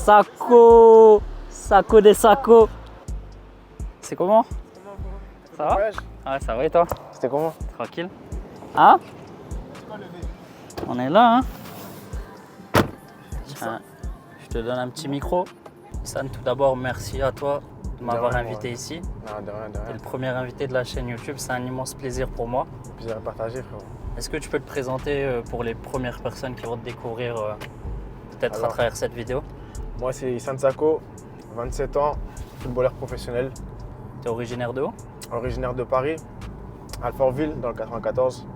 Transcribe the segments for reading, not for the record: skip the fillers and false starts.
Sako, Sako des Sako. C'est comment? Ça va? Ouais, ça va et toi? C'était comment? Tranquille. Hein? On est là, hein? Tiens, je te donne un petit micro. San, tout d'abord, merci à toi de m'avoir invité ici. Non, de rien, de Tu es rien. le premier invité de la chaîne YouTube, c'est un immense plaisir pour moi. Plaisir à partager, frérot. Est-ce que tu peux te présenter pour les premières personnes qui vont te découvrir peut-être à Alors, travers cette vidéo? Moi, c'est Issam Sako, 27 ans, footballeur professionnel, Tu es originaire de où? originaire de Paris, Alfortville, dans le 94.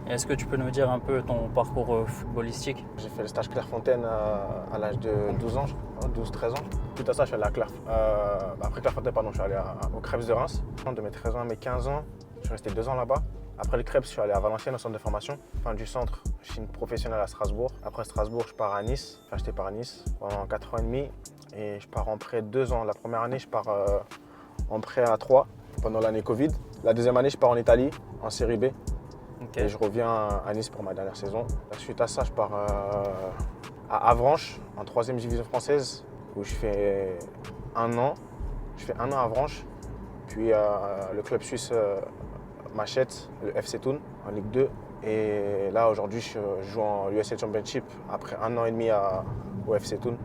Et est-ce que tu peux nous dire un peu ton parcours footballistique? J'ai fait le stage Clairefontaine à l'âge de 12 ans, 12-13 ans. Tout à ça, je suis allé à après Clairefontaine, pardon, je suis allé au Crêpes de Reims. De mes 13 ans à mes 15 ans, je suis resté 2 ans là-bas. Après le Crêpes, je suis allé à Valenciennes, au centre de formation. Fin du centre, je suis professionnel à Strasbourg. Après Strasbourg, je pars à Nice. Enfin, j'étais par à Nice pendant 4 ans et demi. Et je pars en prêt 2 ans. La première année, je pars en prêt à 3 pendant l'année Covid. La deuxième année, je pars en Italie, en série B. Okay. Et je reviens à Nice pour ma dernière saison. Suite à ça, je pars à Avranches, en 3e division française, où je fais 1 an. Je fais 1 an à Avranches. Puis le club suisse m'achète, le FC Thun, en Ligue 2. Et là, aujourd'hui, je joue en USA Championship après 1 an et demi au FC Thun,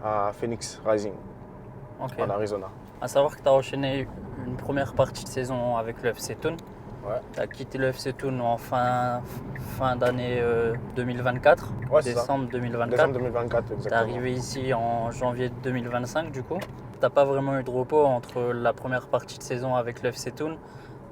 à Phoenix Rising, en Arizona. À savoir que tu as enchaîné une première partie de saison avec le FC Thun. Ouais. Tu as quitté le FC Thun en fin d'année 2024, Ouais, décembre 2024. Décembre 2024, exactement. Tu es arrivé ici en janvier 2025 du coup. Tu n'as pas vraiment eu de repos entre la première partie de saison avec le FC Thun.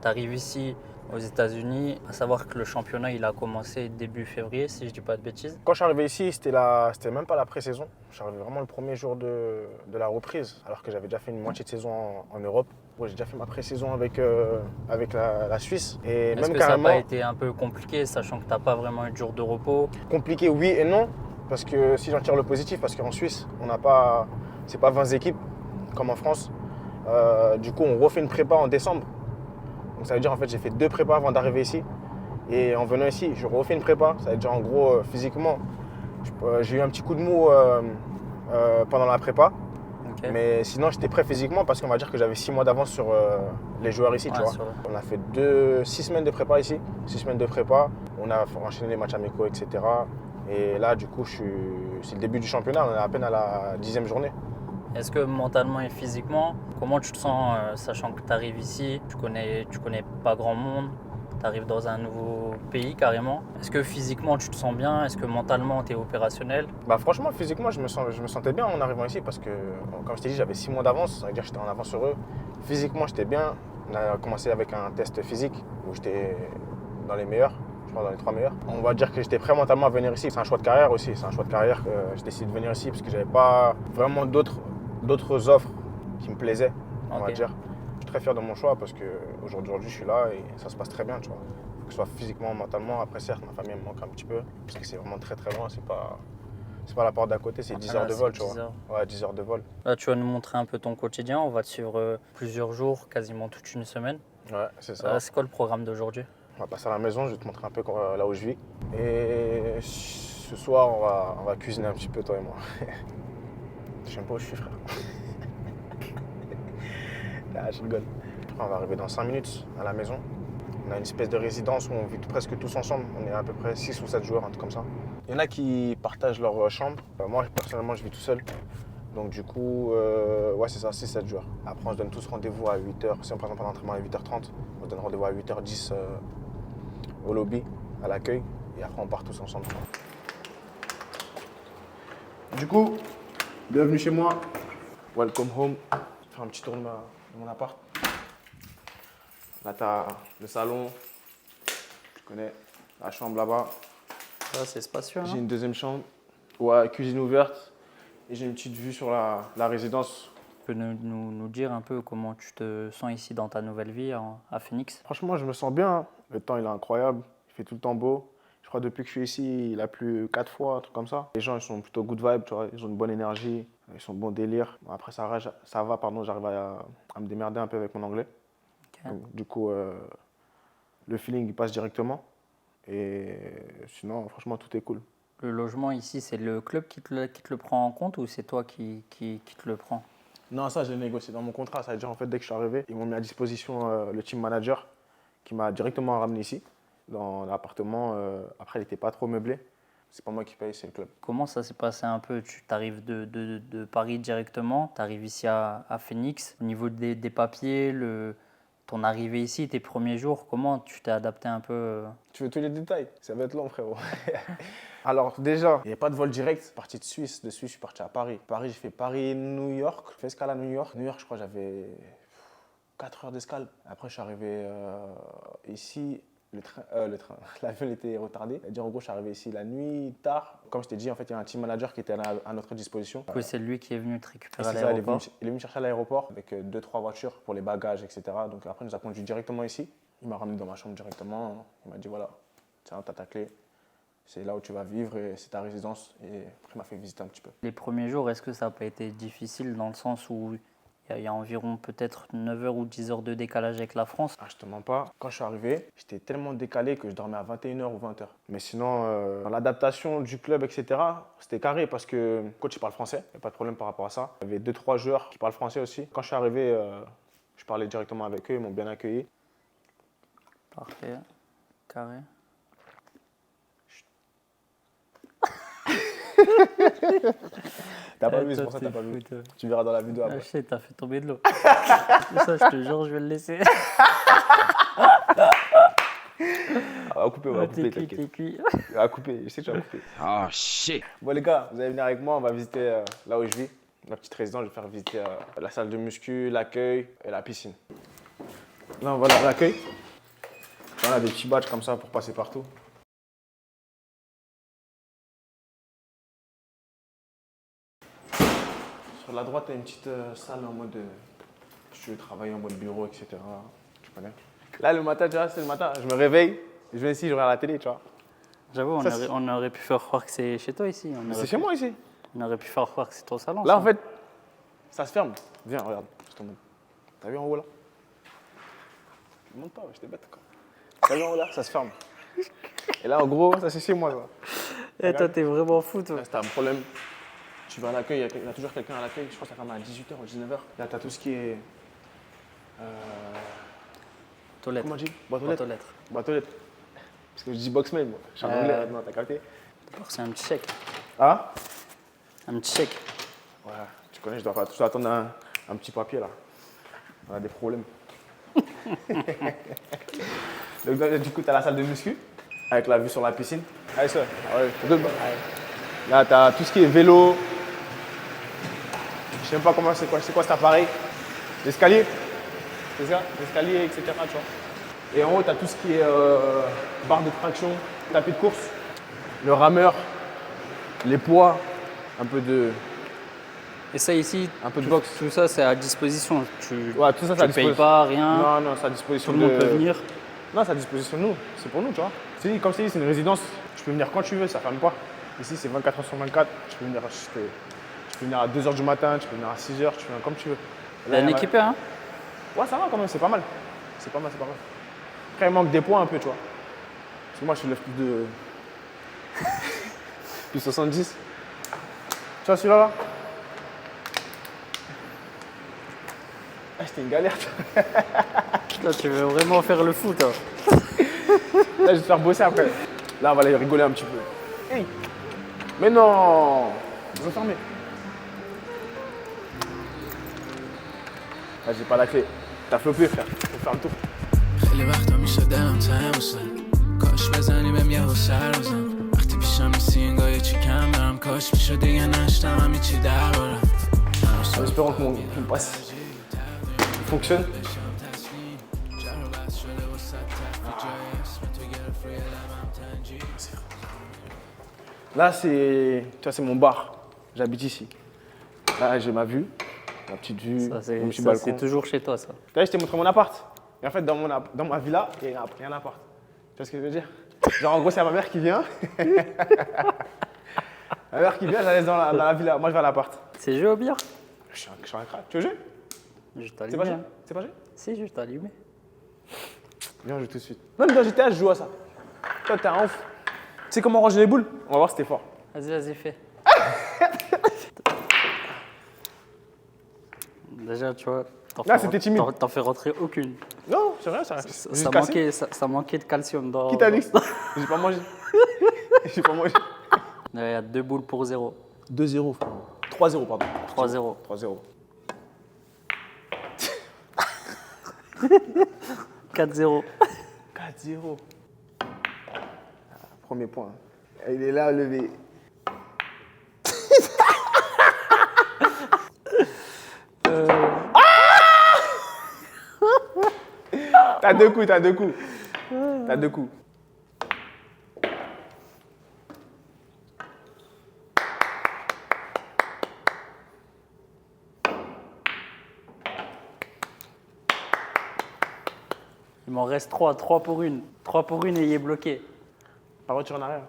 Tu arrives ici aux États-Unis, à savoir que le championnat il a commencé début février, si je ne dis pas de bêtises. Quand je suis arrivé ici, c'était même pas la pré-saison. Je suis arrivé vraiment le premier jour de la reprise, alors que j'avais déjà fait une moitié de saison en Europe. Ouais, j'ai déjà fait ma pré-saison avec la Suisse. Et Est-ce même que carrément, ça n'a pas été un peu compliqué, sachant que tu n'as pas vraiment eu de jour de repos? compliqué, oui et non. Parce que si j'en tire le positif, parce qu'en Suisse, c'est pas 20 équipes comme en France. Du coup, on refait une prépa en décembre. Donc ça veut dire en fait j'ai fait 2 prépas avant d'arriver ici. Et en venant ici, je refais une prépa. Ça veut dire en gros physiquement, j'ai eu un petit coup de mou pendant la prépa. Okay. Mais sinon j'étais prêt physiquement parce qu'on va dire que j'avais 6 mois d'avance sur les joueurs ici. Tu vois. On a fait 6 semaines de prépa ici. 6 semaines de prépa. On a enchaîné les matchs amicaux, etc. Et là du coup c'est le début du championnat. On est à peine à la 10e journée. Est-ce que mentalement et physiquement, comment tu te sens sachant que tu arrives ici, tu connais pas grand monde, tu arrives dans un nouveau pays carrément. Est-ce que physiquement tu te sens bien? Est-ce que mentalement tu es opérationnel? Bah franchement, physiquement, je me sentais bien en arrivant ici parce que, comme je t'ai dit, j'avais 6 mois d'avance, ça veut dire que j'étais en avance sur eux. Physiquement, j'étais bien. On a commencé avec un test physique où j'étais dans les meilleurs, je crois dans les 3 meilleurs. On va dire que j'étais prêt mentalement à venir ici. C'est un choix de carrière aussi, c'est un choix de carrière que j'ai décidé de venir ici parce que j'avais pas vraiment d'autres offres qui me plaisaient, on va dire. Je suis très fier de mon choix parce qu'aujourd'hui, je suis là et ça se passe très bien, tu vois. Que ce soit physiquement, mentalement. Après, certes, ma famille me manque un petit peu parce que c'est vraiment très très loin. C'est pas la porte d'à côté, c'est 10 heures de vol, tu vois. Ouais, 10 heures de vol. Là, tu vas nous montrer un peu ton quotidien. On va te suivre plusieurs jours, quasiment toute une semaine. Ouais, c'est ça. C'est quoi le programme d'aujourd'hui? On va passer à la maison, je vais te montrer un peu là où je vis. Et ce soir, on va cuisiner un petit peu, toi et moi. Je sais même pas où je suis, frère. Ah, je rigole. On va arriver dans 5 minutes à la maison. On a une espèce de résidence où on vit presque tous ensemble. On est à peu près 6 ou 7 joueurs, un truc comme ça. Il y en a qui partagent leur chambre. Moi, personnellement, je vis tout seul. Donc du coup, ouais, c'est ça, 6-7 joueurs. Après, on se donne tous rendez-vous à 8h. Si on présente un entraînement à 8h30, on se donne rendez-vous à 8h10 au lobby, à l'accueil. Et après, on part tous ensemble. Du coup, bienvenue chez moi. Welcome home. Je vais faire un petit tour de mon appart. Là, tu as le salon. Tu connais la chambre là-bas. Ça, c'est spacieux. J'ai une deuxième chambre. Ouais, cuisine ouverte. Et j'ai une petite vue sur la résidence. Tu peux nous dire un peu comment tu te sens ici dans ta nouvelle vie à Phoenix? Franchement, je me sens bien. Le temps, il est incroyable. Il fait tout le temps beau. Je crois que depuis que je suis ici, il a plu 4 fois, un truc comme ça. Les gens, ils sont plutôt good vibe, tu vois. Ils ont une bonne énergie. Ils sont bon délire. Après, ça va, j'arrive à me démerder un peu avec mon anglais. Okay. Donc, du coup, le feeling, il passe directement. Et sinon, franchement, tout est cool. Le logement ici, c'est le club qui te le prend en compte ou c'est toi qui te le prends? Non, ça, je l'ai négocié dans mon contrat. Ça veut dire, en fait, dès que je suis arrivé, ils m'ont mis à disposition le team manager qui m'a directement ramené ici, dans l'appartement. Après, il n'était pas trop meublé. C'est pas moi qui paye, c'est le club. Comment ça s'est passé un peu? Tu arrives de Paris directement, tu arrives ici à Phoenix. Au niveau des papiers, ton arrivée ici, tes premiers jours, comment tu t'es adapté un peu? Tu veux tous les détails? Ça va être long, frérot. Alors, déjà, il n'y avait pas de vol direct. Je suis parti de Suisse. De Suisse, je suis parti à Paris. Paris, j'ai fait Paris-New York. J'ai fait escale à New York. New York, je crois, j'avais 4 heures d'escale. Après, je suis arrivé ici. L'avion était retardé. C'est-à-dire, en gros, je suis arrivé ici la nuit, tard. Comme je t'ai dit, en fait, il y a un team manager qui était à notre disposition. Oui, c'est lui qui est venu te récupérer à C'est ça, l'aéroport. il est venu me chercher à l'aéroport avec 2-3 voitures pour les bagages, etc. Donc après, il nous a conduit directement ici. Il m'a ramené dans ma chambre directement. Il m'a dit voilà, tiens, t'as ta clé. C'est là où tu vas vivre et c'est ta résidence. Et après, il m'a fait visiter un petit peu. Les premiers jours, est-ce que ça n'a pas été difficile dans le sens où il y a environ peut-être 9 heures ou 10 heures de décalage avec la France? Ah, je te mens pas. Quand je suis arrivé, j'étais tellement décalé que je dormais à 21h ou 20h. Mais sinon, dans l'adaptation du club, etc., c'était carré parce que le coach il parle français. Il n'y a pas de problème par rapport à ça. Il y avait 2-3 joueurs qui parlent français aussi. Quand je suis arrivé, je parlais directement avec eux. Ils m'ont bien accueilli. Parfait, carré. T'as pas vu, c'est pour ça que t'as pas vu. Tu verras dans la vidéo après. Ah, je sais, t'as fait tomber de l'eau. Ça, je te jure, je vais le laisser. On va couper, on va couper, T'es t'inquiète. cuit. On va couper, je sais que tu vas couper. Oh shit. Bon les gars, vous allez venir avec moi, on va visiter là où je vis. Ma petite résidence, je vais faire visiter la salle de muscu, l'accueil et la piscine. Là, on va dans l'accueil. On a des petits badges comme ça pour passer partout. Sur la droite, tu as une petite salle en mode. Si tu veux travailler en mode bureau, etc. Tu connais. Là, le matin, tu vois, c'est le matin. Je me réveille, je viens ici, je regarde la télé, tu vois. J'avoue, Ça, on aurait pu faire croire que c'est chez toi ici. C'est chez moi ici. On aurait pu faire croire que c'est ton salon. Là, ça. en fait, ça se ferme. Viens, regarde, je te montre. T'as vu en haut là? Je ne montre pas, j'étais bête. T'as vu en haut là? Ça se ferme. Et là, en gros, ça c'est chez moi. Ça. Et toi, t'es vraiment fou, toi. Là, si t'as un problème, tu vas à l'accueil, il y a toujours quelqu'un à l'accueil. Je crois que ça ferme à 18h ou 19h. Là, t'as tout ce qui est. Toilette. Comment on dit? Boîte aux Boîte lettres. aux lettres. Boîte aux lettres. Parce que je dis boxman, moi. Je suis en anglais, non, t'as capté? D'abord, c'est un petit chèque. Ah? Un petit chèque. Ouais, tu connais, je dois attendre un petit papier là. On a des problèmes. Donc, là, du coup, tu as la salle de muscu avec la vue sur la piscine. Allez, ça. Ouais, là, tu as tout ce qui est vélo. Je sais même pas comment c'est quoi cet appareil. L'escalier. C'est ça? L'escalier, etc. Tu vois. Et en haut, tu as tout ce qui est barre de traction, tapis de course, le rameur, les poids, un peu de. Et ça ici, Un peu de boxe. tout ça c'est à disposition. Ouais, tout ça, c'est à Tu payes disposition. pas, rien. Non, non, c'est à disposition Tout le monde de- peut venir. Non, c'est à disposition de nous. C'est pour nous, tu vois. Comme je t'ai dit, c'est une résidence. Tu peux venir quand tu veux, ça ferme pas. Ici, c'est 24 heures sur 24. Tu peux venir à 2h du matin, tu peux venir à 6h, tu peux venir comme tu veux. Là, Bien équipé, hein? Ouais, ça va quand même, c'est pas mal. C'est pas mal, c'est pas mal. Après, il manque des points un peu, tu vois. Parce que moi, je lève plus de. plus 70. Tu vois celui-là, là? Ah, c'était une galère. Là, tu veux vraiment faire le fou, toi. Là, je vais te faire bosser après. Là, on va aller rigoler un petit peu. Hey. Mais non! Ils ont fermé. Là, j'ai pas la clé. T'as flopé, frère. Faut faire le tour. خیلی وقتا میشه دلم تنگ باشه کاش بزنی بهم یهو سر بزن وقتی پیشم نیستی انگار یه چی کم دارم کاش میشه دیگه نشتم همه چی دربارم En espérant que mon passe fonctionne. Là, c'est, tu vois, c'est mon bar. J'habite ici. Là, j'ai ma vue, ma petite vue, Ça, mon c'est petit ça, balcon. c'est toujours chez toi, ça. Tu vois, je t'ai montré mon appart. Et en fait, dans ma villa, il y a un appart. Tu vois ce que je veux dire? Genre, en gros, c'est ma mère qui vient. Ma mère qui vient, je la laisse dans la villa. Moi, je vais à l'appart. C'est joué au billard? Je suis un crack. Tu veux jouer? Je C'est pas t'allume. joué? C'est pas joué? Si, je t'allume. Viens, on joue tout de suite. Même dans GTA, je joue à ça. Toi, t'es un ouf. Tu sais comment ranger les boules? On va voir si t'es fort. Vas-y, fais. Déjà, tu vois, Là, c'était timide. T'en fais rentrer aucune. Non, c'est rien, ça. Ça manquait de calcium dans... Qui t'a dit? J'ai pas mangé. J'ai pas mangé. Il y a 2 boules pour 0. 2-0, frère. 3-0, pardon. 3-0. 3-0. 4-0. 4-0. Premier point. Il est là, levé. T'as 2 coups, t'as 2 coups. T'as 2 coups. Il m'en reste 3. 3 pour 1. 3 pour 1 et il est bloqué. Pas retour en arrière.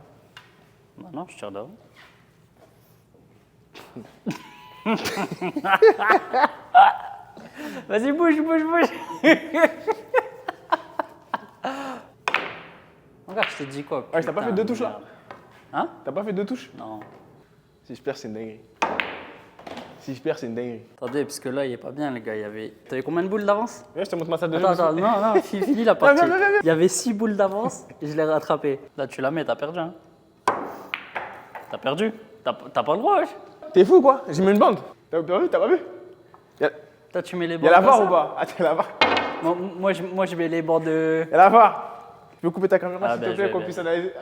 Bah non, je tire d'avant. Vas-y, bouge. Regarde, je t'ai dit quoi? Ouais, t'as pas putain fait 2 de touches là? merde. Hein? T'as pas fait 2 touches? Non. Si je perds, c'est une dinguerie. Si je perds, c'est une dinguerie. Attendez, parce que là, il est pas bien, les gars. T'avais combien de boules d'avance? Viens, je te montre ma salle de jeu. Attends, non, fini la partie. viens. Il y avait 6 boules d'avance et je l'ai rattrapé. Là, tu la mets, t'as perdu. Hein. T'as perdu. T'as pas le droit, wesh. T'es fou quoi? J'ai mis une bande. T'as pas vu? T'as pas vu? Toi, tu mets les Y'a bandes. la comme VAR ça. ou pas? Attends, la VAR. Moi, je mets les bandes de. Y'a la VAR. Tu peux couper ta caméra Ah, s'il ben, te plaît je qu'on vais, puisse analyser?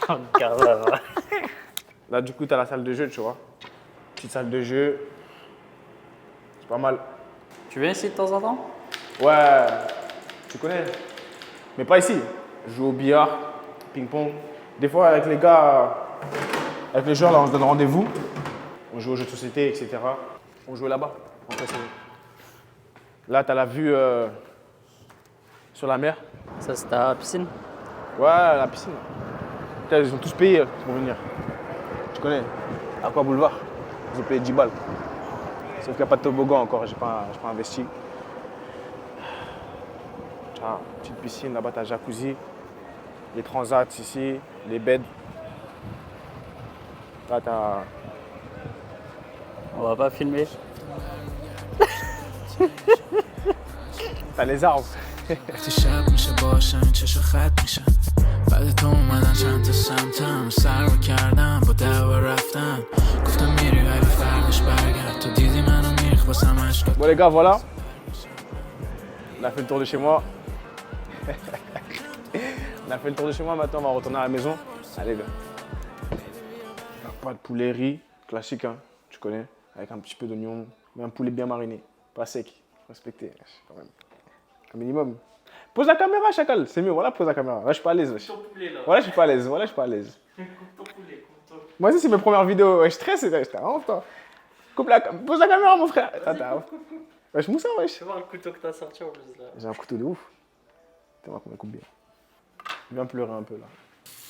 Regarde là. Là, du coup, t'as la salle de jeu, tu vois. Petite salle de jeu. C'est pas mal. Tu viens ici de temps en temps? Ouais, tu connais. Mais pas ici. Je joue au billard, ping-pong. Des fois, avec les gars, avec les joueurs, là, on se donne rendez-vous. On joue aux jeux de société, etc. On joue là-bas, en fait. Là, t'as la vue sur la mer. Ça, c'est ta piscine? Ouais, la piscine. Putain, ils ont tous payé pour venir. Tu connais. Aqua Boulevard. Ils ont payé 10 balles. Sauf qu'il n'y a pas de toboggan encore, j'ai pas investi. Ah, petite piscine, là-bas t'as jacuzzi, les transats ici, les beds. Là t'as. On va pas filmer. T'as les arbres. وقتی شب میشه باشن چشا خط میشن بعد تو اومدن چند تا سمتم سر رو کردم با دوا رفتم گفتم میری ولی فردش برگرد تو دیدی منو میخ باسم عشقات Bon les gars, voilà. On a fait le tour de chez moi. On a fait le tour de chez moi, maintenant on va retourner à la maison. Allez gars. Pas de poulet riz, classique hein, tu connais, avec un petit peu d'oignon, mais un poulet bien mariné, pas sec, respecté quand même. Un minimum. Pose la caméra Chacal, c'est mieux, voilà pose la caméra. Là je suis pas à l'aise. Voilà je suis pas à l'aise, voilà je suis pas à l'aise. Moi aussi c'est mes premières vidéos, ouais, je stresse, j'étais vraiment putain. Pose la caméra mon frère. Attends. Wesh Moussa wesh. Tu vois le couteau que t'as sorti en plus là. J'ai un couteau de ouf. T'es moi qu'on coupe bien. Viens pleurer un peu là.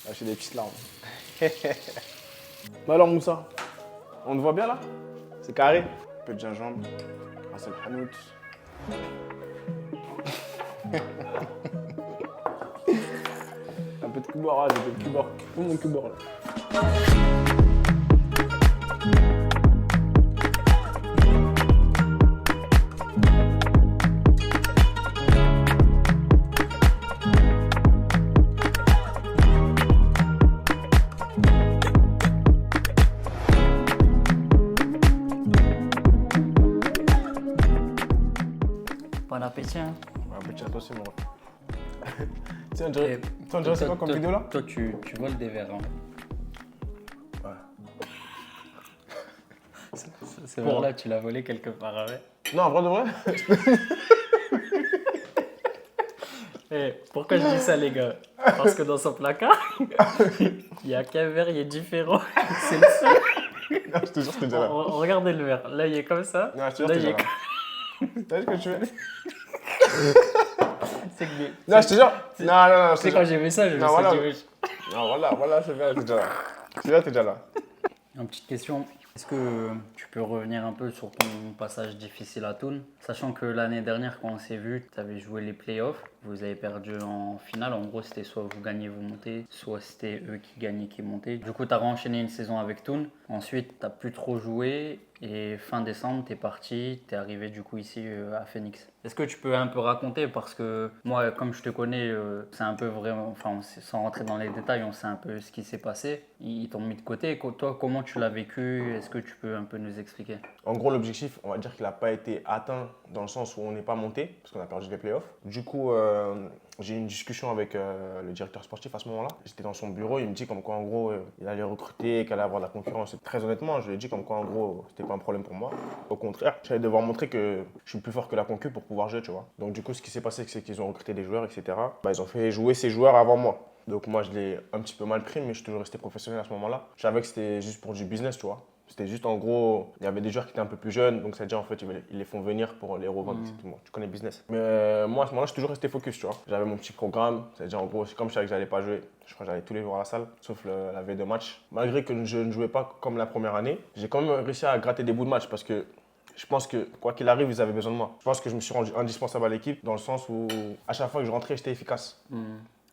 Lâcher des petites larmes. Mais alors Moussa, on te voit bien là? C'est carré? Un peu de gingembre, un seul hanout. Un peu de cubor, ah, j'ai fait le cubor. Où mon cubor là? Bon appétit, hein. Ouais, petit attention moi. Tiens, on dirait c'est quoi comme vidéo là? Toi, tu voles des verres. Hein. Ouais. Ce verre-là, tu l'as volé quelque part, ouais. Non, en vrai de vrai? Eh, pourquoi je dis ça, les gars? Parce que dans son placard, il y a qu'un verre, il est différent. C'est le seul. Non, je te jure, c'était déjà là. Regardez le verre. Là, il est comme ça. Non, je te jure, Là, c'était il déjà est là. T'as vu ce que tu fais? C'est que... Non, je te jure. Non, je te C'est jure. quand j'ai vu ça, je me Non, suis voilà. dit, wesh. Non, voilà, ce verre, t'es déjà là. Ce verre, t'es déjà là. Une petite question. Est-ce que tu peux revenir un peu sur ton passage difficile à Toul, sachant que l'année dernière, quand on s'est vu, tu avais joué les playoffs, vous avez perdu en finale. En gros, c'était soit vous gagnez, vous montez, soit c'était eux qui gagnaient, qui montaient. Du coup, tu as enchaîné une saison avec Toul. Ensuite, tu n'as plus trop joué et fin décembre, tu es parti, tu es arrivé du coup ici à Phoenix. Est-ce que tu peux un peu raconter, parce que moi, comme je te connais, c'est un peu vraiment, enfin, sans rentrer dans les détails, on sait un peu ce qui s'est passé. Ils t'ont mis de côté. Toi, comment tu l'as vécu? Est-ce que tu peux un peu nous expliquer? En gros, l'objectif, on va dire qu'il n'a pas été atteint dans le sens où on n'est pas monté, parce qu'on a perdu les playoffs. Du coup, j'ai eu une discussion avec le directeur sportif à ce moment-là. J'étais dans son bureau, il me dit comme quoi, en gros, il allait recruter, qu'il allait avoir de la concurrence. Et très honnêtement, je lui ai dit comme quoi, en gros, c'était pas un problème pour moi. Au contraire, j'allais devoir montrer que je suis plus fort que la concu pour pouvoir jouer, tu vois. Donc, du coup, ce qui s'est passé, c'est qu'ils ont recruté des joueurs, etc. Bah, ils ont fait jouer ces joueurs avant moi. Donc, moi, je l'ai un petit peu mal pris, mais je suis toujours resté professionnel à ce moment-là. Je savais que c'était juste pour du business, tu vois. C'était juste en gros, il y avait des joueurs qui étaient un peu plus jeunes, donc c'est-à-dire en fait, ils les font venir pour les revendre, exactement. Tu connais le business. Mais moi, à ce moment-là, je suis toujours resté focus, tu vois. J'avais mon petit programme, c'est-à-dire en gros, comme je savais que j'allais pas jouer, je crois que j'allais tous les jours à la salle, sauf la veille de match. Malgré que je ne jouais pas comme la première année, j'ai quand même réussi à gratter des bouts de match parce que je pense que quoi qu'il arrive, ils avaient besoin de moi. Je pense que je me suis rendu indispensable à l'équipe dans le sens où à chaque fois que je rentrais, j'étais efficace.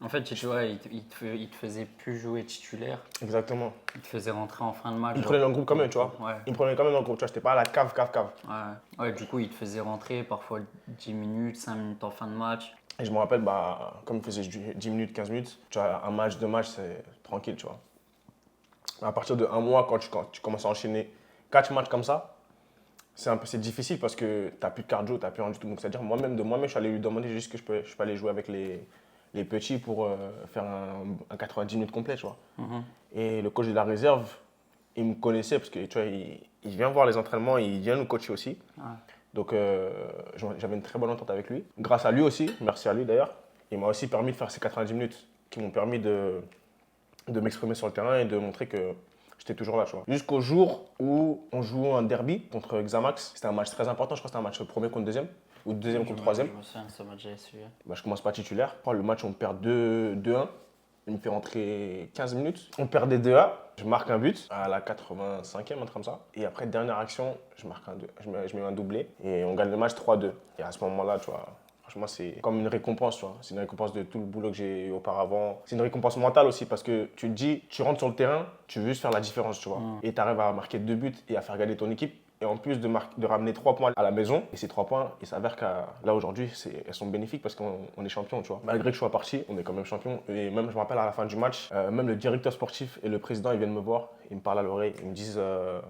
En fait, tu vois, il te faisait plus jouer titulaire. Exactement. Il te faisait rentrer en fin de match. Il me prenait dans le groupe quand même, tu vois. Ouais. Il me prenait quand même dans le groupe, tu vois. J'étais pas à la cave. Ouais, du coup, il te faisait rentrer parfois 10 minutes, 5 minutes en fin de match. Et je me rappelle, bah, comme il faisait 10 minutes, 15 minutes, tu vois, un match, deux matchs, c'est tranquille, tu vois. À partir de un mois, quand tu commences à enchaîner 4 matchs comme ça, c'est difficile parce que tu n'as plus de cardio, tu n'as plus rien du tout. Donc, c'est-à-dire, moi-même, je suis allé lui demander juste que je peux aller jouer avec les petits pour faire un 90 minutes complet, tu vois. Et le coach de la réserve, il me connaissait parce que, tu vois, il vient voir les entraînements, il vient nous coacher aussi. Donc, j'avais une très bonne entente avec lui. Grâce à lui aussi, merci à lui d'ailleurs, il m'a aussi permis de faire ces 90 minutes qui m'ont permis de m'exprimer sur le terrain et de montrer que j'étais toujours là, tu vois. Jusqu'au jour où on joue un derby contre Xamax. C'était un match très important, je crois que c'était un match premier contre deuxième ou deuxième contre troisième. Je me souviens, ça m'a déjà suivi. Bah, je commence pas titulaire. Le match, on perd 2-1. Il me fait rentrer 15 minutes. On perdait 2-1. Je marque un but à la 85e, un truc comme ça. Et après, dernière action, je mets un doublé et on gagne le match 3-2. Et à ce moment-là, tu vois, franchement, c'est comme une récompense, tu vois. C'est une récompense de tout le boulot que j'ai eu auparavant. C'est une récompense mentale aussi parce que tu te dis, tu rentres sur le terrain, tu veux juste faire la différence, tu vois. Et tu arrives à marquer 2 buts et à faire gagner ton équipe. Et en plus de ramener 3 points à la maison, et ces 3 points, il s'avère que là aujourd'hui, elles sont bénéfiques parce qu'on est champion, tu vois. Malgré que je sois parti, on est quand même champion. Et même, je me rappelle à la fin du match, même le directeur sportif et le président, ils viennent me voir, ils me parlent à l'oreille, ils me disent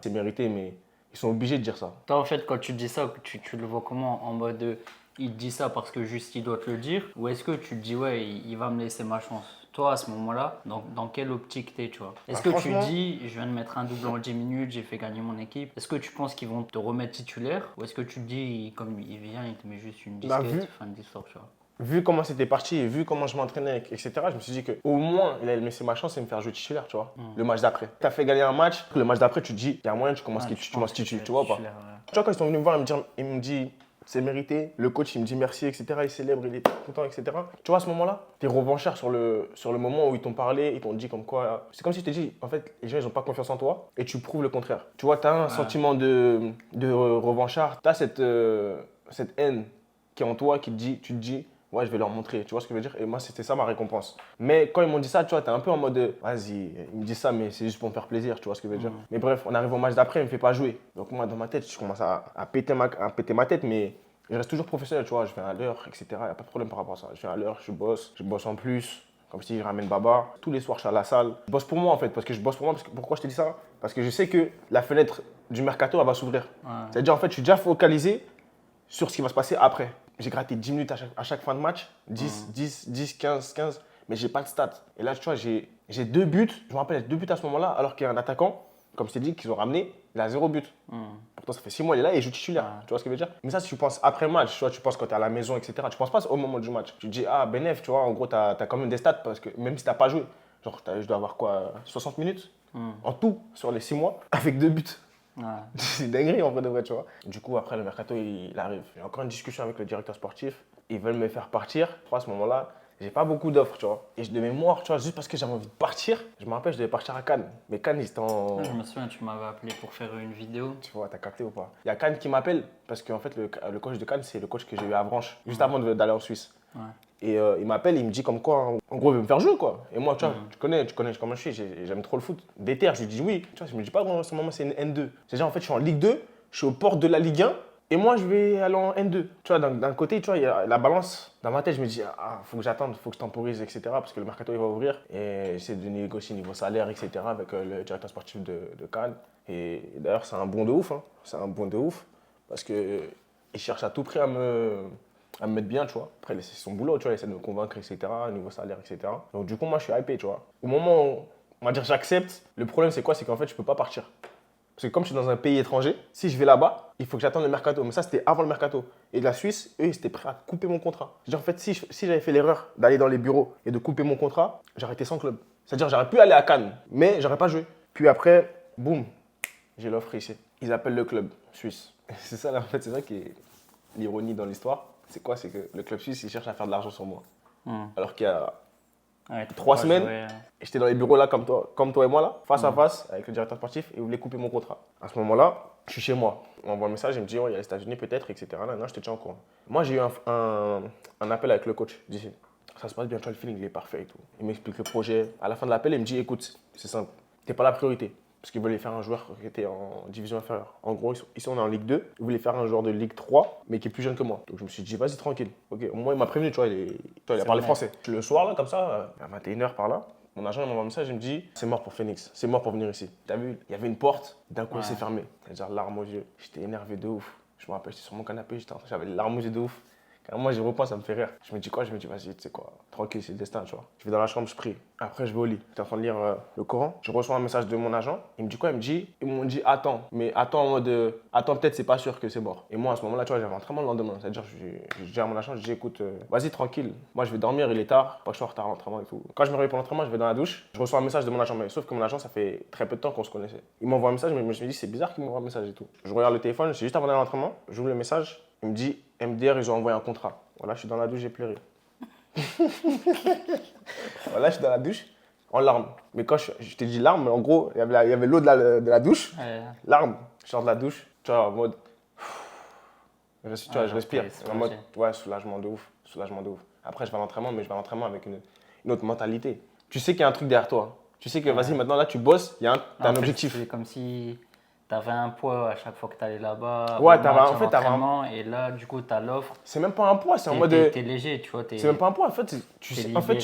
c'est mérité, mais ils sont obligés de dire ça. Toi, en fait, quand tu dis ça, tu le vois comment? En mode, il te dit ça parce que juste il doit te le dire? Ou est-ce que tu te dis, ouais, il va me laisser ma chance? Toi, à ce moment-là, dans quelle optique t'es, tu vois? Est-ce que tu dis, je viens de mettre un double en 10 minutes, j'ai fait gagner mon équipe? Est-ce que tu penses qu'ils vont te remettre titulaire? Ou est-ce que tu te dis, comme il vient, il te met juste une disquette, fin d'histoire, tu vois? Vu comment c'était parti et vu comment je m'entraînais, etc., je me suis dit qu'au moins, il allait me laisser ma chance et me faire jouer titulaire, tu vois, le match d'après. Tu as fait gagner un match, le match d'après, tu te dis, il y a moyen, tu commences titulaire, tu vois ou pas? Tu vois, quand ils sont venus me voir, ils me disent, c'est mérité. Le coach, il me dit merci, etc. Il célèbre, il est content, etc. Tu vois, à ce moment-là, tu es revanchard sur le moment où ils t'ont parlé, ils t'ont dit comme quoi. C'est comme si je t'ai dit, en fait, les gens, ils n'ont pas confiance en toi et tu prouves le contraire. Tu vois, tu as un sentiment de revanchard. Tu as cette haine qui est en toi qui te dit, tu te dis, ouais, je vais leur montrer. Tu vois ce que je veux dire? Et moi, c'était ça ma récompense. Mais quand ils m'ont dit ça, tu vois, t'es un peu en mode, vas-y, ils me disent ça, mais c'est juste pour me faire plaisir. Tu vois ce que je veux dire? Mais bref, on arrive au match d'après, il me fait pas jouer. Donc moi, dans ma tête, je commence à péter ma tête, mais je reste toujours professionnel, tu vois. Je viens à l'heure, etc. Il n'y a pas de problème par rapport à ça. Je viens à l'heure, je bosse en plus. Comme si je ramène Baba. Tous les soirs, je suis à la salle. Je bosse pour moi, en fait, parce que je bosse pour moi. Pourquoi je te dis ça? Parce que je sais que la fenêtre du mercato, elle va s'ouvrir. C'est-à-dire, en fait, je suis déjà focalisé sur ce qui va se passer après. J'ai gratté 10 minutes à chaque fin de match, 10, 15, mais j'ai pas de stats. Et là, tu vois, j'ai 2 buts. Je me rappelle, 2 buts à ce moment-là, alors qu'il y a un attaquant, comme je t'ai dit, qu'ils ont ramené, il a 0 but. Pourtant, ça fait 6 mois, il est là et il joue titulaire. Tu vois ce que je veux dire? Mais ça, si tu penses après match, tu vois, tu penses quand tu es à la maison, etc. Tu penses pas au moment du match. Tu te dis, ah, Benef, tu vois, en gros, tu as quand même des stats, parce que même si tu n'as pas joué, genre, je dois avoir quoi, 60 minutes en tout sur les 6 mois, avec 2 buts. C'est dinguerie en vrai de vrai, tu vois. Du coup, après le mercato, il arrive. J'ai encore une discussion avec le directeur sportif. Ils veulent me faire partir. À ce moment-là, J'ai pas beaucoup d'offres, tu vois. Et de mémoire, tu vois, juste parce que j'avais envie de partir, je me rappelle, je devais partir à Cannes. Mais Cannes, ils étaient en. Je me souviens, tu m'avais appelé pour faire une vidéo. Tu vois, t'as capté ou pas? Il y a Cannes qui m'appelle parce qu'en fait, le coach de Cannes, c'est le coach que j'ai eu à Avranches, juste avant d'aller en Suisse. Ouais. Et il m'appelle, il me dit comme quoi, en gros, il veut me faire jouer, quoi. Et moi, tu vois, tu connais comment je suis, j'aime trop le foot. Déter, je lui dis oui. Tu vois, je me dis pas, en ce moment, c'est une N2. C'est-à-dire, en fait, je suis en Ligue 2, je suis aux portes de la Ligue 1, et moi, je vais aller en N2. Tu vois, d'un côté, tu vois, il y a la balance. Dans ma tête, je me dis, faut que j'attende, faut que je temporise, etc. Parce que le mercato, il va ouvrir. Et j'essaie de négocier niveau salaire, etc. avec le directeur sportif de Cannes. Et d'ailleurs, c'est un bon de ouf. Hein. C'est un bon de ouf. Parce qu'il cherche à tout prix à me mettre bien, tu vois. Après, c'est son boulot, tu vois, il essaie de me convaincre, etc. Niveau salaire, etc. Donc, du coup, moi, je suis hypé, tu vois. Au moment où, on va dire, j'accepte, le problème, c'est quoi? C'est qu'en fait, je peux pas partir. Parce que comme je suis dans un pays étranger, si je vais là-bas, il faut que j'attende le mercato. Mais ça, c'était avant le mercato. Et la Suisse, eux, ils étaient prêts à couper mon contrat. C'est-à-dire, en fait, si j'avais fait l'erreur d'aller dans les bureaux et de couper mon contrat, j'aurais été sans club. C'est-à-dire, j'aurais pu aller à Cannes, mais j'aurais pas joué. Puis après, boum, j'ai l'offre ici. Ils appellent le club suisse. C'est ça, là, en fait, c'est ça qui est l'ironie dans l'histoire. C'est quoi? C'est que le club suisse, il cherche à faire de l'argent sur moi. Alors qu'il y a Ouais, 3 semaines, jouer, et j'étais dans les bureaux là, comme toi et moi, là, face à face, avec le directeur sportif, et il voulait couper mon contrat. À ce moment-là, je suis chez moi. On m'envoie un message, il me dit, oh, il y a les États-Unis peut-être, etc. Là, non, je te tiens au courant. Moi, j'ai eu un appel avec le coach d'ici. Ça se passe bien, tu vois, le feeling, il est parfait et tout. Il m'explique le projet. À la fin de l'appel, il me dit, écoute, c'est simple, t'es pas la priorité. Parce qu'ils voulaient faire un joueur qui était en division inférieure. En gros, ici on est en Ligue 2. Ils voulaient faire un joueur de Ligue 3, mais qui est plus jeune que moi. Donc je me suis dit, vas-y, tranquille. Ok, au moins il m'a prévenu, tu vois, il a parlé français. Le soir, là, comme ça, à 21h par là, mon agent il m'envoie un message, il me dit, c'est mort pour Phoenix, c'est mort pour venir ici. T'as vu, il y avait une porte, d'un coup elle s'est fermée. C'est-à-dire larmes aux yeux. J'étais énervé de ouf. Je me rappelle, j'étais sur mon canapé, j'avais les larmes aux yeux de ouf. Quand moi j'y repense, ça me fait rire. Je me dis quoi? Je me dis, vas-y, tu sais quoi, tranquille, c'est le destin, tu vois. Je vais dans la chambre, je prie. Après, je vais au lit. J'étais en train de lire le Coran. Je reçois un message de mon agent. Il me dit quoi? Ils m'ont dit, attends. Mais attends en mode, attends, peut-être c'est pas sûr que c'est mort. Et moi, à ce moment-là, tu vois, j'avais un entraînement le lendemain. C'est-à-dire, je dis à mon agent, je dis, écoute, vas-y, tranquille. Moi, je vais dormir, il est tard. Pas que je sois en retard à l'entraînement et tout. Quand je me réveille pour l'entraînement, je vais dans la douche. Je reçois un message de mon agent. Mais sauf que mon agent, ça fait très peu de temps qu'on se connaissait. Il m'envoie un message, mais je me suis dit, c'est bizarre qu'il m'envoie un message et tout. Je regarde le téléphone, c'est juste avant d'aller à l'entraînement. J'ouvre le message. Il me dit, MDR, ils ont envoyé un contrat. Voilà, je suis dans la douche, j'ai pleuré. Voilà, je suis dans la douche, en larmes. Mais quand je t'ai dit larmes, en gros, il y avait l'eau de la douche, larmes. Je sors de la douche, tu vois, en mode. Tu vois, je respire. En mode, ouais, soulagement de ouf. Soulagement de ouf. Après, je vais à l'entraînement, mais je vais à l'entraînement avec une autre mentalité. Tu sais qu'il y a un truc derrière toi. Tu sais que, vas-y, maintenant, là, tu bosses, t'as un objectif. C'est comme si t'avais un poids à chaque fois que t'allais là-bas. Ouais, t'avais un. Et là, du coup, t'as l'offre. C'est même pas un poids, c'est en mode. T'es léger, tu vois. C'est même pas un poids. En fait, tu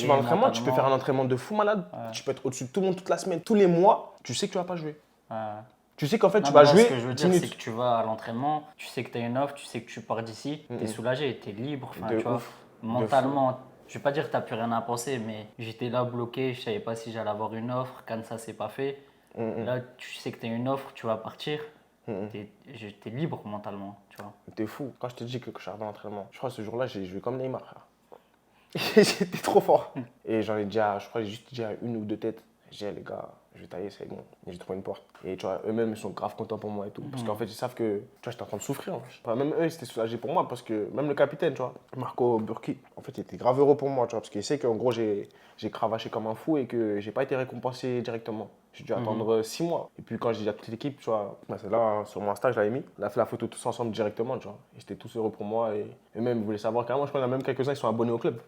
vas à l'entraînement, tu peux faire un entraînement de fou malade. Ouais. Tu peux être au-dessus de tout le monde toute la semaine, tous les mois. Tu sais que tu vas pas jouer. Ouais. Tu sais qu'en fait, Non, tu vas mais là, jouer. Ce que je veux 10 dire, c'est minutes. que tu vas à l'entraînement, tu sais que tu as une offre, tu sais que tu pars d'ici, tu es soulagé, tu es libre. De Tu vois, ouf. mentalement, je vais pas dire que tu n'as plus rien à penser, mais j'étais là bloqué, je savais pas si j'allais avoir une offre. Quand ça s'est pas fait, là, tu sais que tu as une offre, tu vas partir. T'es libre mentalement, tu vois. T'es fou. Quand je te dis que je suis arrivé à l'entraînement, je crois que ce jour-là, j'ai joué comme Neymar, frère. J'étais trop fort. Et j'en ai déjà, je crois, j'ai juste déjà une ou deux têtes. J'ai dit, les gars, je vais tailler, c'est bon. Et j'ai trouvé une porte. Et tu vois, eux-mêmes, ils sont grave contents pour moi et tout. Parce qu'en fait, ils savent que, tu vois, j'étais en train de souffrir. Enfin, même eux, ils étaient soulagés pour moi. Parce que même le capitaine, tu vois, Marco Burki, en fait, il était grave heureux pour moi, tu vois. Parce qu'il sait qu'en gros, j'ai cravaché comme un fou et que j'ai pas été récompensé directement. J'ai dû attendre 6 mois. Et puis quand j'ai dit à toute l'équipe, tu vois, c'est là, sur mon Insta, je l'avais mis. On a fait la photo tous ensemble directement, tu vois. Ils étaient tous heureux pour moi. Et eux-mêmes, ils voulaient savoir carrément. Je crois qu'il y en a même quelques-uns, ils sont abonnés au club.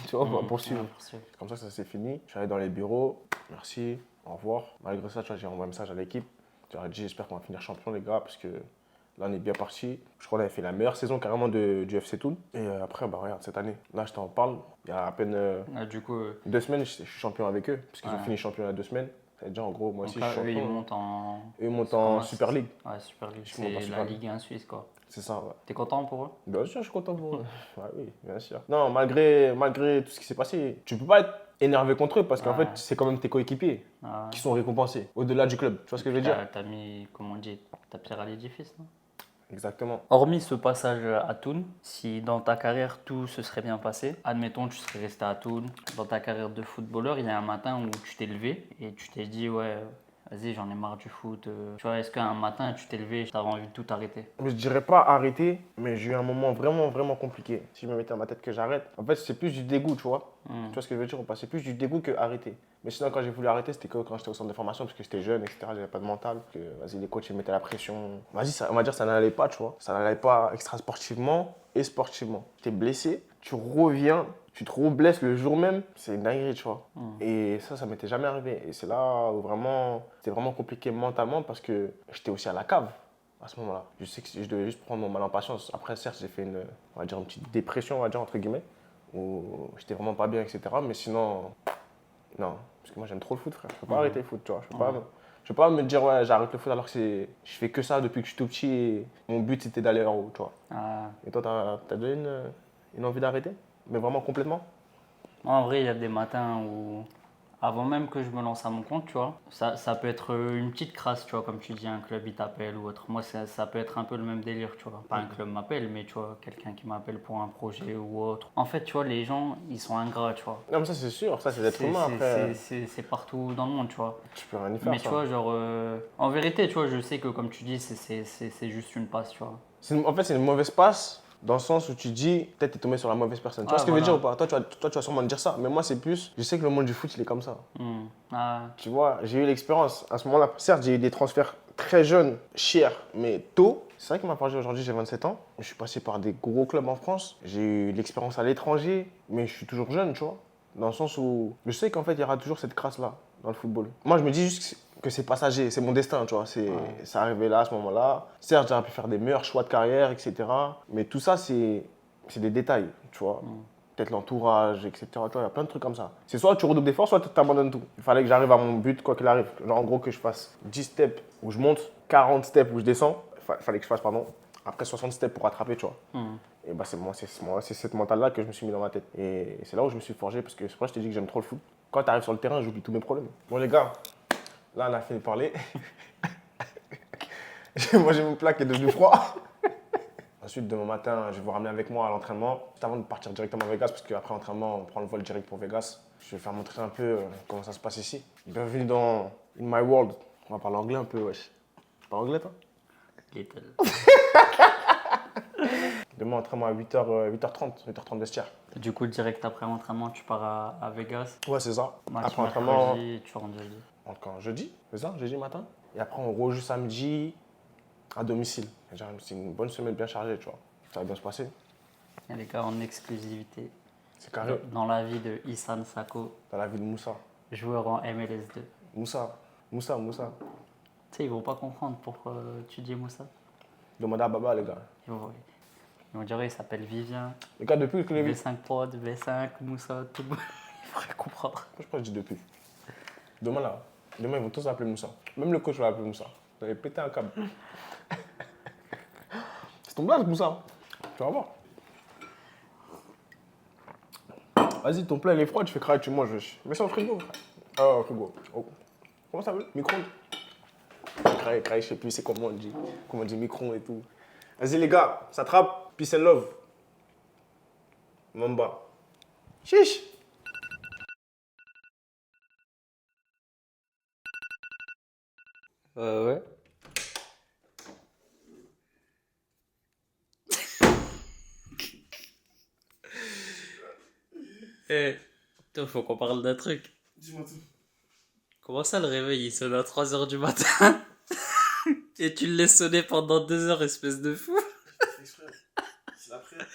Tu vois, pour poursuivre. C'est comme ça que ça s'est fini. Je suis allé dans les bureaux. Merci, au revoir. Malgré ça, tu vois, j'ai envoyé un message à l'équipe. J'aurais dit, j'espère qu'on va finir champion, les gars, parce que là, on est bien parti. Je crois qu'on avait fait la meilleure saison carrément du FC Toul. Et après, bah regarde, cette année, là, je t'en parle. Il y a à peine 2 semaines, je suis champion avec eux, parce qu'ils ont fini champion il y a 2 semaines. Ça veut dire, en gros, moi aussi, je suis champion. Eux, ils montent en Super League. Ouais, Super League, c'est la Ligue 1 suisse, quoi. C'est ça, ouais. T'es content pour eux? Bien sûr, je suis content pour eux. Ouais, oui, bien sûr. Non, malgré tout ce qui s'est passé, tu peux pas être énervé contre eux parce qu'en fait, c'est quand même tes coéquipiers qui sont récompensés au-delà du club. Tu vois ce que je veux dire? T'as mis, comment on dit, ta pierre à l'édifice, non? Exactement. Hormis ce passage à Thun, si dans ta carrière tout se serait bien passé, admettons tu serais resté à Thun, dans ta carrière de footballeur, il y a un matin où tu t'es levé et tu t'es dit ouais, vas-y, j'en ai marre du foot. Tu vois, est-ce qu'un matin, tu t'es levé et tu avais envie de tout arrêter? Mais je dirais pas arrêter, mais j'ai eu un moment vraiment, vraiment compliqué. Si je me mettais dans ma tête que j'arrête, en fait, c'est plus du dégoût, tu vois. Tu vois ce que je veux dire ou pas? C'est plus du dégoût que arrêter. Mais sinon, quand j'ai voulu arrêter, c'était que quand j'étais au centre de formation, parce que j'étais jeune, etc. J'avais pas de mental. Que, vas-y, les coachs, ils mettaient la pression. Vas-y, on va dire ça n'allait pas, tu vois. Ça n'allait pas extra-sportivement et sportivement. T'es blessé, tu reviens, tu te re-blesses le jour même, c'est une dinguerie, tu vois. Et ça m'était jamais arrivé. Et c'est là où vraiment, c'était vraiment compliqué mentalement parce que j'étais aussi à la cave à ce moment-là. Je sais que je devais juste prendre mon mal en patience. Après, certes, j'ai fait on va dire une petite dépression, on va dire, entre guillemets, où j'étais vraiment pas bien, etc. Mais sinon, non. Parce que moi, j'aime trop le foot, frère. Je peux pas arrêter le foot, tu vois. Je peux pas me dire, ouais, j'arrête le foot alors que je fais que ça depuis que je suis tout petit et mon but, c'était d'aller en haut, tu vois. Et toi, t'as donné une envie d'arrêter? Mais vraiment complètement? Moi, en vrai, il y a des matins où, avant même que je me lance à mon compte, tu vois, ça peut être une petite crasse, tu vois, comme tu dis, un club il t'appelle ou autre. Moi, ça peut être un peu le même délire, tu vois. Pas un club m'appelle, mais tu vois, quelqu'un qui m'appelle pour un projet ou autre. En fait, tu vois, les gens, ils sont ingrats, tu vois. Non, mais ça, c'est sûr, ça, c'est d'être humain après. C'est partout dans le monde, tu vois. Tu peux rien y faire. Mais ça. tu vois, genre, en vérité, tu vois, je sais que comme tu dis, c'est juste une passe, tu vois. En fait, c'est une mauvaise passe. Dans le sens où tu dis, peut-être t'es tombé sur la mauvaise personne. Tu vois ce que je veux dire ou pas? Toi, tu vas sûrement me dire ça. Mais moi, c'est plus, je sais que le monde du foot, il est comme ça. Tu vois, j'ai eu l'expérience. À ce moment-là, certes, j'ai eu des transferts très jeunes, chers, mais tôt. C'est vrai que ma part aujourd'hui, j'ai 27 ans. Je suis passé par des gros clubs en France. J'ai eu l'expérience à l'étranger, mais je suis toujours jeune, tu vois. Dans le sens où je sais qu'en fait, il y aura toujours cette crasse-là dans le football. Moi, je me dis juste que c'est passager, c'est mon destin, tu vois. C'est arrivé là, à ce moment-là. Certes, j'aurais pu faire des meilleurs choix de carrière, etc. Mais tout ça, c'est des détails, tu vois. Peut-être l'entourage, etc. Tu vois, il y a plein de trucs comme ça. C'est soit tu redoubles d'efforts, soit tu abandonnes tout. Il fallait que j'arrive à mon but, quoi qu'il arrive. Genre, en gros, que je fasse 10 steps où je monte, 40 steps où je descends. Fallait que je fasse, pardon, après 60 steps pour rattraper, tu vois. Et bah, c'est cette mentale-là que je me suis mis dans ma tête. Et c'est là où je me suis forgé, parce que c'est pour ça que je t'ai dit que j'aime trop le foot. Quand tu arrives sur le terrain, j'oublie tous mes problèmes. Bon, les gars, là, on a fini de parler. J'ai mangé mon plat qui est devenu froid. Ensuite, demain matin, je vais vous ramener avec moi à l'entraînement. Juste avant de partir directement à Vegas, parce qu'après l'entraînement, on prend le vol direct pour Vegas. Je vais faire montrer un peu comment ça se passe ici. Bienvenue dans In My World. On va parler anglais un peu, wesh. Tu parles anglais, toi? Little. Demain, entraînement à 8h30 vestiaire. Du coup, direct après l'entraînement, tu pars à Vegas. Ouais, c'est ça. Match Après l'entraînement, mercredi, tu rentres jeudi. encore jeudi, c'est ça, jeudi matin. Et après, on rejoue samedi à domicile. C'est une bonne semaine bien chargée, tu vois. Ça va bien se passer. Et les gars, en exclusivité, C'est carré. dans la vie de Ihsan Sako, Dans la vie de Moussa. joueur en MLS2. Moussa. Tu sais, ils vont pas comprendre pourquoi tu dis Moussa. Demandez à Baba, les gars. Ils vont dire, il s'appelle Vivien, Les gars, depuis que les V5 Prod, V5, Moussa, tout le monde. Ils vont rien comprendre. je crois que je dis depuis. Demain, ils vont tous appeler Moussa. Même le coach va appeler Moussa. Vous avez pété un câble. C'est ton blague, Moussa. Tu vas voir. Vas-y, ton plat, il est froid, tu fais craquer, tu manges. Wesh. Mets ça au frigo, frère. Ah, au frigo. Oh. Comment ça s'appelle? Micro-ondes. Craquer, je sais plus c'est comment on dit. Comment on dit micro et tout. Vas-y, les gars, ça trappe. Peace and love. Mamba. Chiche. Ouais. Toi, faut qu'on parle d'un truc. Dis-moi tout. Comment ça, le réveil, il sonne à 3h du matin et tu le laisses sonner pendant 2 heures, espèce de fou. C'est la prière.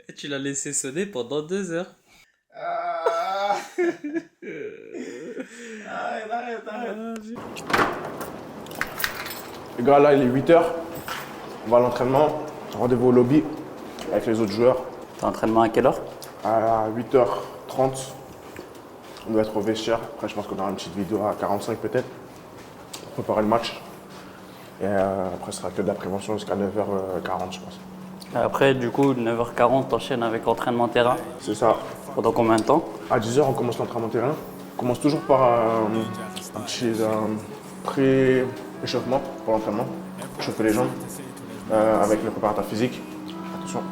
Et tu l'as laissé sonner pendant 2 heures. Arrête. Les gars, là, il est 8h. On va à l'entraînement. Rendez-vous au lobby avec les autres joueurs. T'as entraînement à quelle heure? À 8h30. On doit être au vestiaire. Après, je pense qu'on aura une petite vidéo à 45 peut-être. Pour préparer le match. Et après, ce sera que de la prévention jusqu'à 9h40, je pense. Et après, du coup, 9h40, t'enchaînes avec entraînement terrain. C'est ça. Pendant combien de temps? À 10h, on commence l'entraînement terrain. On commence toujours par un petit pré-échauffement pour l'entraînement. Chauffer les jambes avec le préparateur physique. Attention.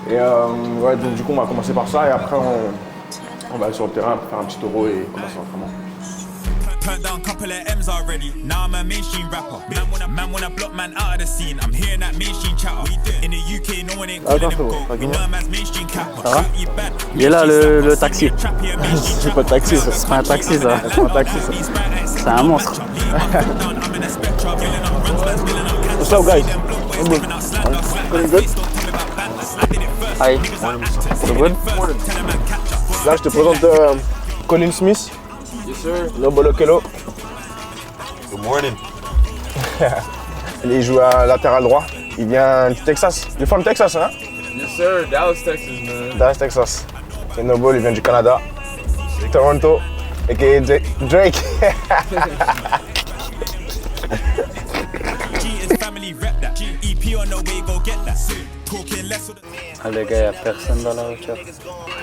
Et ouais, donc du coup, on va commencer par ça et après, On va aller sur le terrain pour faire un petit euro et commencer l'entraînement. Turned down couple of M's already. Now I'm a mainstream rapper. Man wanna block man out of the scene. I'm hearing that mainstream chatter. In the UK, no one ain't calling him gold. We know him as mainstream capper. Il est là le taxi. C'est pas de taxi, ça. C'est pas un taxi ça. C'est pas un taxi, ça. C'est un monstre. What's up, guys? I'm good. Feeling good? Hi. So good? Là, je te présente Colin Smith. Yes, sir. Nobolo Kelo. Good morning. Il joue à latéral droit. Il vient du Texas. Il est from Texas, hein? Yes, sir. Dallas, Texas, man. Dallas, Texas. Et Noble, il vient du Canada. Toronto, a.k.a. Drake. Ah les gars, y'a personne dans la voiture.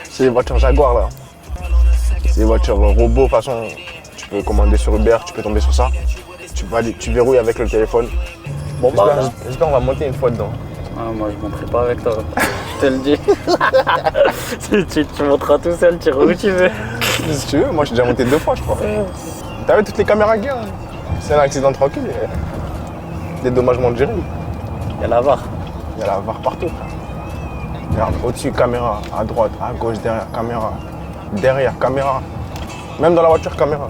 C'est des voitures Jaguar, là. C'est des voitures robots, de toute façon. Tu peux commander sur Uber, tu peux tomber sur ça. Tu verrouilles avec le téléphone. Bon bah. J'espère qu'on va monter une fois dedans. Ah, moi je monterai pas avec toi. Je te le dis. tu monteras tout seul, tu iras où tu veux. Si tu veux, moi je suis déjà monté 2 fois, je crois. T'as vu toutes les caméras guerre? C'est un accident tranquille. Dédommagement de jury. Il y a la VAR. Il y a la VAR partout. Regarde, au-dessus, caméra, à droite, à gauche, derrière, caméra. Derrière, caméra. Même dans la voiture, caméra.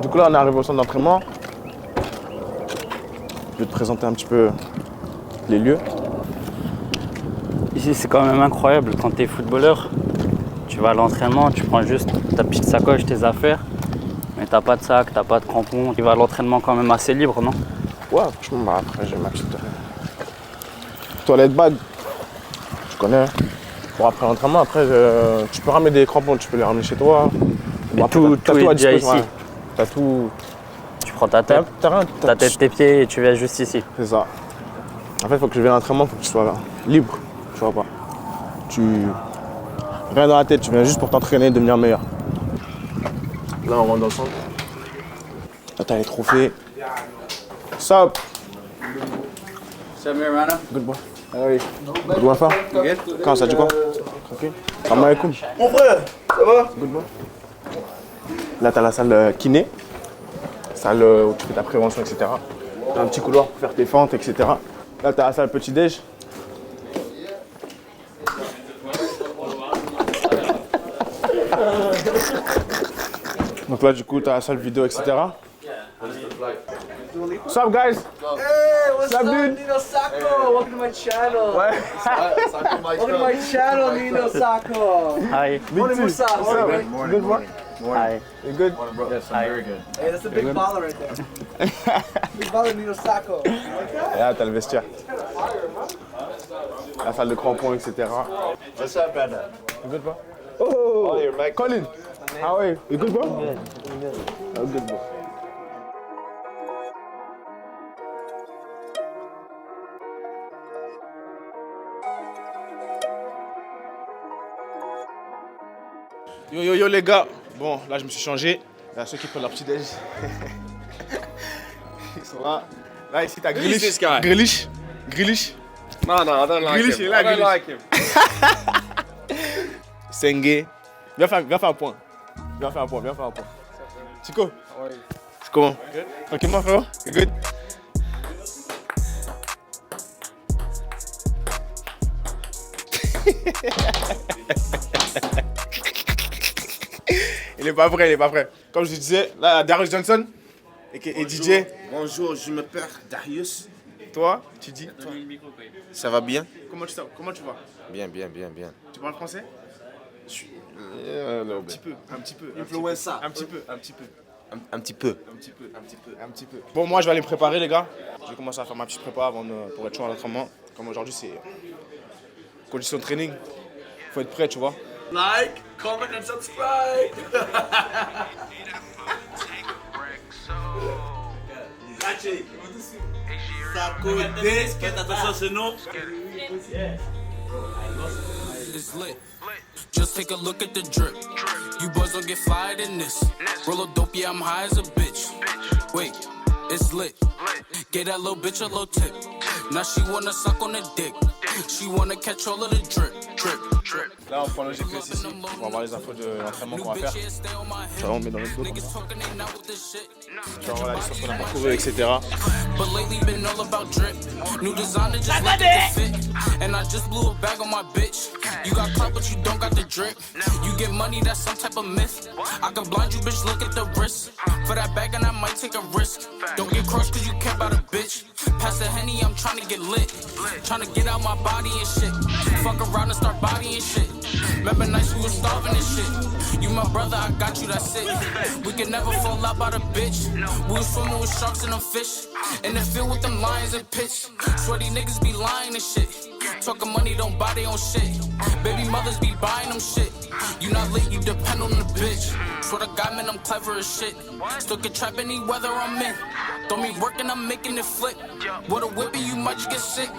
Du coup, là, on est arrivé au centre d'entraînement. Je vais te présenter un petit peu les lieux. Ici, c'est quand même incroyable. Quand tu es footballeur, tu vas à l'entraînement, tu prends juste ta petite sacoche, tes affaires, mais t'as pas de sac, t'as pas de crampons. Tu vas à l'entraînement quand même assez libre, non? Ouais, franchement, bah, après, j'ai ma petite toilette bag. Tu connais. Pour après l'entraînement, après, tu peux ramener des crampons, tu peux les ramener chez toi. Et Bon, tout est déjà ici. Ouais. T'as tout. Tu prends ta tête, ta tête, tes pieds et tu viens juste ici. C'est ça. En fait, il faut que je vienne à l'entraînement, il faut que tu sois là, libre. Tu vois pas. Rien dans la tête, tu viens juste pour t'entraîner, devenir meilleur. Là, on rentre dans le centre. Là, t'as les trophées. Sup? What's up, Mirana? Good boy. How are you? Good boy, frère? Comment ça dit quoi? Tranquille. Salam alaikum. Mon frère, ça va? Good boy. Là, t'as la salle kiné. Salle où tu fais ta prévention, etc. T'as un petit couloir pour faire tes fentes, etc. Là, t'as la salle petit-déj. Donc là, du coup, t'as la salle vidéo, etc. What's up, guys? Hey, what's up, dude? Nino Sacco? Welcome to my channel. Welcome to my channel, Nino Sacco. Hi. Morning, what's up? What's up? Morning. Good boy? Hi. You good? Yes, I'm very good. Hey, that's a big baller right there. Big baller, Nino Sacco. Et là, t'as le vestiaire. La salle de crampons, etc. What's up, brother? You good, bro? Oh, you're back. Colin, how are you? You good, bro? Good. Oh, good, bro. Yo les gars, bon là je me suis changé, il y a ceux qui prennent leur petit déj. Ils sont là. Là ici t'as Grealish. this guy? Grealish. No, I don't like Grealish, him. il est là, I don't Grealish. like him. Sengue. Viens faire un point. Viens faire un point. Chico. C'est comment? Tranquillement frérot? You good? Il est pas prêt. Comme je disais, là, Darius Johnson et DJ. Bonjour, je m'appelle Darius. Toi, tu dis. Ça va bien? Comment tu vas? Bien. Tu parles français? Un Un petit peu. Influenza. Un petit peu. peu. Bon, moi, je vais aller me préparer, les gars. Je vais commencer à faire ma petite prépa pour être chaud à l'entraînement. Comme aujourd'hui, c'est condition de training. Faut être prêt, tu vois. Like, comment and subscribe. It's lit. Just take a look at the drip. You boys don't get fired in this. Roll a dope, yeah, I'm high as a bitch. Wait, it's lit. Get that little bitch a little tip. Now she wanna suck on the dick. She wanna catch all of the drip, drip, drip. Là, on prend le GPS ici. On va voir les infos de l'entraînement qu'on va faire. Ça va, on met dans le dos comme ça. Tu vas voir la distance qu'on a parcouru, etc. But lately been all about drip. New designer just like the fit. And I just blew a bag on my bitch. You got clout but you don't got the drip. You get money, that's some type of myth. I can blind you, bitch, look at the wrist. For that bag and I might take a risk. Don't get crushed cause you care about a bitch. Pass the Henny, I'm tryna get lit. Tryna get out my body and shit. Fuck around and start bodying shit. Remember nights we were starving and shit. You my brother, I got you, that's it. We can never fall out by the bitch. We was swimming with sharks and them fish. In the field with them lions and pitch. Sweaty niggas be lying and shit. Talking money, don't buy their own shit. Baby mothers be buying them shit. You not lit, you depend on the bitch. Swear to God, man, I'm clever as shit. Still can trap any weather I'm in. Throw me working, I'm making it flip. With a whipping, you might just get sick.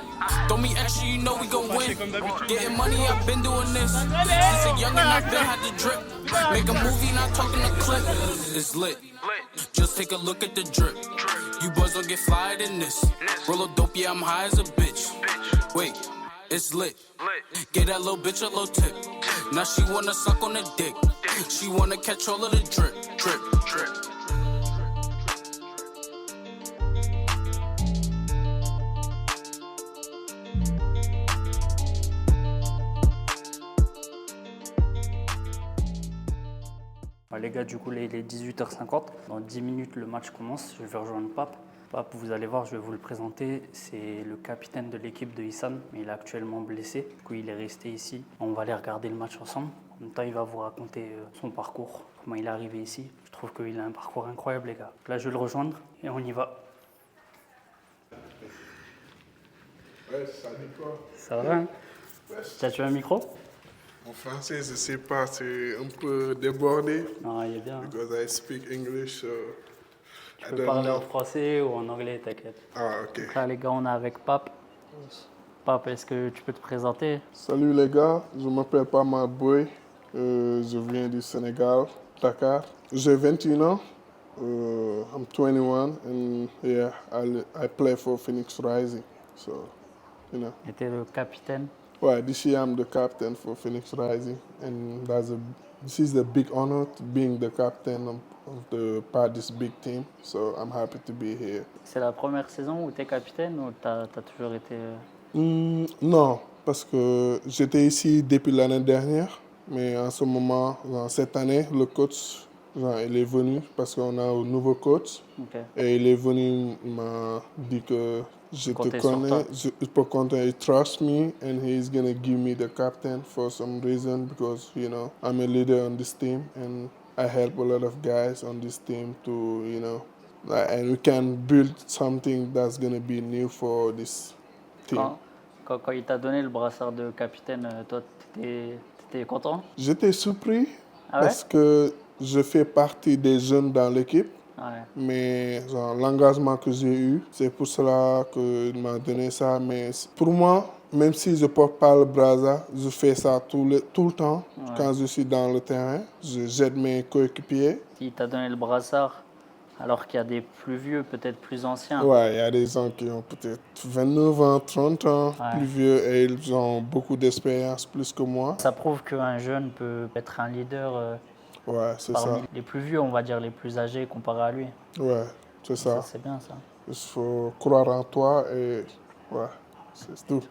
Throw me extra, you know we gon' win. Getting money, I've been doing this. Since a youngin', I've been had to drip. Make a movie, not talking a clip. It's lit. Just take a look at the drip. You boys don't get flyer than this. Roll a dope, yeah, I'm high as a bitch. Wait, it's lit. Get that little bitch a little tip. Now she wanna suck on the dick. She wanna catch all of the drip, drip, drip. Les gars, du coup, il est 18h50. Dans 10 minutes, le match commence. Je vais rejoindre Pape. Pape, vous allez voir, je vais vous le présenter. C'est le capitaine de l'équipe de Hissan, mais il est actuellement blessé. Du coup, il est resté ici. On va aller regarder le match ensemble. En même temps, il va vous raconter son parcours, comment il est arrivé ici. Je trouve qu'il a un parcours incroyable, les gars. Là, je vais le rejoindre et on y va. Ouais, ça dit quoi? Ça va, hein? Tu as un micro? En français, je ne sais pas, c'est un peu débordé. Non, il est bien. Hein? Because I speak English, so Tu peux parler en français ou en anglais, t'inquiète. Ah, ok. Donc là, les gars, on est avec Pape. Pape, est-ce que tu peux te présenter? Salut les gars, je m'appelle Pama Boy, je viens du Sénégal, Dakar. J'ai 21 ans, I'm 21 and yeah, I play for Phoenix Rising, so, you know. Et t'es le capitaine? Well, this year I'm the captain for Phoenix Rising, and this is a big honor to being the captain of this big team. So I'm happy to be here. C'est la première saison où t'es capitaine ou t'as toujours été... Non, parce que j'étais ici depuis l'année dernière, mais en ce moment, cette année, le coach, il est venu parce qu'on a un nouveau coach. Okay. Et il est venu, il m'a dit que je te connais, je peux compter, he trusts me and he's going to give me the captain for some reason because, you know, I'm a leader on this team and I help a lot of guys on this team to, you know, and we can build something that's going to be new for this team. Quand il t'a donné le brassard de capitaine, toi, t'étais content? J'étais surpris parce que je fais partie des jeunes dans l'équipe. Ouais. Mais l'engagement que j'ai eu, c'est pour cela qu'il m'a donné ça. Mais pour moi, même si je ne porte pas le brassard, je fais ça tout le temps. Ouais. Quand je suis dans le terrain, j'aide mes coéquipiers. Il t'a donné le brassard alors qu'il y a des plus vieux, peut-être plus anciens. Ouais, il y a des gens qui ont peut-être 29 ans, 30 ans, plus vieux, et ils ont beaucoup d'expérience plus que moi. Ça prouve qu'un jeune peut être un leader. Ouais, c'est ça. Parmi les plus vieux, on va dire les plus âgés comparé à lui. Ouais, c'est ça. C'est bien ça. Il faut croire en toi et ouais, c'est tout.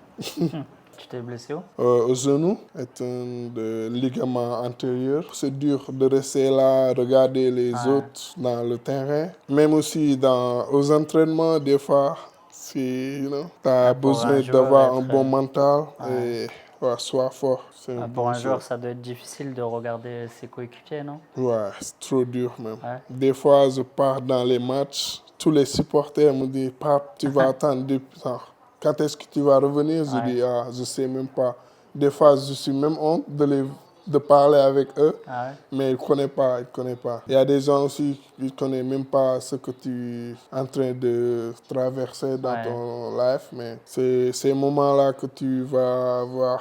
Tu t'es blessé où? Au genou, est un ligament antérieur. C'est dur de rester là, regarder les autres dans le terrain. Même aussi aux entraînements, des fois, si tu as besoin d'avoir un bon mental et sois fort. Pour un joueur, ça doit être difficile de regarder ses coéquipiers, non? Ouais, c'est trop dur même. Ouais. Des fois, je pars dans les matchs, tous les supporters me disent « Pape, tu vas attendre depuis ça. Quand est-ce que tu vas revenir ?» Je dis « je ne sais même pas. » Des fois, je suis même honte de parler avec eux, mais ils ne connaissent pas. Il y a des gens aussi qui ne connaissent même pas ce que tu es en train de traverser dans ton life, mais c'est ces moments-là que tu vas avoir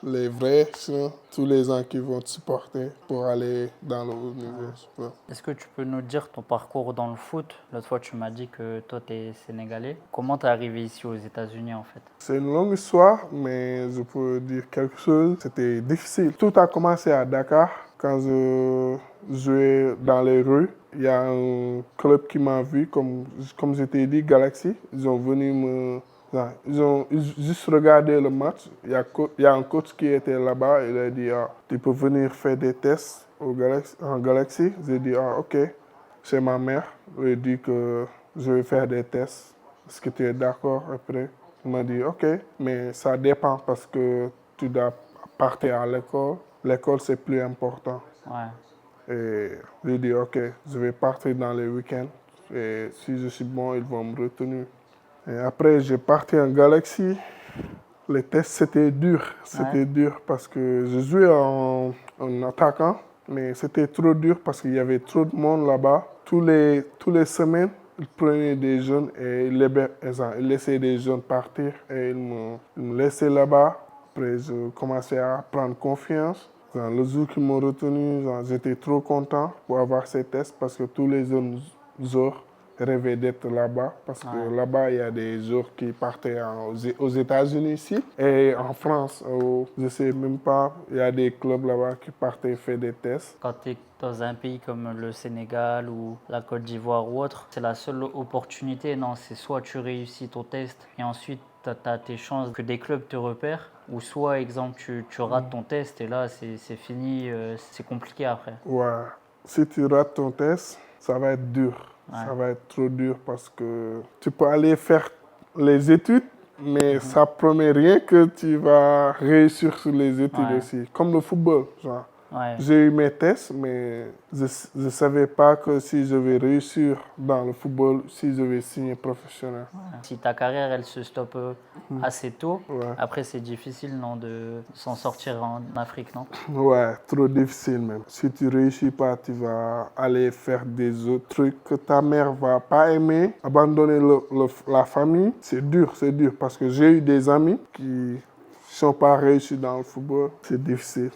les vrais, sinon, tous les gens qui vont te supporter pour aller dans le haut niveau. Ouais. Est-ce que tu peux nous dire ton parcours dans le foot? L'autre fois, tu m'as dit que toi, tu es sénégalais. Comment tu es arrivé ici aux États-Unis en fait? C'est une longue histoire, mais je peux dire quelque chose. C'était difficile. Tout a commencé à Dakar quand je jouais dans les rues. Il y a un club qui m'a vu, comme je t'ai dit, Galaxy. Ils ont venu me... Ils ont juste regardé le match. Il y a un coach qui était là-bas. Il a dit, tu peux venir faire des tests en Galaxy. J'ai dit, ok. C'est ma mère. Elle a dit que je vais faire des tests. Est-ce que tu es d'accord après? Il m'a dit, ok. Mais ça dépend parce que tu dois partir à l'école. L'école, c'est plus important. Ouais. Et j'ai dit, ok, je vais partir dans les week-ends. Et si je suis bon, ils vont me retenir. Et après, j'ai parti en Galaxy. Les tests, c'était dur. C'était dur parce que je jouais en attaquant, mais c'était trop dur parce qu'il y avait trop de monde là-bas. Tous les semaines, ils prenaient des jeunes et ils laissaient des jeunes partir. Et ils me laissaient là-bas. Après, je commençais à prendre confiance. Le jour qu'ils m'ont retenu, j'étais trop content pour avoir ces tests parce que tous les jeunes joueurs rêvaient d'être là-bas parce que là-bas, il y a des joueurs qui partaient aux États-Unis ici et en France. Je ne sais même pas, il y a des clubs là-bas qui partaient faire des tests. Quand tu es dans un pays comme le Sénégal ou la Côte d'Ivoire ou autre, c'est la seule opportunité. Non, c'est soit tu réussis ton test et ensuite tu as tes chances que des clubs te repèrent, ou soit, exemple, tu rates ton test et là, c'est fini, c'est compliqué après. Ouais, si tu rates ton test, ça va être dur. Ouais. Ça va être trop dur parce que tu peux aller faire les études, mais ça promet rien que tu vas réussir sur les études aussi. Comme le football, genre. Ouais. J'ai eu mes tests, mais je ne savais pas que si je vais réussir dans le football, si je vais signer professionnel. Ouais. Si ta carrière, elle se stoppe assez tôt, après c'est difficile non, de s'en sortir en Afrique, non? Ouais, trop difficile même. Si tu ne réussis pas, tu vas aller faire des autres trucs que ta mère ne va pas aimer. Abandonner la famille, c'est dur parce que j'ai eu des amis qui ne sont pas réussis dans le football. C'est difficile.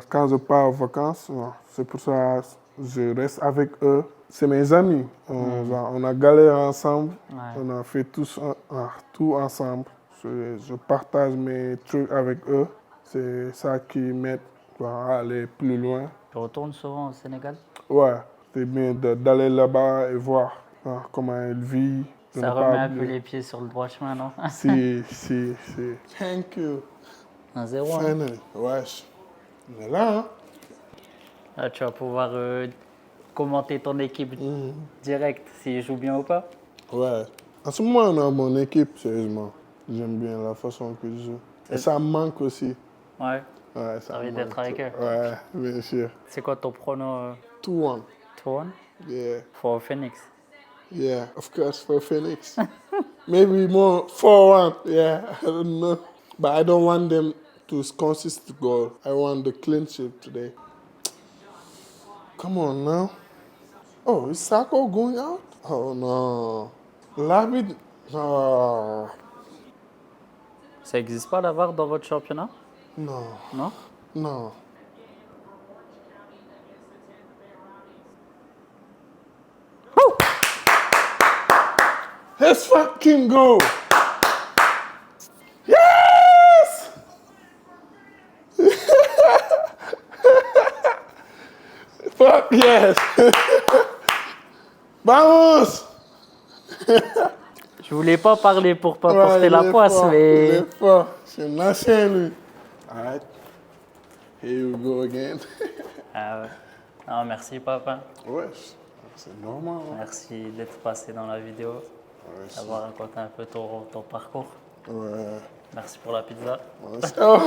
Quand je pars en vacances, c'est pour ça que je reste avec eux. C'est mes amis. On a galéré ensemble. On a fait tout ensemble. Je partage mes trucs avec eux. C'est ça qui m'aide à aller plus loin. Tu retournes souvent au Sénégal? Ouais, c'est bien d'aller là-bas et voir comment ils vivent. Ça remet un peu les pieds sur le droit chemin, non? Si. Thank you. 1-0. Finally. Ouais. On est là, hein? Là, tu vas pouvoir commenter ton équipe direct, s'ils jouent bien ou pas. Ouais. En ce moment, on a mon équipe, sérieusement. J'aime bien la façon qu'ils jouent. Et ça me manque aussi. Ouais. Ouais, ça T'as envie d'être avec eux? Ouais, bien sûr. C'est quoi ton prono? 2-1. 2-1? Yeah. For Phoenix? Yeah, of course, for Phoenix. Maybe more 4-1. Yeah, I don't know. But I don't want them to consist goal. I want the clean sheet today. Come on now. Oh, is Sako going out? Oh no. L'arbitre. Oh. Ça n'existe pas la VAR dans votre championnat? Non. Non? Non. Let's fucking go! Yes! Fuck yes! Vamos! Je voulais pas parler pour pas Ouais, porter la poisse, fort, mais... il est fort. C'est un ancien, lui. Alright. Here we go again. Ah ouais. Non, merci papa. Ouais, c'est normal. Hein. Merci d'être passé dans la vidéo, d'avoir raconté un peu ton parcours. Ouais. Merci pour la pizza. Oh.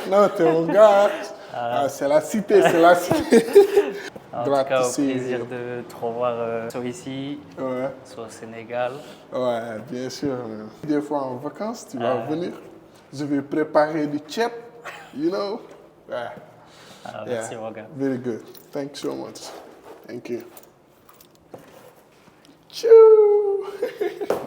Non, t'es mon gars. C'est la cité, c'est la cité. En tout cas, au plaisir de te revoir soit ici, soit au Sénégal. Ouais, bien sûr. Des fois en vacances, tu vas venir. Je vais préparer du chip, you know. Ouais. Merci mon gars. Very good. Thanks so much. Thank you. Tchou.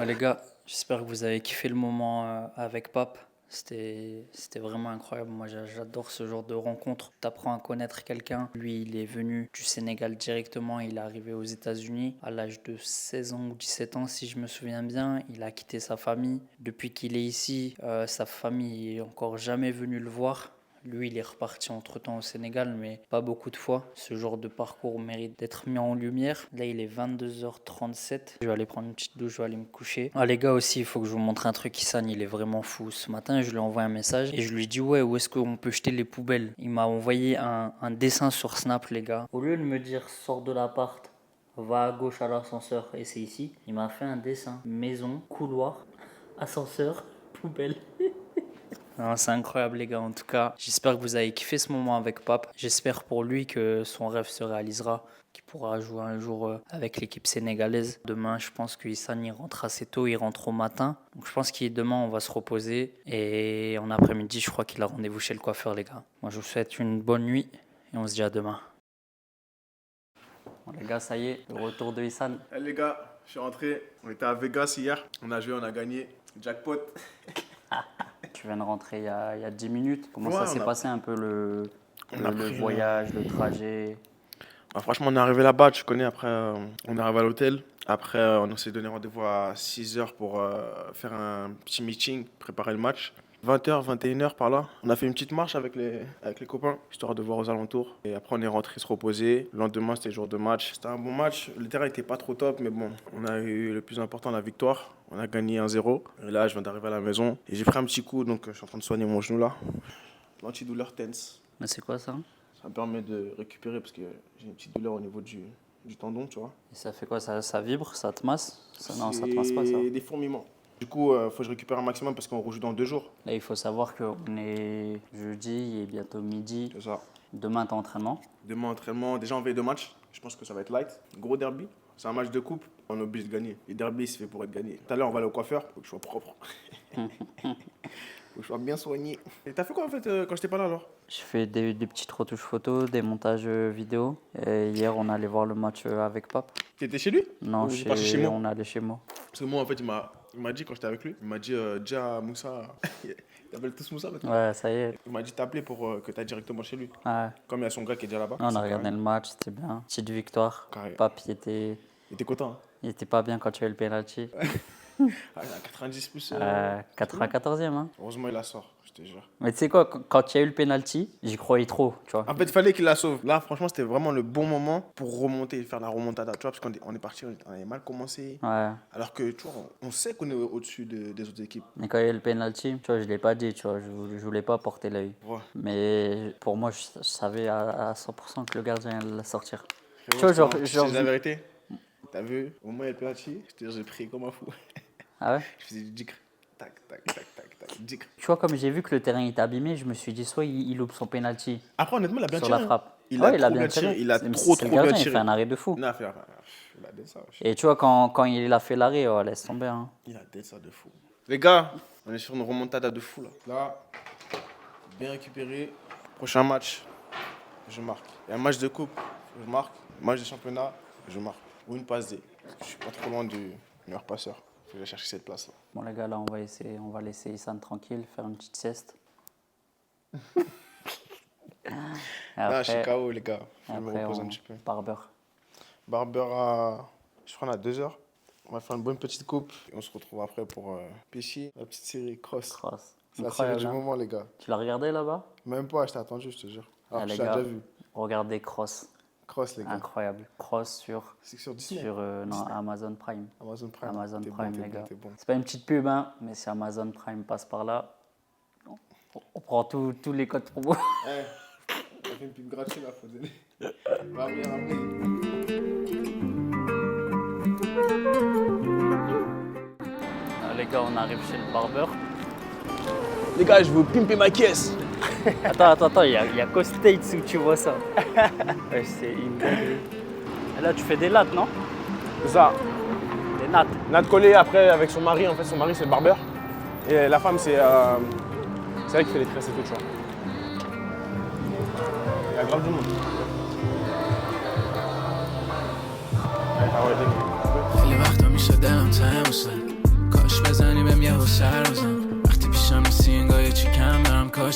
Les gars, j'espère que vous avez kiffé le moment avec Pape. C'était vraiment incroyable. Moi, j'adore ce genre de rencontre. Tu apprends à connaître quelqu'un. Lui, il est venu du Sénégal directement. Il est arrivé aux États-Unis à l'âge de 16 ans ou 17 ans, si je me souviens bien. Il a quitté sa famille. Depuis qu'il est ici, sa famille n'est encore jamais venue le voir. Lui, il est reparti entre-temps au Sénégal, mais pas beaucoup de fois. Ce genre de parcours mérite d'être mis en lumière. Là, il est 22h37. Je vais aller prendre une petite douche, je vais aller me coucher. Ah, les gars aussi, il faut que je vous montre un truc. Issan, il est vraiment fou. Ce matin, je lui ai envoyé un message et je lui ai dit « Ouais, où est-ce qu'on peut jeter les poubelles ?» Il m'a envoyé un dessin sur Snap, les gars. Au lieu de me dire « Sors de l'appart, va à gauche à l'ascenseur et c'est ici », il m'a fait un dessin. Maison, couloir, ascenseur, poubelle. Non, c'est incroyable les gars, en tout cas j'espère que vous avez kiffé ce moment avec Pape. J'espère pour lui que son rêve se réalisera, qu'il pourra jouer un jour avec l'équipe sénégalaise. Demain je pense qu'Issan il rentre assez tôt, il rentre au matin. Donc je pense que demain on va se reposer et en après-midi je crois qu'il a rendez-vous chez le coiffeur les gars. Moi je vous souhaite une bonne nuit et on se dit à demain. Bon les gars, ça y est, le retour de Issan. Hey les gars, je suis rentré, on était à Vegas hier, on a joué, on a gagné, jackpot. Tu viens de rentrer il y a 10 minutes. Comment Ouais, ça s'est passé un peu le voyage, le trajet? Franchement, on est arrivé là-bas, tu connais, après on est arrivé à l'hôtel. Après, on s'est donné rendez-vous à 6h pour faire un petit meeting, préparer le match. 20h, 21h par là. On a fait une petite marche avec les copains, histoire de voir aux alentours. Et après, on est rentré se reposer. Le lendemain, c'était le jour de match. C'était un bon match. Le terrain n'était pas trop top, mais bon, on a eu le plus important, la victoire. On a gagné 1-0. Et là, je viens d'arriver à la maison. Et j'ai pris un petit coup, donc je suis en train de soigner mon genou là. L'antidouleur Tense. Mais c'est quoi ça? Ça me permet de récupérer parce que j'ai une petite douleur au niveau du tendon, tu vois. Et ça fait quoi? Ça vibre? Ça te masse? Non, ça te masse pas ça. C'est des fourmillements. Du coup, il faut que je récupère un maximum parce qu'on rejoue dans 2 jours. Là, il faut savoir qu'on est jeudi et bientôt midi. C'est ça. Demain, t'as entraînement? Demain, entraînement. Déjà, on veille de match. Je pense que ça va être light. Gros derby. C'est un match de coupe. On est obligé de gagner. Les derby, c'est fait pour être gagné. Tout à l'heure, on va aller au coiffeur. Faut que je sois propre. Faut que je sois bien soigné. Et t'as fait quoi en fait quand j'étais pas là alors? Je fais des petites retouches photos, des montages vidéo. Et hier, on allait voir le match avec Pape. T'étais chez lui? Non, Ou pas chez moi? on est allé chez moi. Parce que moi, en fait, il m'a dit quand j'étais avec lui, il m'a dit déjà Moussa. Ils appellent tous Moussa maintenant. Ouais, ça y est. Il m'a dit t'appeler pour que t'ailles directement chez lui. Ouais. Comme il y a son gars qui est déjà là-bas. On a regardé le match, c'était bien. Petite victoire. Carré. Pape, il était content. Hein? Il était pas bien quand tu as eu le penalty. Ah, il a 90 plus. 94e, hein. Heureusement, il la sort, je te jure. Mais tu sais quoi, quand il y a eu le penalty, j'y croyais trop, tu vois. En fait, il fallait qu'il la sauve. Là, franchement, c'était vraiment le bon moment pour remonter, faire la remontada, tu vois, parce qu'on est parti, on avait mal commencé. Ouais. Alors que, tu vois, on sait qu'on est au-dessus des autres équipes. Mais quand il y a eu le penalty, tu vois, je l'ai pas dit, tu vois, je voulais pas porter l'œil. Ouais. Mais pour moi, je savais à 100% que le gardien allait la sortir. Tu vois, genre c'est la vérité. T'as vu, au moment où il y a le penalty, j'ai prié comme un fou. Ah ouais? Je faisais du dicre. Tac, tac, tac, tac, tac, dicre. Tu vois, comme j'ai vu que le terrain était abîmé, je me suis dit, soit il loupe son penalty Après, honnêtement, il a bien sur tiré. la frappe. Il Ouais, a bien tiré. Il a trop le bien gardien, tiré. il fait un arrêt de fou. Non, il a dit ça. Et tu vois, quand il a fait l'arrêt, oh, laisse tomber. Hein. Il a dit ça de fou. Les gars, on est sur une remontada de fou là. Là, bien récupéré. Prochain match, je marque. Il y a un match de coupe, je marque. Match de championnat, je marque. Ou une passe D. Je suis pas trop loin du meilleur passeur. Faut que j'aille chercher cette place là. Bon les gars, là on va laisser Issan tranquille, faire une petite sieste. Là, je suis KO les gars. Je vais me après reposer un petit peu. Barber. Barber à, je crois, à 2h. On va faire une bonne petite coupe. Et on se retrouve après pour pêcher la petite série Cross. Cross. C'est la série Incroyable, du hein. moment les gars. Tu l'as regardé là-bas? Même pas, je t'ai attendu, je te jure. Alors les je l'ai gars, déjà vu. regardez Cross. Cross les gars. Incroyable. Cross sur C'est sur Disney. non, Amazon Prime. Amazon Prime. Amazon T'es Prime, bon, les gars. t'es bon. C'est pas une petite pub, hein, mais si Amazon Prime passe par là, on prend tous les codes promo. Eh, on fait une pub gratuite là, faut donner. Ramenez. Les gars, on arrive chez le barber. Les gars, je veux pimper ma caisse. Attends, il y a qu'au States où tu vois ça. Ouais, c'est une dinguerie. Et là, tu fais des lattes, non? C'est ça. Des nattes. Nat collé après avec son mari. En fait, son mari, c'est le barbeur. Et la femme, c'est elle qui fait les tresses et tout, tu vois. Il y a grave du monde. خیلی وقتا میشه دلم تموسه کاش بزنی بهم یه سر بزن وقتی پیشم نیستی انگار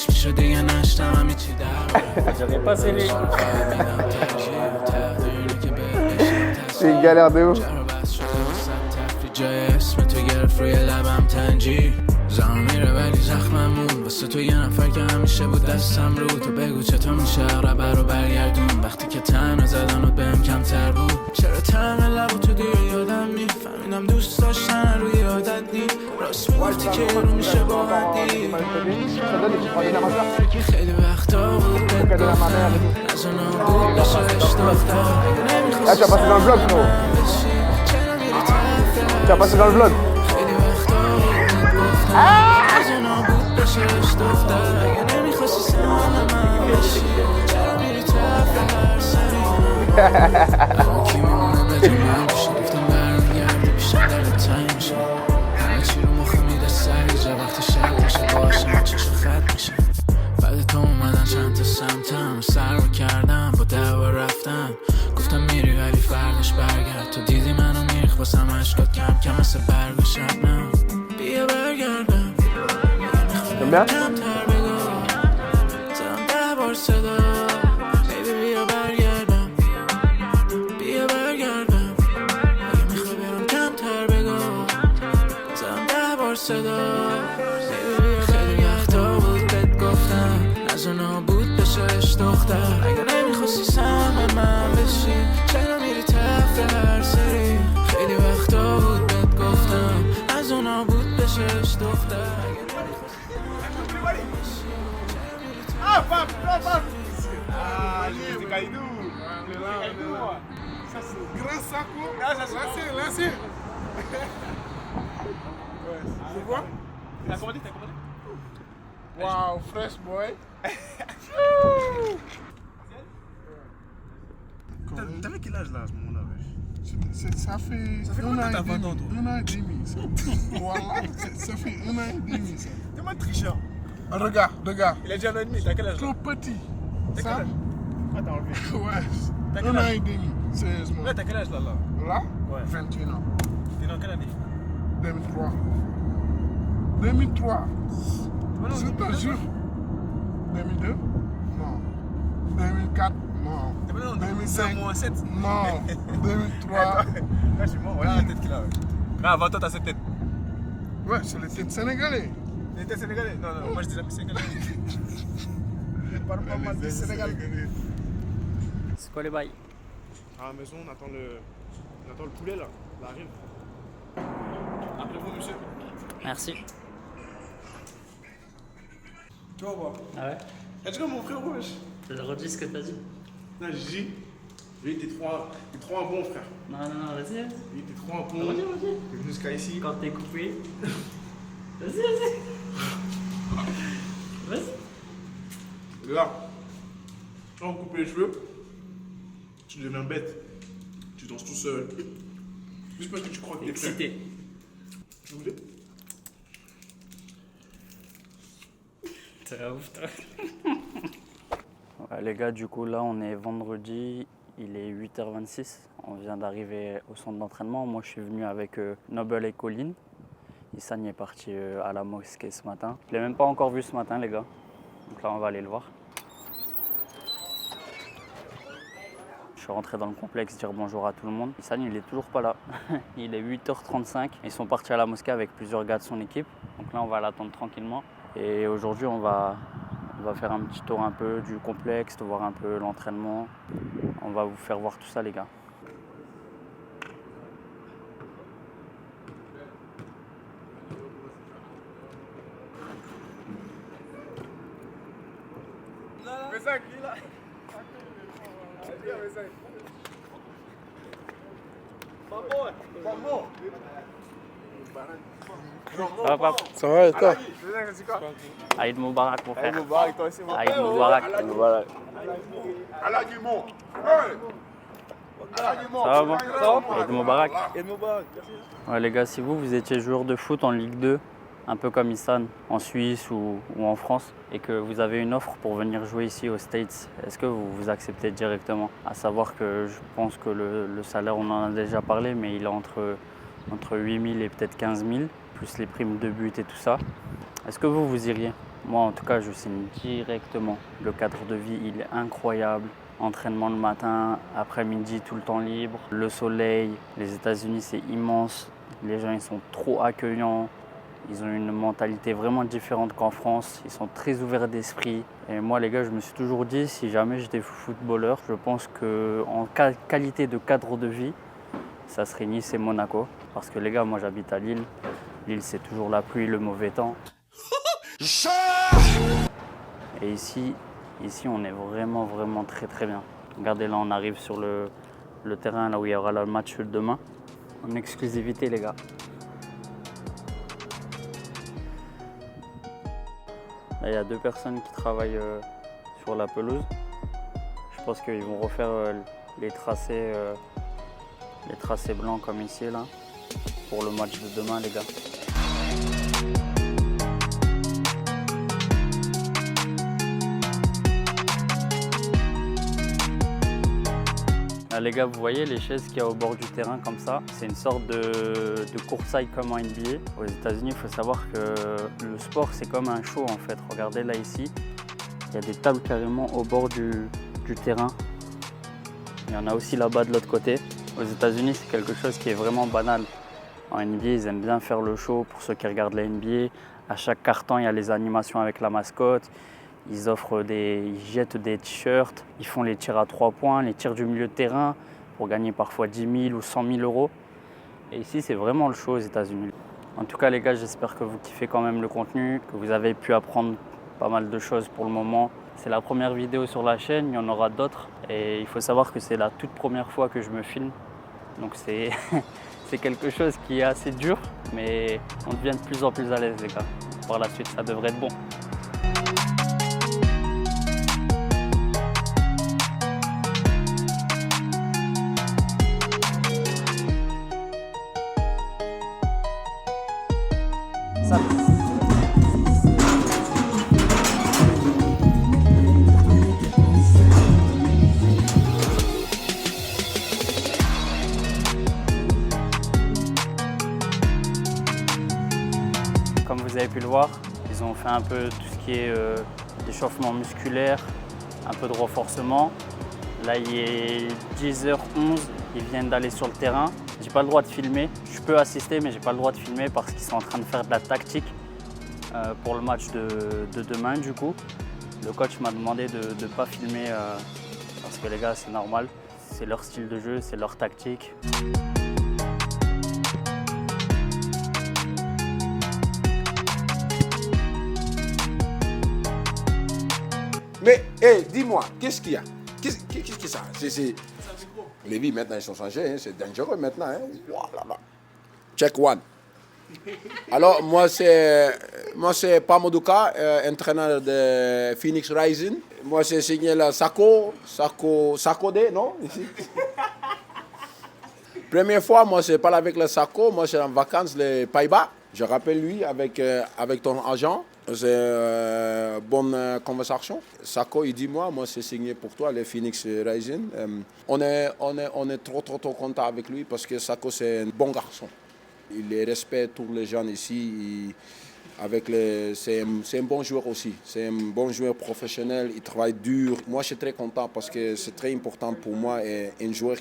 بعدش میشه دیگه نشتم همه چی در J'avais pas scellé. C'est une galère de ouf. جای اسم تو گرفت روی لبم تنجیر زمان میره ولی زخممون واسه تو یه نفر که همیشه بود دستم رو تو بگو چطور میشه عقربه رو برگردون وقتی که تنها زدنت بهم کمتر بود چرا تنها لبو تو دیر یادم نی فهمیدم دوست داشتن روی عادت نی راست میگفتی که رو میشه با حدی خیلی وقتا بود بهت گفتم نزانا بود بشه عشق دختر اگه نمیخواستی Tu vas passer dans le vlog. بعد تو اومدن چند تا سمتم سر رو کردم با دعوا رفتم گفتم میری ولی فردش برگرد تو دیدی منو میریخ واسم عشقات کم کم مثل برگ و شبنم بیا برگردم کمتر بگو زدم 10 بار صدا بیبی بیا برگردم بیا برگردم اگه میخوای برم کمتر بگو زدم 10 بار صدا بیبی بیا خیلی وقتا بود بهت گفتم نزانا بود بشه عشق دختر اگه نمیخواستی سهم من بشی چرا میری طرف هر سری خیلی وقتا بود بهت گفتم نزانا بود بشه عشق دختر اگه نمیخواستی Grand saco. Lancez. C'est quoi? T'as commandé? Wow, fresh boy. T'avais quel âge là à ce moment-là? Ça fait combien de temps t'as 20 ans, toi? 1 an et demi. Ça. Voilà, ça fait 1 an et demi. Ça. T'es mal tricheur. Regarde. Il a déjà 1 an et demi, t'as quel âge là? Trop petit. T'as Ça? quel âge? Ah, t'as enlevé. Ouais. T'as 1 quel an âge? et demi, sérieusement. Là, t'as quel âge là? Là, Ouais. 21 ans. T'es dans quelle année? 2003. 2003. Voilà, Je te jure. 2002? Non. 2004? Non. T'es maintenant en 2005? moins 7. Non. 2003? Là, je suis mort, regarde la tête qu'il a. Là, avant toi, t'as cette tête. Ouais, c'est les têtes sénégalais. Les têtes sénégalais? Non, moi je dis jamais sénégalais. Je parle pas mal de Sénégal. C'est quoi les bails? À la maison, on attend le poulet là. Il arrive. Appelez-vous, monsieur. Merci. Tu vas voir. Ah ouais? Est-ce que mon frère, wesh? Je redis ce que t'as dit. Non, j'ai dit. Lui, t'es trop un bon frère. Non, vas-y. Lui, t'es trop un bon. Vas-y. T'es venu jusqu'à ici. Quand t'es coupé. Vas-y. Vas-y. Là, quand on coupe les cheveux, tu deviens bête. Tu danses tout seul. Juste parce que tu crois que t'es prêt. Excité. Tu voulais? C'est ouf, toi. Ouais, les gars, du coup, là, on est vendredi. Il est 8h26. On vient d'arriver au centre d'entraînement. Moi, je suis venu avec Noble et Colline. Issane est parti à la mosquée ce matin. Je ne l'ai même pas encore vu ce matin, les gars. Donc là, on va aller le voir. Je suis rentré dans le complexe dire bonjour à tout le monde. Issane, il est toujours pas là. Il est 8h35. Ils sont partis à la mosquée avec plusieurs gars de son équipe. Donc là, on va l'attendre tranquillement. Et aujourd'hui, on va faire un petit tour un peu du complexe, de voir un peu l'entraînement. On va vous faire voir tout ça, les gars. Hop, hop. Ça va et toi? Aïd Moubarak, mon frère. Moubarak, toi aussi, Aïd Moubarak. Moubarak. Ça va, bon? Aïd Moubarak. Ouais, les gars, si vous étiez joueur de foot en Ligue 2, un peu comme Issane, en Suisse ou en France, et que vous avez une offre pour venir jouer ici aux States, est-ce que vous acceptez directement? À savoir que je pense que le salaire, on en a déjà parlé, mais il est entre 8 000 et peut-être 15 000, plus les primes de but et tout ça. Est-ce que vous iriez? Moi, en tout cas, je signe directement. Le cadre de vie, il est incroyable. Entraînement le matin, après-midi, tout le temps libre. Le soleil, les États-Unis, c'est immense. Les gens, ils sont trop accueillants. Ils ont une mentalité vraiment différente qu'en France. Ils sont très ouverts d'esprit. Et moi, les gars, je me suis toujours dit, si jamais j'étais footballeur, je pense qu'en qualité de cadre de vie, ça serait Nice et Monaco. Parce que les gars, moi, j'habite à Lille. Lille, c'est toujours la pluie, le mauvais temps. Et ici, on est vraiment, vraiment très, très bien. Regardez, là, on arrive sur le terrain, là où il y aura le match demain. En exclusivité, les gars. Là, il y a 2 personnes qui travaillent sur la pelouse. Je pense qu'ils vont refaire les tracés blancs comme ici, là, pour le match de demain, les gars. Là, les gars, vous voyez les chaises qu'il y a au bord du terrain comme ça, c'est une sorte de courtside comme en NBA. Aux États-Unis, il faut savoir que le sport, c'est comme un show en fait. Regardez là ici, il y a des tables carrément au bord du terrain. Il y en a aussi là-bas de l'autre côté. Aux États-Unis, c'est quelque chose qui est vraiment banal. En NBA, ils aiment bien faire le show pour ceux qui regardent la NBA. À chaque quart-temps, il y a les animations avec la mascotte. Ils jettent des t-shirts, ils font les tirs à 3 points, les tirs du milieu de terrain pour gagner parfois 10 000 ou 100 000 euros. Et ici, c'est vraiment le show aux États-Unis. En tout cas, les gars, j'espère que vous kiffez quand même le contenu, que vous avez pu apprendre pas mal de choses pour le moment. C'est la première vidéo sur la chaîne, il y en aura d'autres. Et il faut savoir que c'est la toute première fois que je me filme. Donc c'est quelque chose qui est assez dur, mais on devient de plus en plus à l'aise, les gars. Par la suite, ça devrait être bon. Comme vous avez pu le voir, ils ont fait un peu tout ce qui est d'échauffement musculaire, un peu de renforcement. Là, il est 10h11, ils viennent d'aller sur le terrain. J'ai pas le droit de filmer, je peux assister mais j'ai pas le droit de filmer parce qu'ils sont en train de faire de la tactique pour le match de demain du coup. Le coach m'a demandé de ne pas filmer parce que les gars, c'est normal, c'est leur style de jeu, c'est leur tactique. Mais, hey, dis-moi, qu'est-ce qu'il y a? Qu'est-ce que ça? Les vies maintenant, ils sont changés, hein, c'est dangereux maintenant. Hein. Voilà. Check one. Alors, moi, c'est Pamodouka, entraîneur de Phoenix Rising. Moi, j'ai signé la Sakode, non? Première fois, moi, je parle avec le Sako, moi, je suis en vacances, les Pays-Bas. Je rappelle lui avec ton agent. C'est bonne conversation. Sako, il dit moi, c'est signé pour toi, les Phoenix Rising. On est trop content avec lui parce que Sako, c'est un bon garçon. Il respecte tous les gens ici. C'est un bon joueur aussi. C'est un bon joueur professionnel. Il travaille dur. Moi, je suis très content parce que c'est très important pour moi. Et un joueur,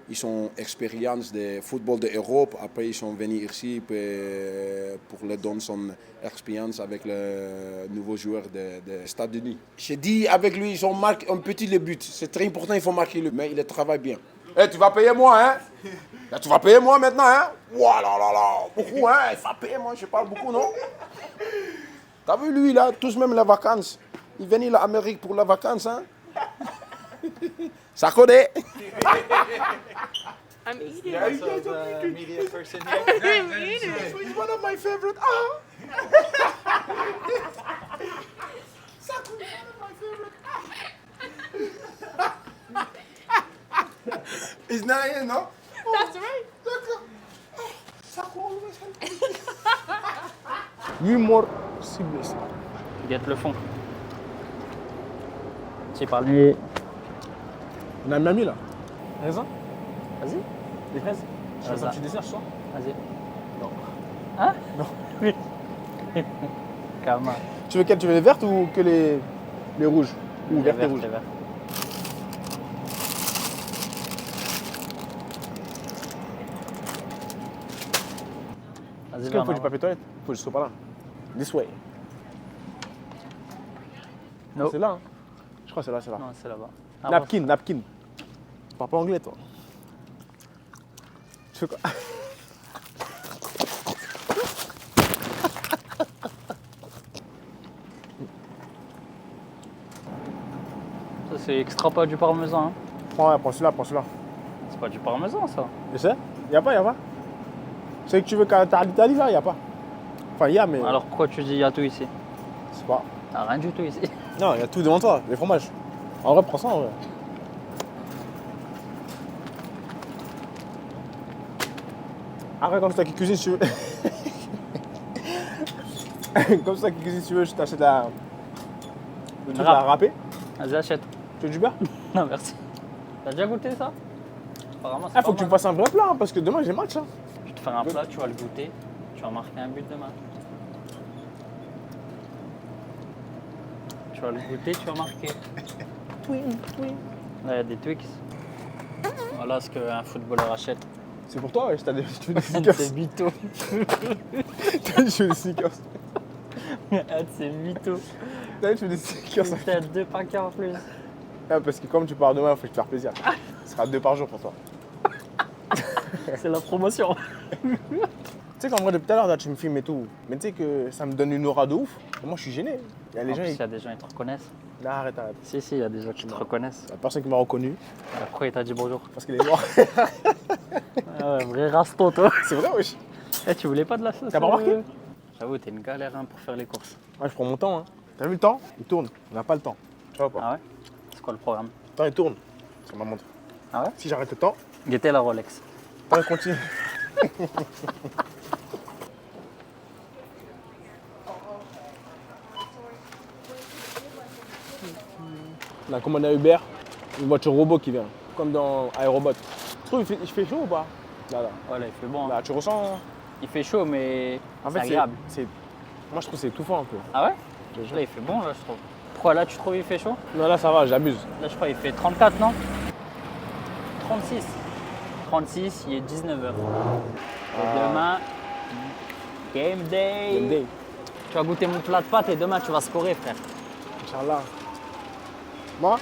ils ont expérience de football d'Europe. Après, ils sont venus ici pour leur donner son expérience avec le nouveau joueur des États-Unis. J'ai dit avec lui, ils ont marqué un petit but. C'est très important, il faut marquer le but. Mais il travaille bien. Hey, tu vas payer moi, hein? Là, tu vas payer moi maintenant, hein? Voilà, beaucoup, hein? Il va payer moi, je parle beaucoup, non? T'as vu lui, là, tous même les vacances. Il venait à l'Amérique pour les vacances, hein? Ça connaît? I'm eating. Yeah, so the media person here. I'm eating. He's one of my favorite. Saku is one of my favorite. He's not here, no? That's right. Saku always helps. 8 morts, 6 blessés. Guette le fond. Tu parles. On a Miami là. Raisin? Vas-y. Des fraises? Je fais Ça. un petit dessert ce soir? Vas-y. Non. Hein? Non. Oui. Kama. Tu veux quelles? Tu veux les vertes ou que les rouges? Ou vertes et rouges? Les verts. Vas-y, Est-ce qu'il viens, faut du on papier toilette? Faut que je sois pas là. This way. No. C'est là, hein? Je crois que c'est là, c'est là. Non, c'est là-bas. Ah, Napkin, napkin. Tu parles pas anglais, toi? Tu fais quoi? Ça, c'est extra pas du parmesan. Hein. Prends celui-là, prends celui-là. C'est pas du parmesan, ça. Je sais? Y'a pas. C'est que tu veux qu'à l'Italie, là, y'a pas. Enfin, y'a, mais. Alors pourquoi tu dis il y a tout ici? C'est pas. T'as rien du tout ici. Non, y'a tout devant toi, les fromages. En vrai, prends ça, en vrai. Après, comme c'est toi qui cuisine, si tu veux. Comme c'est toi qui cuisine, si tu veux, je t'achète la. Le truc à râper. Vas-y, achète. Tu veux du beurre? Non, merci. T'as déjà goûté ça? Apparemment, c'est Faut que tu me fasses un vrai plat, hein, parce que demain j'ai match. Hein. Je vais te faire un plat, tu vas le goûter. Tu vas marquer un but demain. Tu vas le goûter, tu vas marquer. Oui. Là, il y a des Twix. Voilà ce qu'un footballeur achète. C'est pour toi, ouais, tu veux des sneakers. C'est mytho. Tu veux des sneakers. C'est mytho. Tu veux des sneakers. T'as 2 paquets en plus. Ah, parce que comme tu pars demain, il faut te faire plaisir. Ce sera 2 par jour pour toi. C'est la promotion. Tu sais qu'en vrai, depuis tout à l'heure, là, tu me filmes et tout. Mais tu sais que ça me donne une aura de ouf. Et moi, je suis gêné. Il y a les gens. Il y a des gens qui te reconnaissent. Non, arrête. Si, il y a des gens qui te reconnaissent. La personne qui m'a reconnu. Pourquoi il t'a dit bonjour? Parce qu'il est mort. Ah ouais, vrai rasto, toi. C'est vrai, wesh. Eh, tu voulais pas de la sauce? T'as pas remarqué? J'avoue, t'es une galère hein, pour faire les courses. Ouais, je prends mon temps. Hein. T'as vu le temps? Il tourne. On n'a pas le temps. Tu vois pas? Ah ouais? C'est quoi le programme? Le temps, il tourne. Sur ma montre. Ah ouais? Si j'arrête le temps, Guettez la Rolex. le temps, il continue. On a commandé à Uber, une voiture robot qui vient, comme dans iRobot. Tu trouves il fait chaud ou pas? Là. Ouais, là, il fait bon. Là, tu ressens? Il fait chaud, mais En c'est fait, agréable. Moi, je trouve que c'est étouffant un peu. Ah ouais? Je te jure. Là, il fait bon, là, je trouve. Pourquoi là, tu trouves il fait chaud? Non, là, ça va, j'abuse. Là, je crois qu'il fait 34, non? 36. 36, il est 19h. Et demain, game day. Game day. Tu vas goûter mon plat de pâtes et demain, tu vas scorer, frère. Inch'Allah. Moi?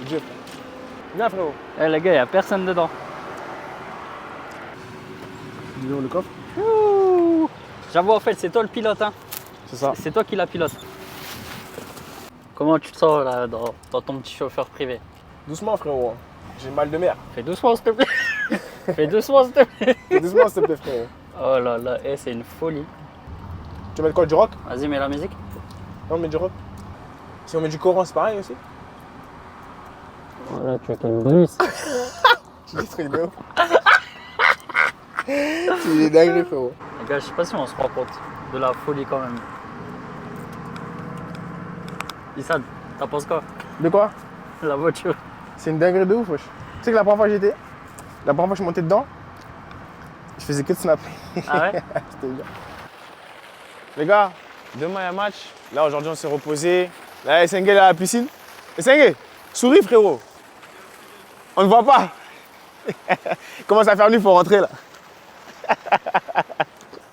Dieu, frère. Viens, frérot. Eh les gars, il n'y a personne dedans. Dis-nous le coffre. Ouh. J'avoue, en fait, c'est toi le pilote. Hein. C'est ça. C'est toi qui la pilote. Comment tu te sens là dans ton petit chauffeur privé? Doucement, frérot. J'ai mal de mer. Fais doucement, s'il te plaît. Fais doucement, s'il te plaît. Fais doucement, s'il te plaît, frérot. Oh là là, c'est une folie. Tu veux mettre quoi, du rock? Vas-y, mets la musique. Non, on met du rock. Si on met du Coran, c'est pareil aussi? Voilà, tu as qu'une brise. Tu dis truc de ouf. C'est des dingueries, frérot. Les gars, je sais pas si on se rend compte de la folie quand même. Issad, t'en penses quoi? De quoi? La voiture. C'est une dinguerie de ouf, wesh. Tu sais que la première fois que j'étais, la première fois que je suis monté dedans, je faisais que de snap. Ah ouais? C'était bien. Les gars, demain il y a un match. Là aujourd'hui on s'est reposé. Là Sengue est à la piscine. Et Sengue, souris frérot. On ne voit pas. Commence à faire nuit, il faut rentrer là.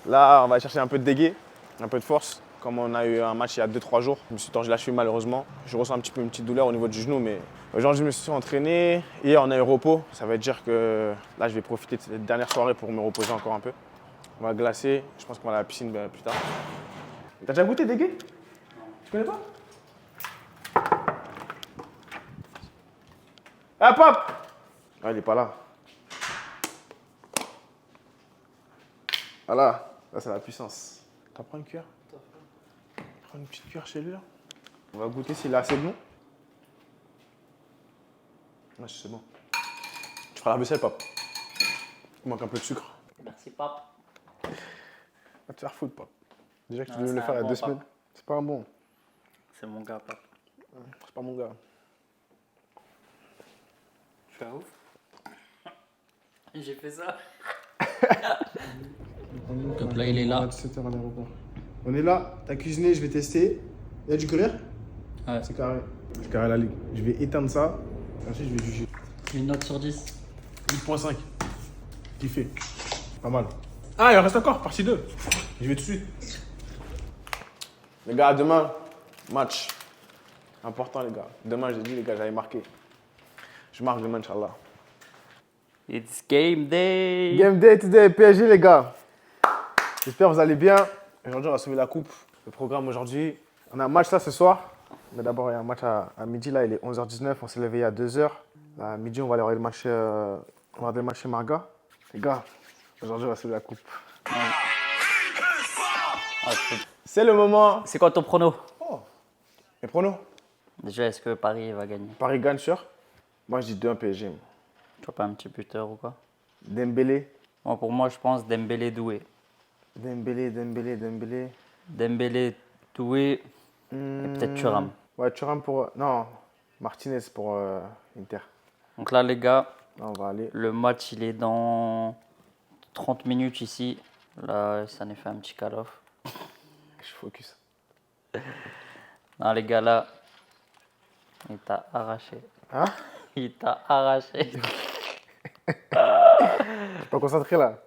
Là on va chercher un peu de dégué, un peu de force. Comme on a eu un match il y a 2-3 jours, je me suis tordu la cheville malheureusement. Je ressens un petit peu une petite douleur au niveau du genou, mais aujourd'hui je me suis entraîné. Hier on a eu repos, ça veut dire que là je vais profiter de cette dernière soirée pour me reposer encore un peu. On va glacer, je pense qu'on va à la piscine plus tard. T'as déjà goûté dégué? Tu connais pas? Ah pop! Ah il est pas là. Voilà, là c'est la puissance. T'en prends une cuillère? Prends une petite cuillère chez lui là. On va goûter s'il est assez bon. Ouais, c'est bon. Tu feras la vaisselle, pap. Il manque un peu de sucre. Merci, pap. Va te faire foutre, pap. Déjà que tu Non, devais le c'est faire il y un a bon 2 semaines. pap. C'est pas un bon. C'est mon gars, pap. C'est pas mon gars. Tu es ouf? J'ai fait ça. Donc là, il est là. 17h à l'aéroport. On est là, t'as cuisiné, je vais tester. Il y a du courir? Ouais. C'est carré. C'est carré la ligue. Je vais éteindre ça. Ensuite, je vais juger. Une note sur 10. 8.5. Kiffé. Pas mal. Ah, il en reste encore, partie 2. Je vais tout de suite. Les gars, demain, match. Important, les gars. Demain, j'ai dit, les gars, j'allais marquer. Je marque demain, Inch'Allah. It's game day. Game day today, PSG, les gars. J'espère que vous allez bien. Aujourd'hui, on va sauver la coupe. Le programme aujourd'hui, on a un match là ce soir. Mais d'abord, il y a un match à midi, là, il est 11h19. On s'est levé il y a 2h. À midi, on va aller regarder le match, chez Marga. Les gars, aujourd'hui, on va sauver la coupe. C'est le moment. C'est quoi ton prono? Les pronos? Déjà, est-ce que Paris va gagner? Paris gagne sûr. Moi, je dis 2-1 PSG. Tu vois pas un petit buteur ou quoi? Dembélé. Pour moi, je pense Dembélé Doué. Dembélé. Dembélé Doué et peut-être Thuram. Ouais, Thuram pour... Non, Martinez pour Inter. Donc là, les gars, Là, on va aller. le match, il est dans 30 minutes ici. Là, ça nous fait un petit call-off. Je focus. Non, les gars, là, il t'a arraché. Hein? Il t'a arraché. Je suis pas concentré là.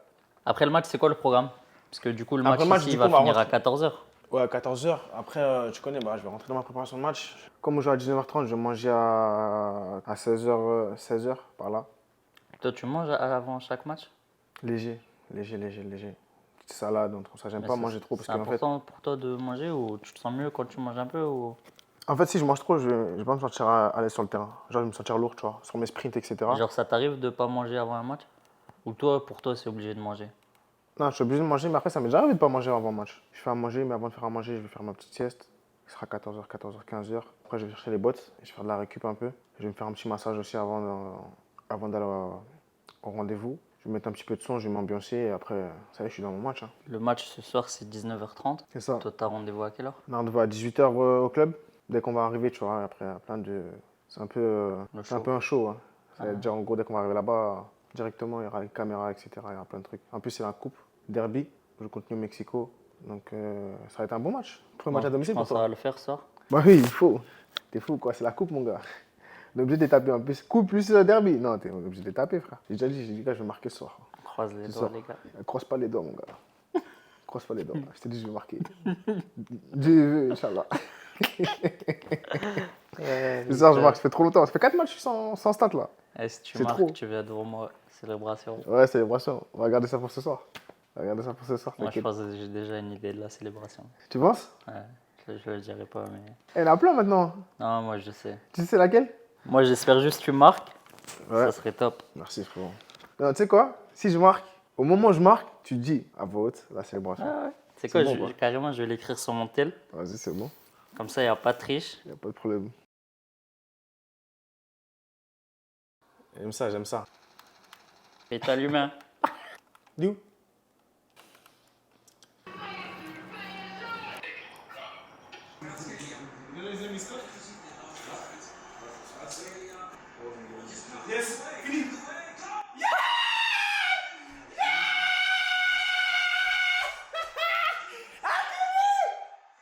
Après le match, c'est quoi le programme? Parce que du coup, le Après match, le match, ici, du il coup, va on va finir à rentrer. 14h. Ouais, à 14h. Après, tu connais, je vais rentrer dans ma préparation de match. Comme aujourd'hui à 19h30, je vais manger à 16h par là. Toi, tu manges avant chaque match? Léger. Petite salade, entre ça. J'aime Mais pas manger trop parce c'est que en fait, important pour toi de manger ou tu te sens mieux quand tu manges un peu ou... si je mange trop, je vais pas me sentir à l'aise sur le terrain. Genre, je vais me sentir lourd, tu vois, sur mes sprints, etc. Genre, ça t'arrive de pas manger avant un match? Ou toi, pour toi, c'est obligé de manger? Non, je suis obligé de manger, mais après, ça m'est déjà arrivé de pas manger avant le match. Je fais à manger, mais avant de faire à manger, je vais faire ma petite sieste. Il sera 14h, 15h. Après, je vais chercher les bottes et je vais faire de la récup un peu. Je vais me faire un petit massage aussi avant d'aller au rendez-vous. Je vais mettre un petit peu de son, je vais m'ambiancer et après, ça y est, je suis dans mon match. Hein. Le match ce soir, c'est 19h30. C'est ça. Toi, t'as rendez-vous à quelle heure? On a rendez-vous à 18h au club. Dès qu'on va arriver, tu vois, après, plein de... C'est un peu un show. Hein. Ça veut dire, en gros, dès qu'on va arriver là-bas, directement, il y aura les caméras, etc. Il y aura plein de trucs. En plus, c'est la coupe derby. Je continue au Mexico. Donc, ça va être un bon match. Premier match à domicile pour Ça toi. va le faire, ça? Bah oui, il faut. T'es fou, quoi. C'est la coupe, mon gars. On est obligé de les taper en plus. Coupe plus derby. Non, t'es obligé de les taper, frère. J'ai dit, gars, je vais marquer ce soir. Croise les doigts, les gars. Croise pas les doigts, mon gars. Croise pas les doigts. Je t'ai dit, je vais marquer. Dieu veut, Inch'Allah. Ce soir, je marque. Ça fait trop longtemps. Ça fait 4 matchs sans stats, là. Et si tu C'est marques, trop. tu viens devant moi. Célébration. Ouais, célébration. On va regarder ça pour ce soir. Moi, je pense que j'ai déjà une idée de la célébration. Tu penses? Ouais, je le dirai pas, mais... Il y en a plein maintenant. Non, moi, je sais. Tu sais laquelle? Moi, j'espère juste que tu marques. Ouais. Ça serait top. Merci, frérot. Non, tu sais quoi? Si je marque, au moment où je marque, tu dis à voix haute la célébration. Ah ouais. C'est quoi, bon, carrément, je vais l'écrire sur mon tel. Vas-y, c'est bon. Comme ça, il n'y a pas de triche. Il n'y a pas de problème. J'aime ça, j'aime ça. Et t'as l'humain. D'où? Yes, fini.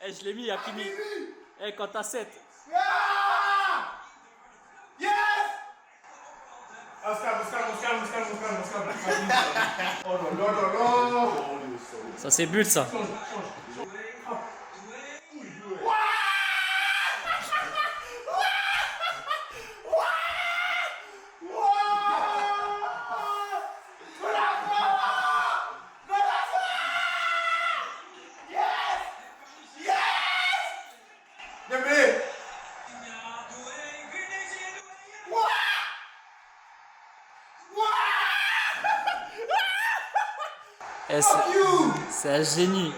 Eh, je l'ai mis, Hakimi. Eh, quand t'as 7. Yes! On se calme. Oh non. Ça, c'est but, ça. Eh, c'est un génie.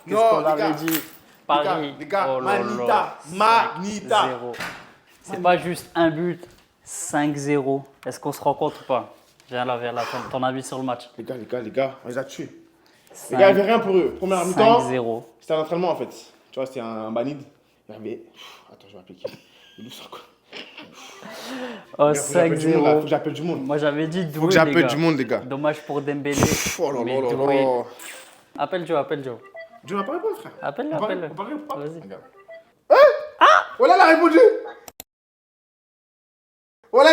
Qu'est-ce qu'on les avait gars. dit? Paris. Les gars, Oh là là. Manita. 5-0. C'est pas juste un but, 5-0. Est-ce qu'on se rend compte ou pas? Viens là, ton avis sur le match. Les gars, on les a tués. Les gars, il n'y avait rien pour eux. Première mi-temps, 5-0. c'était un entraînement en fait. Tu vois, c'était un banide. Il y avait. Attends, je vais appeler qui? Il est quoi? Oh, Faut que 5-0. j'appelle du monde. Moi j'avais dit Doué. Faut que j'appelle du monde, les gars. Dommage pour Dembélé. Oh là mais là là Doué. là. Appelle Joe. Dieu n'a pas répondu, frère. Appelle-le. On parle ou pas? Vas-y. Regarde. Voilà, il a répondu. Voilà,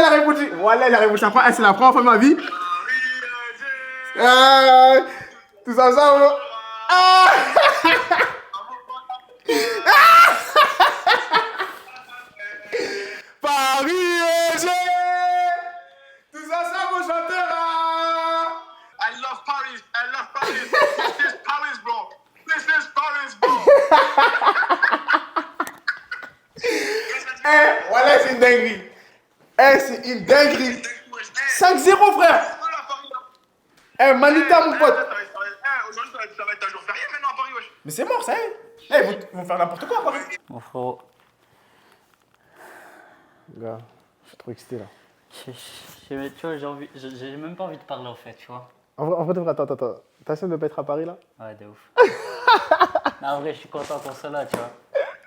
il a répondu. C'est la première fois de ma vie. Tout ça, bro. Paris EG. Tout ça, mon chanteur. I love Paris. This is Paris, bro. This is Paris, bro. Voilà, c'est une dinguerie. C'est une dinguerie. 5-0, frère. Manita, mon pote. Aujourd'hui, ça va être un jour férié maintenant à Paris, wesh. Mais c'est mort, ça y est. Ils vont faire n'importe quoi à Paris. Mon frérot. Gars, je suis trop excité là. Tu vois, j'ai même pas envie de parler en fait, tu vois. En vrai, attends. T'as essayé de pas être à Paris là? Ouais, de ouf. Non, en vrai, je suis content qu'on soit là, tu vois.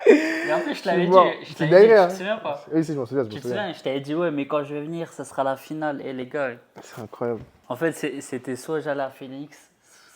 Mais en plus, je t'avais dit, tu te souviens pas? Oui, si, je m'en souviens. Tu te souviens, je t'avais dit, ouais, mais quand je vais venir, ça sera la finale. Et les gars, c'est incroyable. en fait, c'était soit j'allais à Phoenix,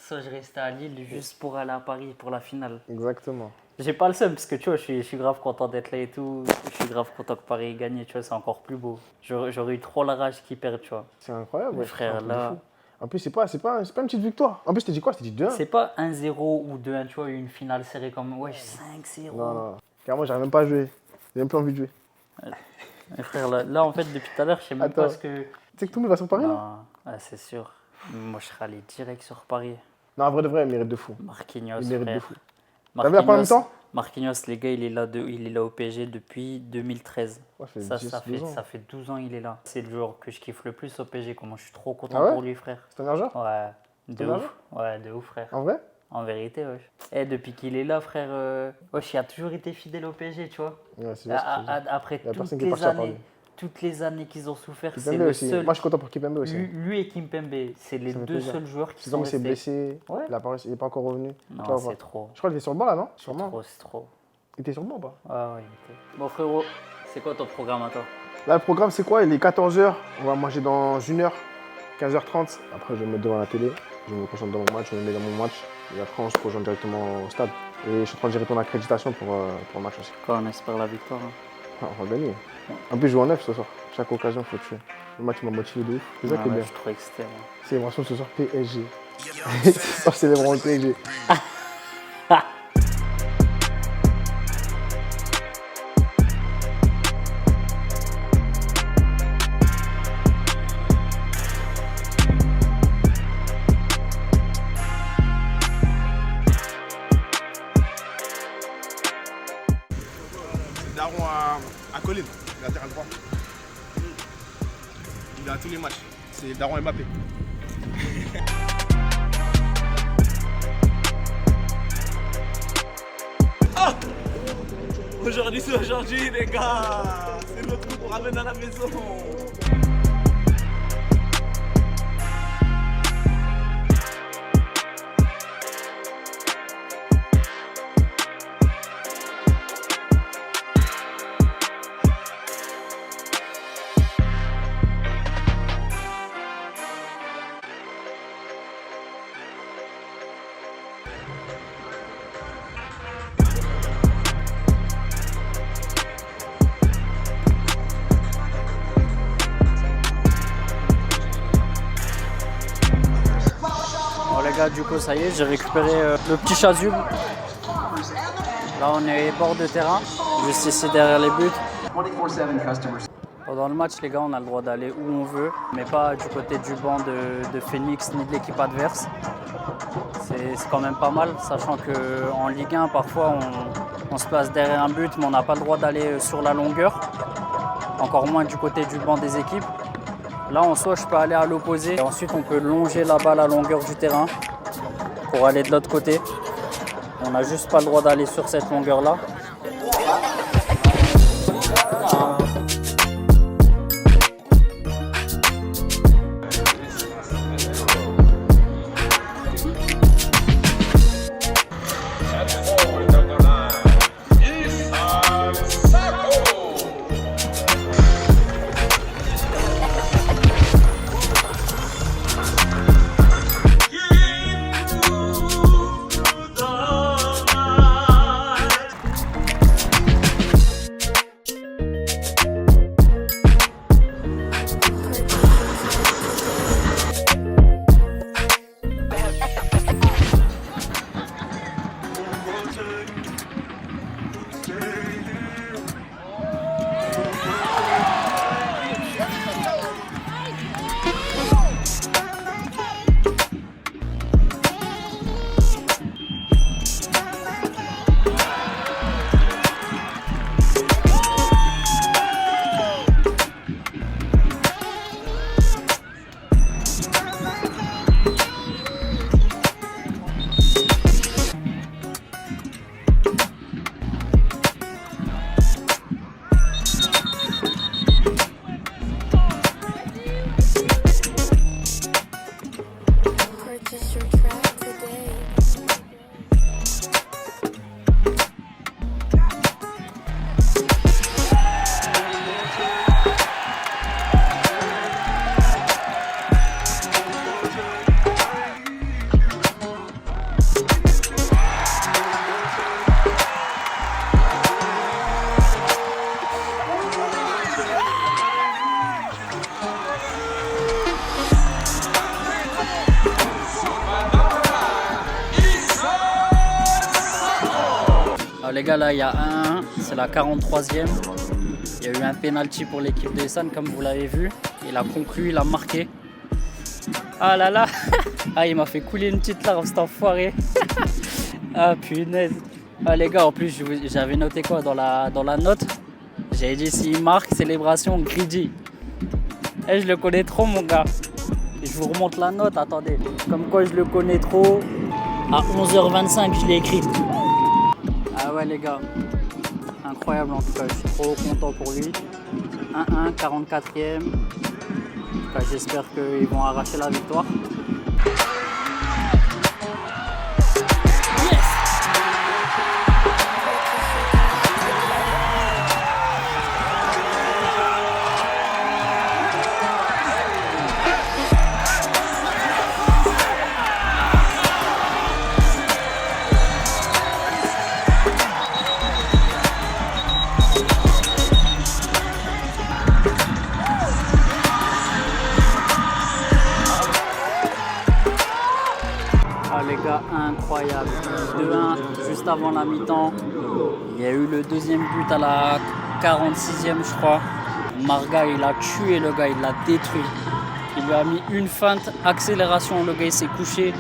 soit je restais à Lille juste pour aller à Paris pour la finale. Exactement. J'ai pas le seum parce que tu vois, je suis grave content d'être là et tout. Je suis grave content que Paris ait gagné, tu vois, c'est encore plus beau. J'aurais eu trop la rage qu'ils perdent, tu vois. C'est incroyable. Mais frère, là. En plus, c'est pas une petite victoire. En plus, je t'ai dit quoi? Je t'ai dit 2-1. C'est pas 1-0 ou 2-1, tu vois, une finale serrée comme. Ouais, 5-0. Non. Car moi, j'arrive même pas à jouer. J'ai même plus envie de jouer. Mais frère, là, en fait, depuis tout à l'heure, je sais même pas ce que. Tu sais que tout le monde va sur Paris là? Non, c'est sûr. Moi, je serais allé direct sur Paris. Non, en vrai de vrai, il mérite de fou. Marquinhos, il mérite frère. de fou. T'as vu la première mi-temps? Marquinhos, les gars, il est là au PSG depuis 2013. Ouais, ça fait 12 ans il est là. C'est le joueur que je kiffe le plus au PSG. Comment je suis trop content pour lui, frère. C'est un meilleur joueur? Ouais, de ouf. Ouais, de ouf, frère. En vrai? En vérité, wesh. Et depuis qu'il est là, frère, wesh, il a toujours été fidèle au PSG, tu vois. Ouais, c'est Après toutes les années qu'ils ont souffert, c'est le seul. Moi, je suis content pour Kimpembe aussi. Lui et Kimpembe, c'est les deux seuls joueurs qui sont restés. Il s'est blessé, ouais. il n'est pas encore revenu. Non, c'est trop. Je crois qu'il était sur le banc là, non? C'est trop. Il était sur le banc ou pas? Ah ouais, il était. Bon frérot, c'est quoi ton programme à toi? Là, le programme, c'est quoi? Il est 14h. On va manger dans 1h, 15h30. Après, je vais me mettre devant la télé. Je me concentre dans mon match, je me mets dans mon match. Et après, on se rejoint directement au stade. Et je suis en train de gérer ton accréditation pour le match aussi. Quoi, on espère la victoire. Hein. On va gagner. En plus, je joue en 9 ce soir. Chaque occasion, il faut tuer. Le match m'a motivé de ouf. C'est ça qui est bien. Je suis trop excité. C'est l'émotion ce soir PSG. Ce soir, c'est vraiment le PSG. Daron à Colline, latéral droit. Il est à tous les matchs. C'est Daron Mbappé. Ah, aujourd'hui, c'est aujourd'hui, les gars. C'est notre coup qu'on ramène à la maison. Du coup, ça y est, j'ai récupéré le petit chasuble. Là, on est bord de terrain, juste ici derrière les buts. Pendant le match, les gars, on a le droit d'aller où on veut, mais pas du côté du banc de Phoenix ni de l'équipe adverse. C'est quand même pas mal, sachant qu'en Ligue 1, parfois, on se place derrière un but, mais on n'a pas le droit d'aller sur la longueur, encore moins du côté du banc des équipes. Là, en soi, je peux aller à l'opposé. Ensuite, on peut longer la balle à longueur du terrain pour aller de l'autre côté. On n'a juste pas le droit d'aller sur cette longueur-là. Les gars, là il y a 1-1, c'est la 43e. Il y a eu un penalty pour l'équipe de Essane, comme vous l'avez vu. Il a conclu, il a marqué. Ah là là. Ah, il m'a fait couler une petite larme, cet enfoiré. Ah punaise. Ah les gars, en plus j'avais noté quoi dans la note. J'avais dit s'il marque, célébration greedy. Eh, je le connais trop mon gars. Je vous remonte la note, attendez. Comme quoi je le connais trop. À 11h25 je l'ai écrite. Ah ouais les gars, incroyable en tout cas, je suis trop content pour lui. 1-1, 44e. En tout cas, j'espère qu'ils vont arracher la victoire. Les gars, incroyable. 2-1 juste avant la mi-temps. Il y a eu le deuxième but à la 46e, je crois. Marga, il a tué le gars, il l'a détruit. Il lui a mis une feinte, accélération, le gars il s'est couché.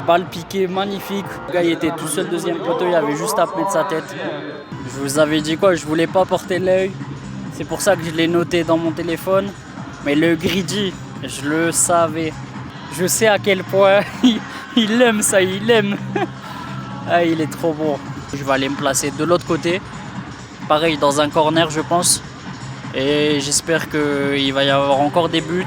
Balle piquée, magnifique. Le gars il était tout seul, deuxième poteau, il avait juste à mettre sa tête. Je vous avais dit quoi, je voulais pas porter l'œil. C'est pour ça que je l'ai noté dans mon téléphone. Mais le greedy, je le savais. Je sais à quel point il aime ça, il aime. Ah, il est trop bon. Je vais aller me placer de l'autre côté. Pareil, dans un corner, je pense. Et j'espère qu'il va y avoir encore des buts.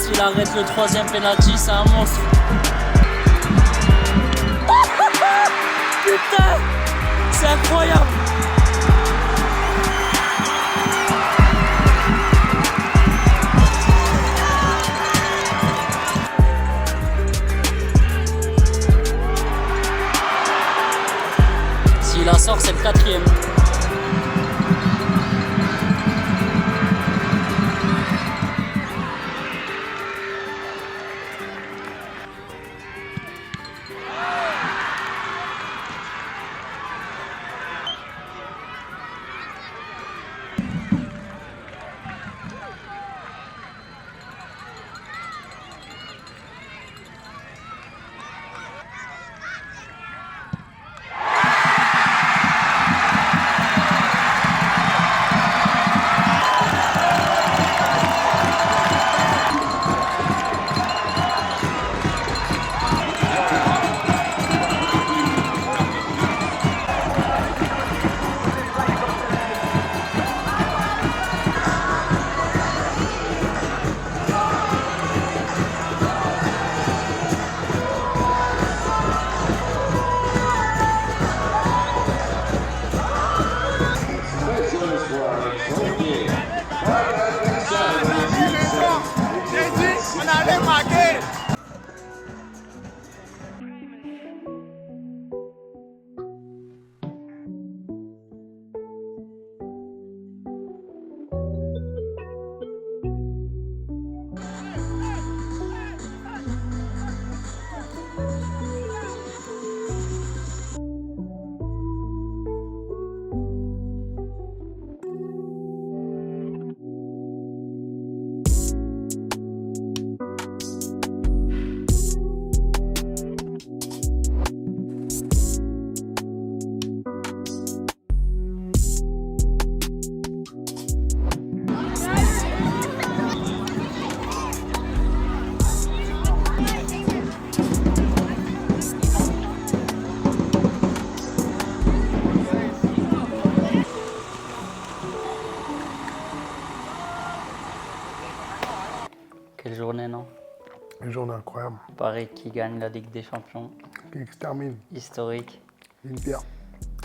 S'il arrête le 3e penalty, c'est un monstre. Putain, c'est incroyable. S'il la sort, c'est le 4e. Quelle journée, non? Une journée incroyable. Paris qui gagne la Ligue des Champions. Qui extermine. Historique. L'Inter.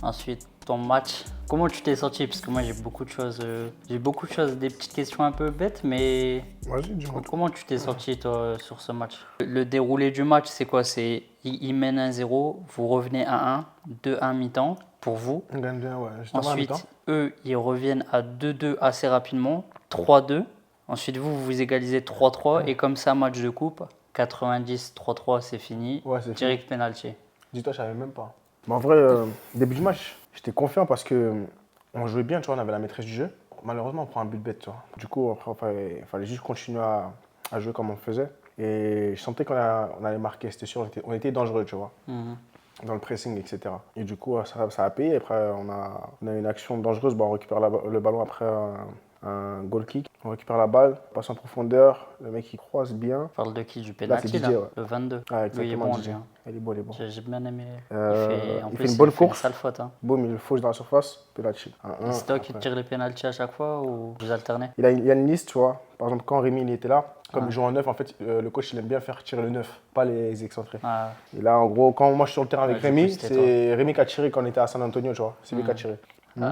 Ensuite, ton match. Comment tu t'es senti? Parce que moi, j'ai beaucoup de choses, des petites questions un peu bêtes, mais Vas-y, dis-moi. comment tu t'es senti, toi, sur ce match? Le déroulé du match, c'est quoi? C'est ils mènent 1-0, vous revenez à 1, 2-1 mi-temps pour vous. On gagne bien, ouais. Juste avant la Ensuite, mi-temps. eux, ils reviennent à 2-2 assez rapidement, 3-2. Ensuite, vous égalisez 3-3 et comme ça, match de coupe, 90, 3-3, c'est fini. Ouais, c'est Direct penalty. Dis-toi, je savais même pas. Mais en vrai, début du match, j'étais confiant parce que on jouait bien, tu vois, on avait la maîtrise du jeu. Malheureusement, on prend un but bête, tu vois. Du coup, après, il fallait juste continuer à jouer comme on faisait. Et je sentais qu'on allait marquer, c'était sûr, on était dangereux, tu vois. Dans le pressing, etc. Et du coup, ça a payé. Après, on a une action dangereuse, on récupère le ballon après un goal kick. On récupère la balle, passe en profondeur, le mec il croise bien. Tu parles de qui? Du penalty, là, Didier, ouais. le 22. Ah, Lui, il est bon, Didier. lui, hein. Il est bon, il est bon. J'ai bien aimé. Il fait une bonne course. Sale faute. Hein. Boum, il fauche dans la surface, penalty. C'est toi qui tire les penalties à chaque fois ou vous alternez? Il y a une liste, tu vois. Par exemple, quand Rémi il était là, comme il joue en 9, en fait, le coach il aime bien faire tirer le 9, pas les excentrés. Ah. Et là, en gros, quand moi je suis sur le terrain avec Rémi, coup, c'est Rémi qui a tiré quand on était à San Antonio, tu vois. C'est lui qui a tiré.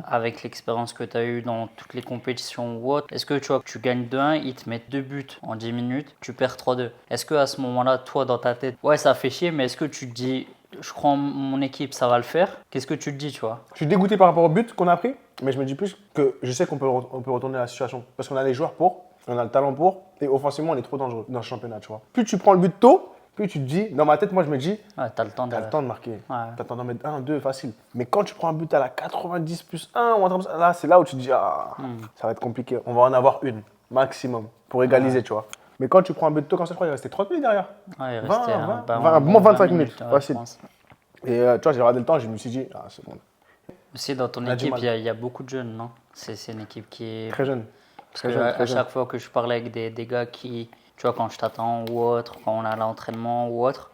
Avec l'expérience que tu as eue dans toutes les compétitions ou autres, est-ce que tu vois que tu gagnes 2-1, ils te mettent 2 buts en 10 minutes, tu perds 3-2. Est-ce qu'à ce moment-là, toi, dans ta tête, ouais, ça fait chier, mais est-ce que tu te dis, je crois en mon équipe, ça va le faire? Qu'est-ce que tu te dis, tu vois? Je suis dégoûté par rapport au but qu'on a pris, mais je me dis plus que je sais qu'on peut retourner la situation. Parce qu'on a les joueurs pour, on a le talent pour, et offensivement, on est trop dangereux dans ce championnat, tu vois. Plus tu prends le but tôt, plus tu te dis, dans ma tête, moi je me dis, ouais, t'as le temps de marquer. Ouais. T'as le temps d'en mettre 1, 2, facile. Mais quand tu prends un but à la 90 plus 1, ou un truc comme ça, là, c'est là où tu te dis, ça va être compliqué. On va en avoir une, maximum, pour égaliser, tu vois. Mais quand tu prends un but tôt comme ça, je crois qu'il restait 30 minutes derrière. Ouais, il restait 25 minutes, ouais, facile. Et tu vois, j'ai regardé le temps, je me suis dit, c'est bon. Aussi, dans ton équipe, il y a beaucoup de jeunes, non? C'est une équipe qui est. Très jeune. Parce qu'à chaque fois que je parlais avec des gars qui, tu vois, quand je t'attends ou autre, quand on est à l'entraînement ou autre,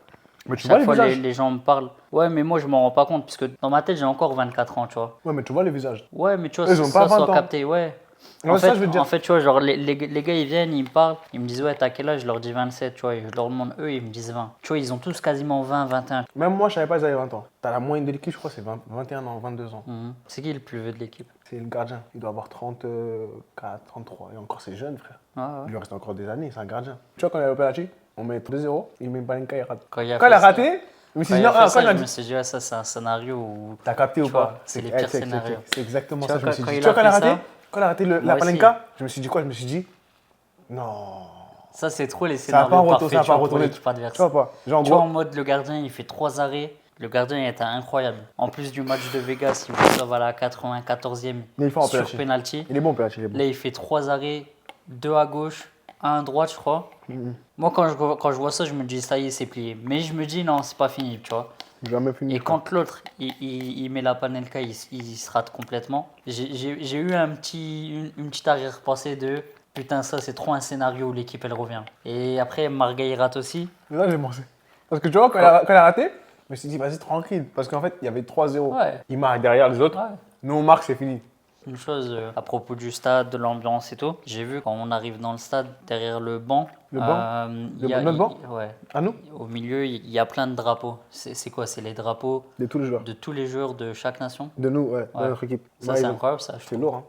mais tu chaque vois fois les gens me parlent. Ouais, mais moi je m'en rends pas compte, puisque dans ma tête j'ai encore 24 ans, tu vois. Ouais, mais tu vois les visages. Ouais, mais tu vois, ils ont pas 20 ans. capté, ouais. Ouais, ça, je veux te dire. En fait, tu vois, genre, les gars, ils viennent, ils me parlent, ils me disent, ouais, t'as quel âge? Je leur dis 27, tu vois, et je leur demande, eux, ils me disent 20. Tu vois, ils ont tous quasiment 20, 21. Même moi, je savais pas qu'ils avaient 20 ans. T'as la moyenne de l'équipe, je crois, c'est 21 ans, 22 ans. C'est qui le plus vieux de l'équipe? C'est le gardien. Il doit avoir 34, 33. Et encore, c'est jeune, frère. Ah, ouais. Il lui reste encore des années, c'est un gardien. Tu vois, quand il est au penalty, on met 2-0, il met Balenka, il rate. Quand il a raté, je me suis dit, non, quand il a je me dit. suis dit, ouais, ça, c'est un scénario où. T'as capté ou tu vois, pas? c'est les pires scénarios. C'est exactement Tu ça, vois, je me suis quand dit. il Tu vois, a quand fait il a raté la Moi Palenka, je me suis dit quoi? Je me suis dit, non. Ça, c'est trop les Ça va scénarios pas parfaits retourner, ça va pas pour retourner. l'équipe adverse. Tu vois pas? Genre, en Tu vois, en gros, mode, le gardien, il fait 3 arrêts. Le gardien il était incroyable. En plus du match de Vegas, il reçoit à la 94e mais il faut en sur penalty. penalty. Il est bon, penalty, il est bon. Là, il fait 3 arrêts, 2 à gauche, 1 à droite, je crois. Moi, quand je vois ça, je me dis, ça y est, c'est plié. Mais je me dis, non, c'est pas fini, tu vois. Jamais fini. Et quand l'autre, il met la Panelka, il se rate complètement. J'ai eu une petite arrière-pensée de, putain, ça, c'est trop un scénario où l'équipe, elle revient. Et après, Marga, il rate aussi. Mais là, j'ai pensé. Parce que tu vois, quand il a raté, je me suis dit, vas-y, tranquille. Parce qu'en fait, il y avait 3-0. Ouais. Il marque derrière les autres. Ouais. Nous, on marque, c'est fini. Une chose à propos du stade, de l'ambiance et tout. J'ai vu quand on arrive dans le stade, derrière le banc. Le banc notre banc Ouais. À nous? Au milieu, il y a plein de drapeaux. C'est quoi? C'est les drapeaux De tous les joueurs. de tous les joueurs de chaque nation? De nous, ouais, de notre équipe. Ça, Ouais, c'est incroyable, ça. je C'est trouve. lourd, hein.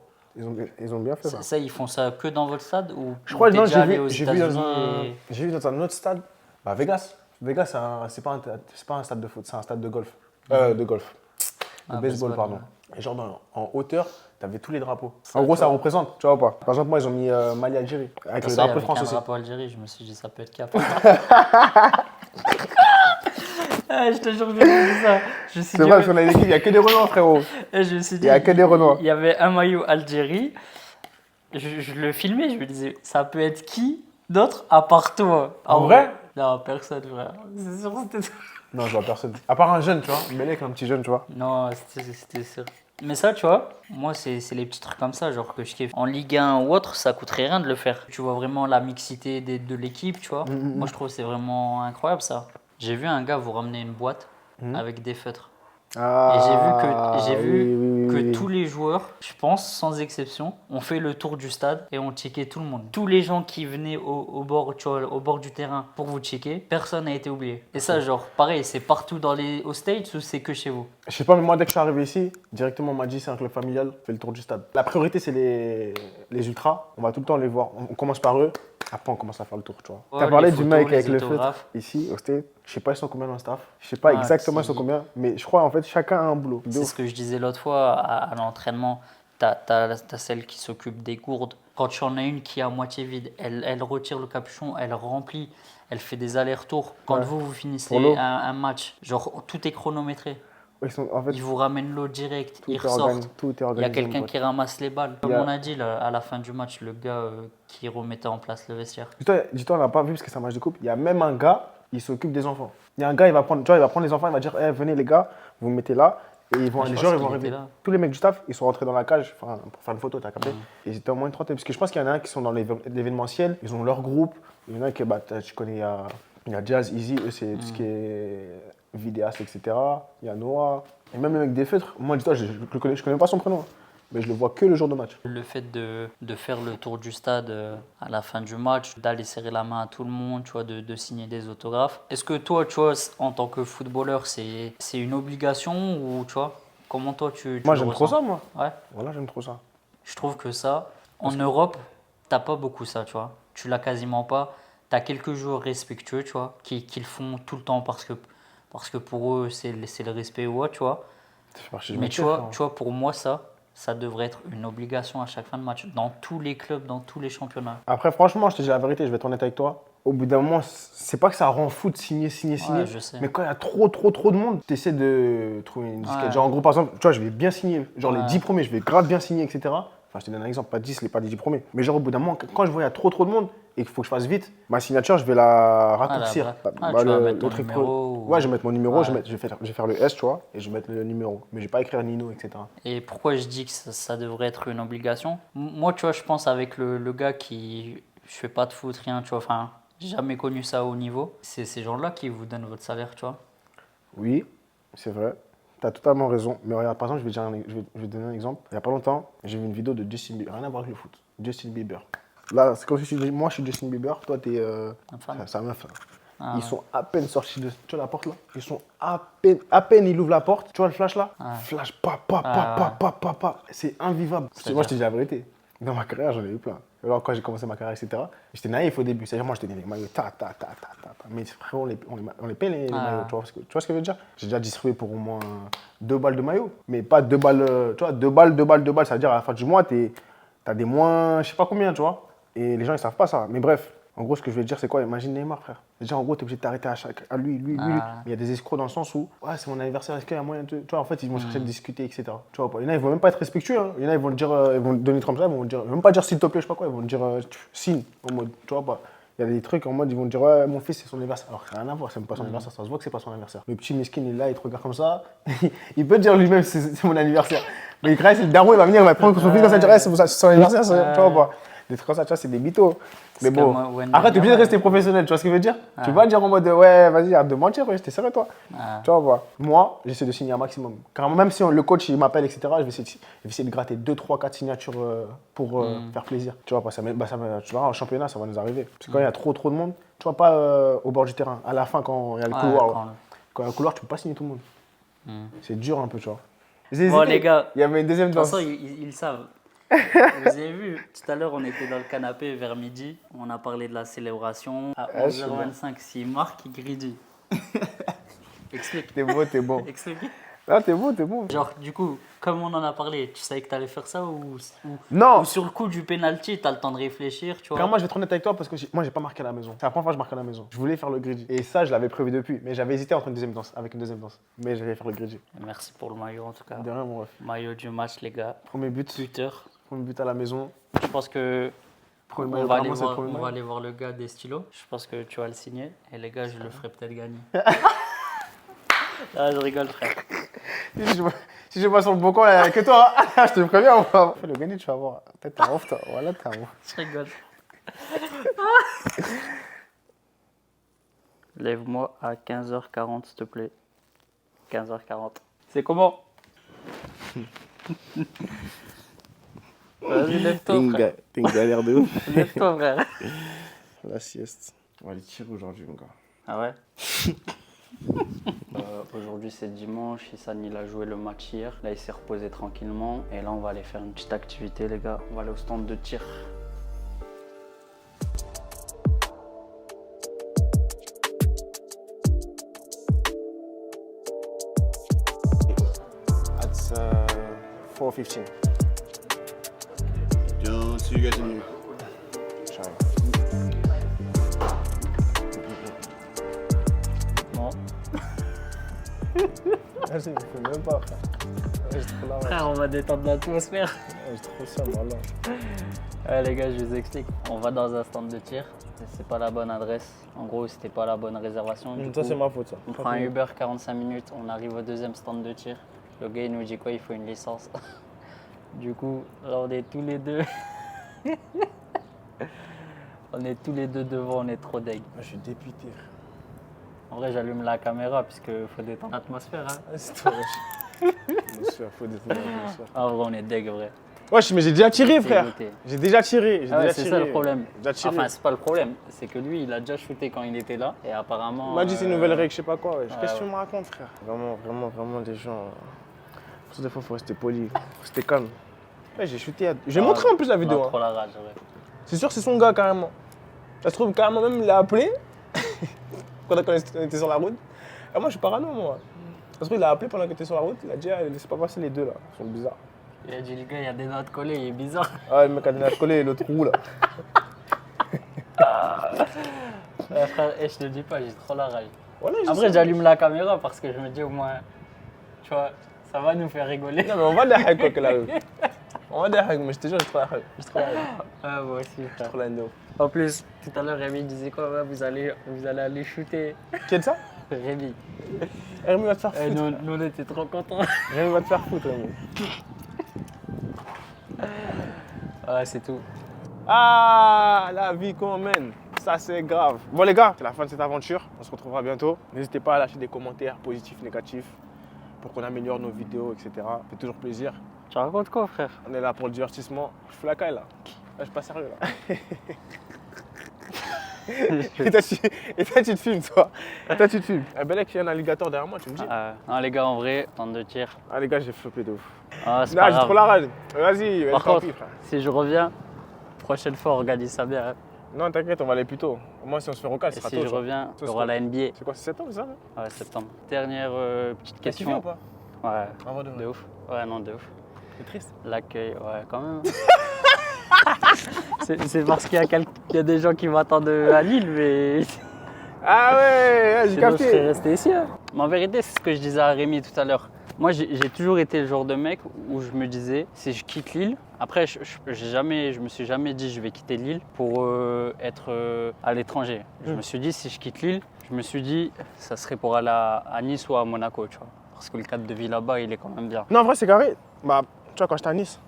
Ils ont bien fait ça. Ça, ils font ça que dans votre stade ou Je crois, t'es non, déjà allé j'ai aux vu dans États-Unis j'ai vu dans un autre stade. Bah, Vegas. Vegas, c'est pas un stade de foot, c'est un stade de golf. De golf. De baseball, pardon. ouais. Et genre, en hauteur, t'avais tous les drapeaux. Ça, En gros, tu ça vois. représente, tu vois ou pas? Par exemple, moi, ils ont mis Mali Algérie. Avec le Ça, il y drapeau avait de France qu'un aussi. drapeau Algérie, je me suis dit, ça peut être cap. Ah, je te jure, je me suis dit ça. Je me suis C'est dit, vrai, parce qu'on a une équipe, il n'y a que des Renois, frérot. Et je me suis dit, Il y a que des Renois. Il y avait un maillot Algérie. Je le filmais, je me disais, ça peut être qui d'autre à part toi? En vrai? Non, personne, frère. C'est sûr, c'était toi. Non, je vois personne. À part un jeune, tu vois. Belek, un petit jeune, tu vois. Non, c'était sûr. Mais ça, tu vois, moi, c'est les petits trucs comme ça, genre que je kiffe. En Ligue 1 ou autre, ça coûterait rien de le faire. Tu vois vraiment la mixité de l'équipe, tu vois. Moi, je trouve que c'est vraiment incroyable, ça. J'ai vu un gars vous ramener une boîte avec des feutres. Et j'ai vu que tous les joueurs, je pense, sans exception, ont fait le tour du stade et ont checké tout le monde. Tous les gens qui venaient au bord, tu vois, au bord du terrain pour vous checker, personne n'a été oublié. Et ça, genre, pareil, c'est partout aux States ou c'est que chez vous? Je sais pas, mais moi, dès que je suis arrivé ici, directement, on m'a dit c'est un club familial, fais le tour du stade. La priorité, c'est les ultras. On va tout le temps les voir. On commence par eux, après, on commence à faire le tour, tu vois. Ouais, T'as parlé les du photos, mec les avec le feutre autographes. ici, au State. Je sais pas, ils sont combien dans le staff. Je sais pas exactement ils sont combien, mais je crois, en fait, chacun a un boulot. C'est ce que je disais l'autre fois à l'entraînement. T'as celle qui s'occupe des gourdes. Quand tu en as une qui est à moitié vide, elle retire le capuchon, elle remplit, elle fait des allers-retours. Quand Ouais. vous finissez Pour l'eau. un match, genre tout est chronométré. En fait, Ils vous ramènent l'eau direct, tout ils est organisé. ressortent. Tout est Il y a organisé. quelqu'un mon pote. qui ramasse les balles. Comme Il y a- on a dit là, à la fin du match, le gars qui remettait en place le vestiaire. Dis-toi, on n'a pas vu parce que c'est un match de coupe. Il y a même un gars, il s'occupe des enfants. Il y a un gars, il va prendre les enfants, il va dire eh, venez les gars, vous mettez là. Et Je les pense joueurs, ils vont qu'il était arriver. là. Tous les mecs du staff, ils sont rentrés dans la cage pour faire une photo, t'as capté. Et ils étaient au moins une trentaine. Parce que je pense qu'il y en a un qui sont dans l'événementiel, ils ont leur groupe. Il y en a qui, tu connais, il y a Jazz, Easy, eux, c'est tout ce qui est vidéaste, etc. Il y a Noah. Et même le mec des feutres, moi, dis-toi, je connais pas son prénom. Mais je le vois que le jour de match. Le fait de faire le tour du stade à la fin du match, d'aller serrer la main à tout le monde, tu vois, de signer des autographes. Est-ce que toi, tu vois, en tant que footballeur, c'est une obligation ou tu vois, comment toi tu Moi, le j'aime ressens? trop ça, moi. Ouais. Voilà, j'aime trop ça. Je trouve que ça, en Europe, t'as pas beaucoup ça, tu vois. Tu l'as quasiment pas. T'as quelques joueurs respectueux, tu vois, qui le font tout le temps parce que pour eux, c'est le respect ou autre, tu vois. Ça fait partie du Mais métier, tu frère. vois, pour moi, ça devrait être une obligation à chaque fin de match, dans tous les clubs, dans tous les championnats. Après, franchement, je te dis la vérité, je vais être honnête avec toi. Au bout d'un moment, c'est pas que ça rend fou de signer. Ouais, je sais. Mais quand il y a trop de monde, tu essaies de trouver une disquette. Ouais. Genre, en gros, par exemple, tu vois, je vais bien signer. Genre, les Ouais. 10 premiers, je vais grave bien signer, etc. Enfin, je te donne un exemple, pas 10, pas les 10 premiers. Mais genre, au bout d'un moment, quand je vois qu'il y a trop de monde et qu'il faut que je fasse vite, ma signature, je vais la raccourcir. tu vas mettre ton numéro ou- Ouais, je vais mettre mon numéro, Ouais. je vais faire le S, tu vois, et je vais mettre le numéro. Mais je vais pas écrire Nino, etc. Et pourquoi je dis que ça devrait être une obligation? Moi, tu vois, je pense avec le gars qui... Je fais pas de foot, rien, tu vois, enfin... J'ai jamais connu ça au haut niveau. C'est ces gens-là qui vous donnent votre salaire, tu vois. Oui, c'est vrai. T'as totalement raison. Mais regarde, par exemple, je vais te donner un exemple. Il n'y a pas longtemps, j'ai vu une vidéo de Justin Bieber. Rien à voir avec le foot. Justin Bieber. Là, c'est comme si moi, je suis Justin Bieber. Toi, t'es... sa meuf. Ils sont à peine sortis de... Tu vois la porte là? Ils sont à peine ils ouvrent la porte. Tu vois le flash là? Flash, pa. C'est invivable. Moi, je te dis la vérité. Dans ma carrière, j'en ai eu plein. Alors, quand j'ai commencé ma carrière, etc., j'étais naïf au début. C'est-à-dire, moi, je tenais les maillots, Mais frérot, on les paye les maillots. Tu vois ce que je veux dire? J'ai déjà distribué pour au moins 2 balles de maillots. Mais pas 2 balles, tu vois, 2 balles. Ça veut dire, à la fin du mois, t'as des moins, je sais pas combien, tu vois. Et les gens, ils savent pas ça. Mais bref, en gros, ce que je veux dire, c'est quoi? Imagine Neymar, frère. Déjà, en gros, t'es obligé de t'arrêter à lui. Mais il y a des escrocs dans le sens où, ouais, c'est mon anniversaire, est-ce qu'il y a moyen de... Tu vois, en fait, ils vont chercher à discuter, etc. Tu vois, il y en a, ils vont même pas être respectueux. Hein. Il y en a, ils vont dire, ils vont donner comme ça, ils vont dire, même pas dire s'il te plaît, je sais pas quoi, ils vont dire signe, en mode, tu vois pas. Il y a des trucs en mode, ils vont dire, ouais, mon fils, c'est son anniversaire. Alors, rien à voir, c'est même pas son anniversaire, ça se voit que c'est pas son anniversaire. Le petit miskin, il est là, il te regarde comme ça. Il peut dire lui-même, c'est mon anniversaire. Mais il c'est le daron, il va venir, il va prendre son fils comme ça, il va dire, c'est son anniversaire, tu vois pas. Des trucs comme ça, tu vois, c'est des mythos. Mais bon, après, t'es obligé de rester professionnel, tu vois ce que je veux dire? Tu vas dire en mode, ouais, vas-y, arrête de mentir, ouais, t'es sérieux, toi. Tu vois, moi, j'essaie de signer un maximum. Car même si le coach, il m'appelle, etc., je vais essayer de gratter 2, 3, 4 signatures pour faire plaisir. Tu vois, tu vois, en championnat, ça va nous arriver. Parce que quand il y a trop de monde, tu vois, pas au bord du terrain. À la fin, quand il y a le couloir, quand il y a le couloir, tu peux pas signer tout le monde. C'est dur un peu, tu vois. Bon, les gars, il y avait une deuxième danse. De toute façon, ils savent. Vous avez vu, tout à l'heure, on était dans le canapé vers midi. On a parlé de la célébration. À 11h25, s'il marque, il grille. Explique. T'es beau, t'es bon. Explique. Ah, t'es beau. Genre, du coup, comme on en a parlé, tu savais que t'allais faire ça non. Ou sur le coup du penalty, t'as le temps de réfléchir, tu vois. Car moi, je vais être honnête avec toi parce que moi, j'ai pas marqué à la maison. C'est la première fois que je marque à la maison. Je voulais faire le greedy. Et ça, je l'avais prévu depuis. Mais j'avais hésité entre une deuxième danse. Mais j'allais faire le greedy. Merci pour le maillot, en tout cas. De rien, mon ref. Maillot du match, les gars. Premier but. Buteur. Premier but à la maison. Je pense que on va aller voir le gars des stylos. Je pense que tu vas le signer. Et les gars, je le ferai peut-être gagner. Ah, je rigole, frère. Si je vois sur le balcon, il n'y a que toi. Je te préviens, on va le gagner, tu vas voir. Peut-être t'es un ouf, toi. Voilà, t'es un ouf. Je rigole. Lève-moi à 15h40, s'il te plaît. 15h40. C'est comment? Vas-y, lève-toi, frère. T'es une galère de ouf. Lève-toi, frère. La sieste. On va aller tirer aujourd'hui, mon gars. Ah ouais? Aujourd'hui, c'est dimanche. Issane, il a joué le match hier. Là, il s'est reposé tranquillement. Et là, on va aller faire une petite activité, les gars. On va aller au stand de tir. It's 4:15. See you guys in here. Ciao. Bon. Vas-y, je fais même pas, frère. J'ai trop la rage. Frère, on va détendre l'atmosphère. J'ai trop ça, voilà. Ouais, les gars, je vous explique. On va dans un stand de tir. C'est pas la bonne adresse. En gros, c'était pas la bonne réservation. Ça, c'est ma faute, ça. On prend un Uber 45 minutes. On arrive au deuxième stand de tir. Le gars, il nous dit quoi? Il faut une licence. Du coup, là, on est tous les deux. On est tous les deux devant, on est trop deg. Je suis député. En vrai, j'allume la caméra parce qu'il faut détendre l'atmosphère. Hein. C'est trop wesh. Bien sûr, faut détendre l'atmosphère. En vrai, on est deg, vrai. Wesh, mais j'ai déjà tiré, frère. J'ai déjà tiré. C'est ça le problème. Enfin, c'est pas le problème. C'est que lui, il a déjà shooté quand il était là. Et apparemment. Il m'a dit c'est une nouvelle règle, je sais pas quoi. Qu'est-ce que tu me racontes, frère? Vraiment, les gens. Pour ça, des fois, faut rester poli. Faut rester calme. Ouais, j'ai shooté. J'ai montré en plus la vidéo. Trop la rage, ouais. C'est sûr, c'est son gars, carrément. Ça se trouve, carrément, même, il l'a appelé. Quand on était sur la route. Et moi, je suis parano, moi. Ça se trouve, il l'a appelé pendant qu'il était sur la route. Il a dit, laissez pas passer les deux, là. Ils sont bizarres. Il a dit, les gars, il y a des notes collées, il est bizarre. Ah, le mec a des notes collées, l'autre roue, là. Frère, je te dis pas, j'ai trop la rage. Voilà, après, j'allume la caméra parce que je me dis, au moins, tu vois, ça va nous faire rigoler. Non, mais on va derrière, quoi qu'il arrive. On va derrière, mais je te jure, j'ai trop la rage. Ah, moi aussi, frère. J'ai trop la haine. En plus, tout à l'heure, Rémi disait quoi? Ouais, vous allez aller shooter. Qui est de ça? Rémi. Rémi va te faire foutre. Nous, on était trop contents. Rémi va te faire foutre, Rémi. Ouais, c'est tout. Ah, la vie qu'on mène. Ça, c'est grave. Bon, les gars, c'est la fin de cette aventure. On se retrouvera bientôt. N'hésitez pas à lâcher des commentaires positifs, négatifs. pour qu'on améliore nos vidéos, etc. Ça fait toujours plaisir. Tu racontes quoi, frère? On est là pour le divertissement. Je fous la caille là. Là, je suis pas sérieux là. Et toi, tu te filmes, toi. Toi, tu te filmes. Eh ben, là, il y a un alligator derrière moi, tu me dis. Non, les gars, en vrai, tente de tir. Ah, les gars, j'ai flopé de ouf. Ah, c'est Non, pas j'ai grave. trop la rage. Vas-y, Par tant contre, pis, frère. si je reviens, prochaine fois, organise ça bien. Hein. Non, t'inquiète, on va aller plus tôt. Au moins, si on se fait recal, Et ce sera si tôt. je tu vois. reviens, Ce il y aura soir. la NBA. C'est quoi, c'est septembre, c'est ça? Ouais, septembre. Dernière petite T'as kiffé question. ou pas? Ouais, En vrai de vrai. de ouf. Ouais, non, de ouf. C'est triste. L'accueil, ouais, quand même. c'est parce qu'il y a des gens qui m'attendent à Lille, mais Ah ouais, j'ai sinon je serais capté. resté ici. Hein. Mais en vérité, c'est ce que je disais à Rémi tout à l'heure. Moi, j'ai toujours été le genre de mec où je me disais, si je quitte Lille, après, je me suis jamais dit je vais quitter Lille pour être à l'étranger. Je me suis dit, si je quitte Lille, je me suis dit, ça serait pour aller à Nice ou à Monaco, tu vois. Parce que le cadre de vie là-bas, il est quand même bien. Non, en vrai, c'est carré. Bah, tu vois, quand j'étais à Nice,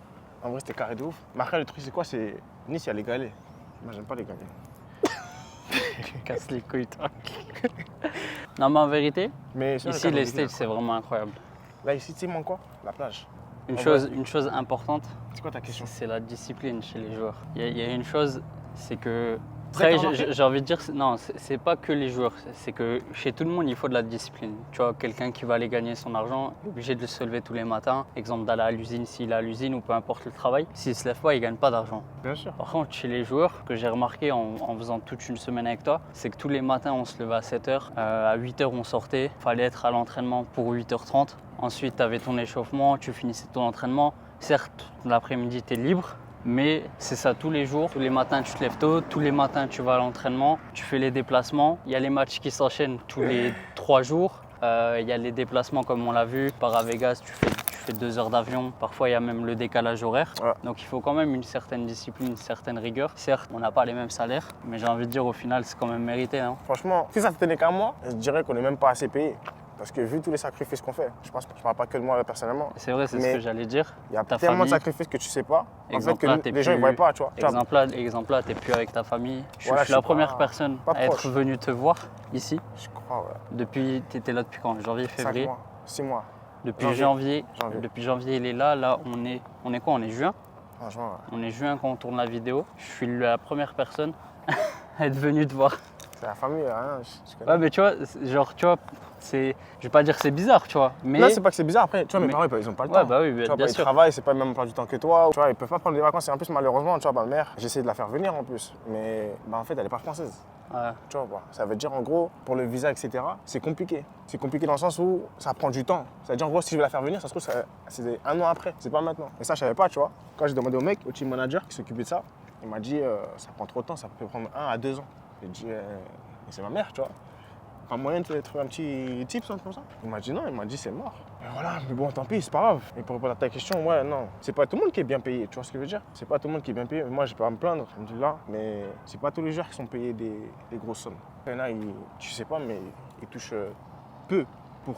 en vrai, c'était carré de ouf. Mais après, le truc, c'est quoi? C'est Nice, il y a les galets. Moi, j'aime pas les galets. Casse les couilles, toi. Non, mais en vérité, Mais sinon, le ici, cadre les de vie, States, c'est vraiment incroyable. Là, ici, tu sais, manque quoi? La plage. Une En chose importante, C'est quoi ta question? c'est la discipline chez les joueurs. Il y a une chose, c'est que. Ça, t'as Après, remarqué j'ai envie de dire, non, c'est pas que les joueurs, c'est que chez tout le monde, il faut de la discipline. Tu vois, quelqu'un qui va aller gagner son argent, est obligé de se lever tous les matins. Exemple, d'aller à l'usine s'il est à l'usine ou peu importe le travail. S'il se lève pas, il gagne pas d'argent. Bien sûr. Par contre, chez les joueurs, ce que j'ai remarqué en faisant toute une semaine avec toi, c'est que tous les matins, on se levait à 7h. À 8h, on sortait. Il fallait être à l'entraînement pour 8h30. Ensuite, tu avais ton échauffement, tu finissais ton entraînement. Certes, l'après-midi, tu es libre. Mais c'est ça tous les jours, tous les matins tu te lèves tôt, tous les matins tu vas à l'entraînement, tu fais les déplacements. Il y a les matchs qui s'enchaînent tous les 3 jours. Il y a les déplacements comme on l'a vu, par à Vegas tu fais 2 heures d'avion, parfois il y a même le décalage horaire. Ouais. Donc il faut quand même une certaine discipline, une certaine rigueur. Certes, on n'a pas les mêmes salaires, mais j'ai envie de dire au final c'est quand même mérité. Hein. Franchement, si ça tenait qu'à moi, je dirais qu'on n'est même pas assez payé. Parce que vu tous les sacrifices qu'on fait, je parle pas que de moi personnellement. C'est vrai, c'est ce Mais que j'allais dire. Il y a Ta tellement famille, de sacrifices que tu sais pas. En fait, exemple que là, t'es les gens ne plus- voient pas, tu vois. Exemple là, t'es plus avec ta famille. Voilà, Je suis la je suis première pas- personne pas à être proche. venue te voir ici. Je crois, ouais. Depuis, t'étais là depuis quand? Janvier, 5 février. mois, 6 mois. Depuis janvier, Janvier. depuis janvier, il est là. Là, on est quoi? On est juin. Franchement, ouais. On est juin quand on tourne la vidéo. Je suis la première personne à être venue te voir. C'est la famille, hein, je connais. Ouais, mais tu vois, genre, tu vois, je vais pas dire que c'est bizarre, tu vois. Mais Non, c'est pas que c'est bizarre. Après, tu vois, mes Mais- parents, ils ont pas le Ouais, temps. bah oui, Tu vois, bien ils sûr. travaillent, c'est pas le même emploi du temps que toi. Tu vois, ils peuvent pas prendre des vacances. Et en plus, malheureusement, tu vois, ma mère, j'essaie de la faire venir en plus. Mais en fait, elle est pas française. Ouais. Tu vois, bah, ça veut dire en gros, pour le visa, etc., c'est compliqué. C'est compliqué dans le sens où ça prend du temps. Ça veut dire en gros, si je veux la faire venir, ça se trouve, c'est 1 an après. C'est pas maintenant. Et ça, je savais pas, tu vois. Quand j'ai demandé au mec, au team manager qui s'occupait de ça, il m'a dit ça prend trop de temps, ça peut prendre 1 à 2 ans. J'ai dit, mais c'est ma mère, tu vois. Pas moyen de trouver un petit tips comme ça. Il m'a dit non, il m'a dit c'est mort. Et voilà, mais bon, tant pis, c'est pas grave. Et pour répondre à ta question, ouais, non, c'est pas tout le monde qui est bien payé, tu vois ce que je veux dire? C'est pas tout le monde qui est bien payé. Moi, je peux pas me plaindre, là, mais c'est pas tous les joueurs qui sont payés des grosses sommes. Il y en a, tu sais pas, mais ils touchent peu pour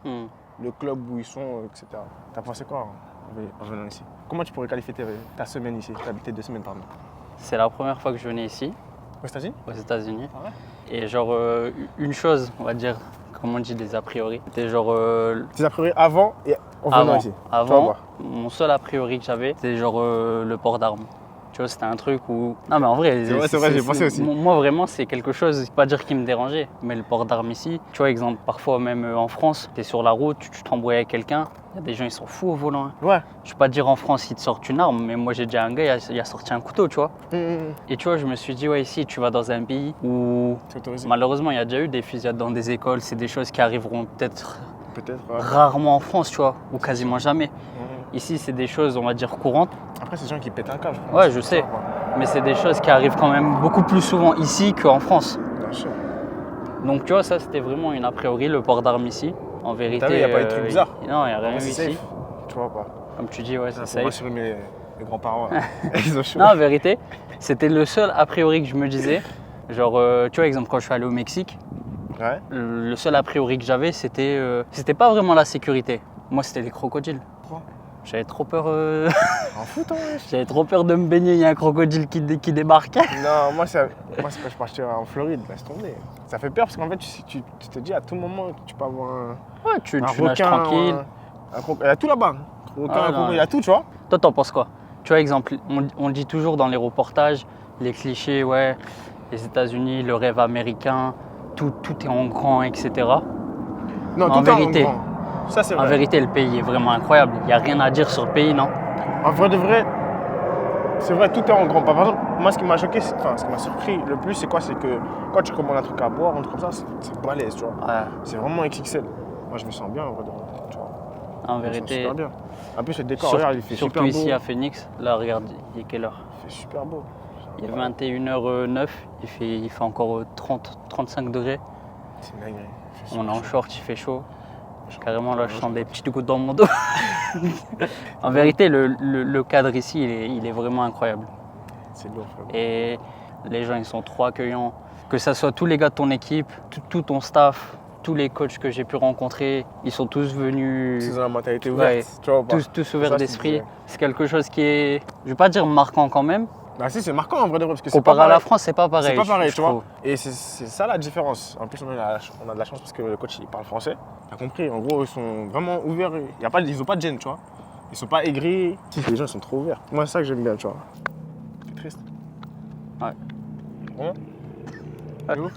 le club où ils sont, etc. T'as pensé quoi en venant ici? Comment tu pourrais qualifier ta semaine ici? T'as habité 2 semaines, pardon. C'est la première fois que je venais ici, Aux États-Unis? aux États-Unis. Ah ouais? Et genre, une chose, on va dire, comme on dit, des a priori. C'était genre. Tes a priori avant et en venant ici. Tu vas Avant, voir. mon seul a priori que j'avais, c'était genre le port d'armes. Tu vois, c'était un truc où. Non, mais en vrai, C'est vrai, j'ai pensé aussi. Moi, vraiment, c'est quelque chose, pas dire qui me dérangeait, mais le port d'armes ici, tu vois, exemple, parfois même en France, tu es sur la route, tu t'embrouilles avec quelqu'un, il y a des gens, ils sont fous au volant. Hein. Ouais. Je vais pas dire en France, ils te sortent une arme, mais moi, j'ai déjà un gars, il a sorti un couteau, tu vois. Et tu vois, je me suis dit, ouais, ici, tu vas dans un pays où, C'est autorisé. malheureusement, il y a déjà eu des fusillades dans des écoles, c'est des choses qui arriveront peut-être Peut-être. Ouais. rarement en France, tu vois, ou quasiment jamais. Ici, c'est des choses, on va dire, courantes. Après, c'est des gens qui pètent un câble. Ouais, je sais. Mais c'est des choses qui arrivent quand même beaucoup plus souvent ici qu'en France. Bien sûr. Donc, tu vois, ça, c'était vraiment une a priori, le port d'armes ici. En vérité. T'as vu, y a pas eu de trucs bizarres. Non, il n'y a rien eu C'est ici. safe. Tu vois pas. Comme tu dis, ouais, c'est Faut safe. rassurer mes grands-parents. là. Ils ont chaud. Non, en vérité, c'était le seul a priori que je me disais. Genre, tu vois, exemple, quand je suis allé au Mexique, Ouais. le seul a priori que j'avais, c'était pas vraiment la sécurité. Moi, c'était les crocodiles. Pourquoi? J'avais trop peur. En foot, hein, wesh. J'avais trop peur de me baigner, il y a un crocodile qui débarque. Non, moi c'est quand je suis parti en Floride, laisse tomber. Ça fait peur parce qu'en fait, tu te dis à tout moment que tu peux avoir Ouais, tu nages requin, tranquille. il y a tout là-bas. Requin, Ah, un non, crocodile, il y a tout, tu vois. Toi, t'en penses quoi? Tu vois, exemple, on dit toujours dans les reportages, les clichés, ouais, les États-Unis, le rêve américain, tout est en grand, etc. Non, En tout est vérité. en grand. Ça, c'est En vrai. vérité, le pays est vraiment incroyable. Il n'y a rien à dire sur le pays, non? En vrai de vrai, c'est vrai, tout est en grand. Par exemple, moi, ce qui m'a choqué, ce qui m'a surpris le plus, c'est quoi? C'est que quand tu commandes un truc à boire, un truc comme ça, c'est balèze, tu vois. Ouais. C'est vraiment XXL. Moi, je me sens bien, en vrai de vrai, tu vois. En Je me sens vérité, super bien. En plus, le décor, regarde, il fait surtout super ici beau. à Phoenix, là, regarde, il est quelle heure? Il fait super beau. Il est 21h09, il fait encore 35 degrés. C'est une dinguerie. On est en short, il fait chaud. Carrément, là, je sens des petites gouttes dans mon dos. En vérité, le cadre ici, il est vraiment incroyable. C'est lourd, frère. Et les gens, ils sont trop accueillants. Que ce soit tous les gars de ton équipe, tout ton staff, tous les coachs que j'ai pu rencontrer, ils sont tous venus. C'est dans la mentalité ouverte, Ouais, tu vois. ou pas? tous C'est ouverts ça, je te d'esprit. disais. C'est quelque chose qui est, je vais pas dire marquant quand même. Bah si, c'est marquant en vrai de vrai, parce que c'est pas Comparé à la pareil. France, c'est pas pareil. C'est pas pareil, je tu vois. trouve. Et c'est ça la différence. En plus, on a de la chance parce que le coach, il parle français. T'as compris, en gros, ils sont vraiment ouverts. Ils ont pas de gêne, tu vois. Ils sont pas aigris. Les gens, ils sont trop ouverts. Moi, c'est ça que j'aime bien, tu vois. C'est triste. Ouais. Vraiment? Ouais.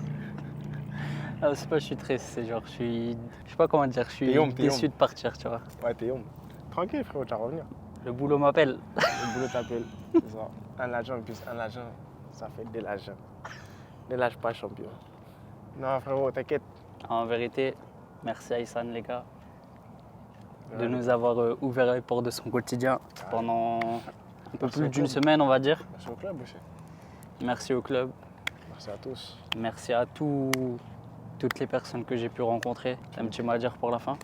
Ah, c'est pas je suis triste, c'est genre je sais pas comment dire, je suis T'es déçu de partir, tu vois. Ouais, t'es homme. Tranquille, frérot, tu vas revenir. Le boulot m'appelle. Le boulot t'appelle. C'est ça. Un agent plus un agent, ça fait de l'argent. Ne lâche pas, champion. Non, frérot, t'inquiète. En vérité, merci à Issan, les gars, de nous avoir ouvert les portes de son quotidien pendant un peu plus d'une semaine, on va dire. Merci au club aussi. Merci au club. Merci à tous. Merci à toutes les personnes que j'ai pu rencontrer. Un petit mot à dire pour la fin.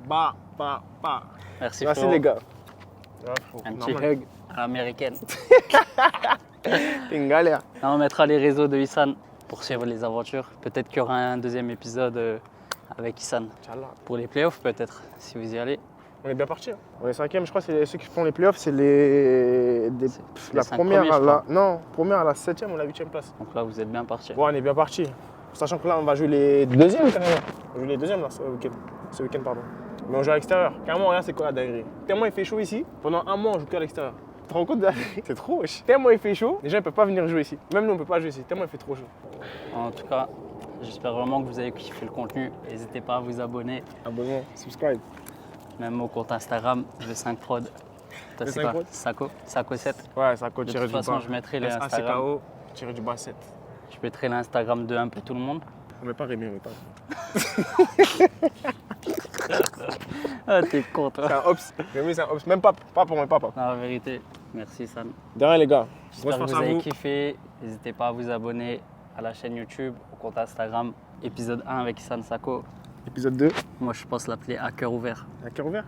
Bah. Merci, Merci frérot. les gars. Ouais, frérot, Un petit normal. hug à l'américaine. C'est une galère. Là, on mettra les réseaux de Issan pour suivre les aventures. Peut-être qu'il y aura un deuxième épisode avec Issan. Inch'Allah. Pour les playoffs, peut-être, si vous y allez. On est bien parti. Hein. On est 5e, je crois, c'est ceux qui font les playoffs, c'est la les 5 première premiers, à je la. crois. Non, première à la 7e ou la 8e place. Donc là, vous êtes bien partis. Ouais, on est bien parti. Sachant que là, on va jouer les deuxièmes carrément. On va jouer les deuxièmes là, ce week-end, pardon. Mais on joue à l'extérieur. Carrément, regarde, c'est quoi la dinguerie. Tellement il fait chaud ici, pendant un mois, on joue qu'à l'extérieur. Tu te rends compte de la dinguerie? C'est trop wesh. Tellement il fait chaud, les gens ne peuvent pas venir jouer ici. Même nous, on ne peut pas jouer ici. Tellement il fait trop chaud. En tout cas, j'espère vraiment que vous avez kiffé le contenu. N'hésitez pas à vous abonner. Abonnez, subscribe. Même au compte Instagram, V5Prod. Toi, c'est quoi? Sako7. Ouais, Sako De tiré toute du façon, bas. je mettrai l'Instagram. SACKO tiré du bas 7. Je mettrai l'Instagram de un peu tout le monde. On met pas Rémi, on met pas. Ah, t'es con, toi. C'est un ops. Rémi, c'est un ops. Même pas pour moi, papa. Non, en vérité, merci San. De rien, les gars. J'espère que Grosse vous force à avez vous. kiffé. N'hésitez pas à vous abonner à la chaîne YouTube, au compte Instagram. Épisode 1 avec Issan Sako. Épisode 2. Moi, je pense l'appeler à cœur ouvert. À cœur ouvert.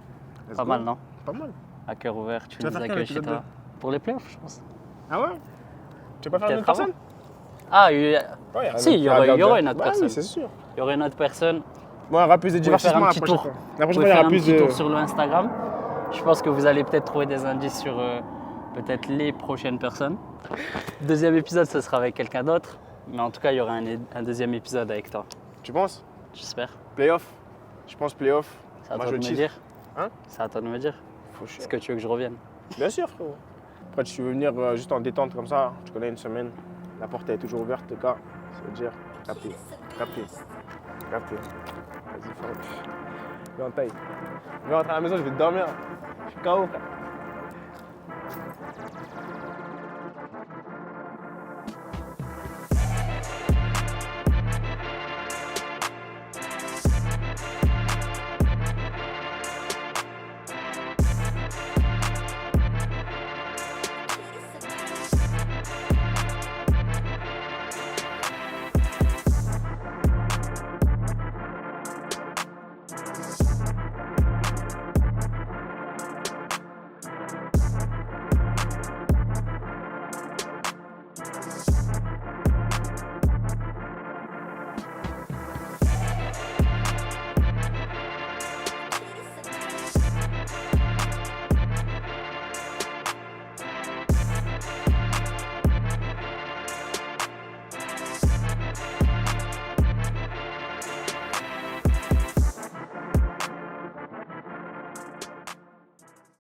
Let's Pas go. mal, non? Pas mal. À cœur ouvert, tu Tu vas nous faire quand, accueilles chez l'épisode toi. Pour les playoffs, je pense. Ah ouais? Tu veux pas faire une Peut-être autre avant. personne? Ah, Ouais, si, il y aura une autre Bah personne. oui, c'est sûr. Il y aura une autre personne. Bon, il y aura plus de Vous pouvez faire divertissement un la petit prochaine tour. fois. La Vous prochaine pouvez fois, il y faire aura un plus petit de. tour sur le Instagram. Je pense que vous allez peut-être trouver des indices sur peut-être les prochaines personnes. Deuxième épisode, ce sera avec quelqu'un d'autre. Mais en tout cas, il y aura un deuxième épisode avec toi. Tu penses? J'espère. Playoff? Je pense playoff. C'est à Moi, toi je de me cheat. dire. Hein? C'est à toi de me dire. Faut chier. Est-ce que tu veux que je revienne? Bien sûr, frérot. Après, tu veux venir juste en détente comme ça, tu connais une semaine, la porte est toujours ouverte, les gars. Ça veut dire, capté. Vas-y, frérot. Viens en taille. Viens rentrer à la maison, je vais te dormir. Je suis KO, frère.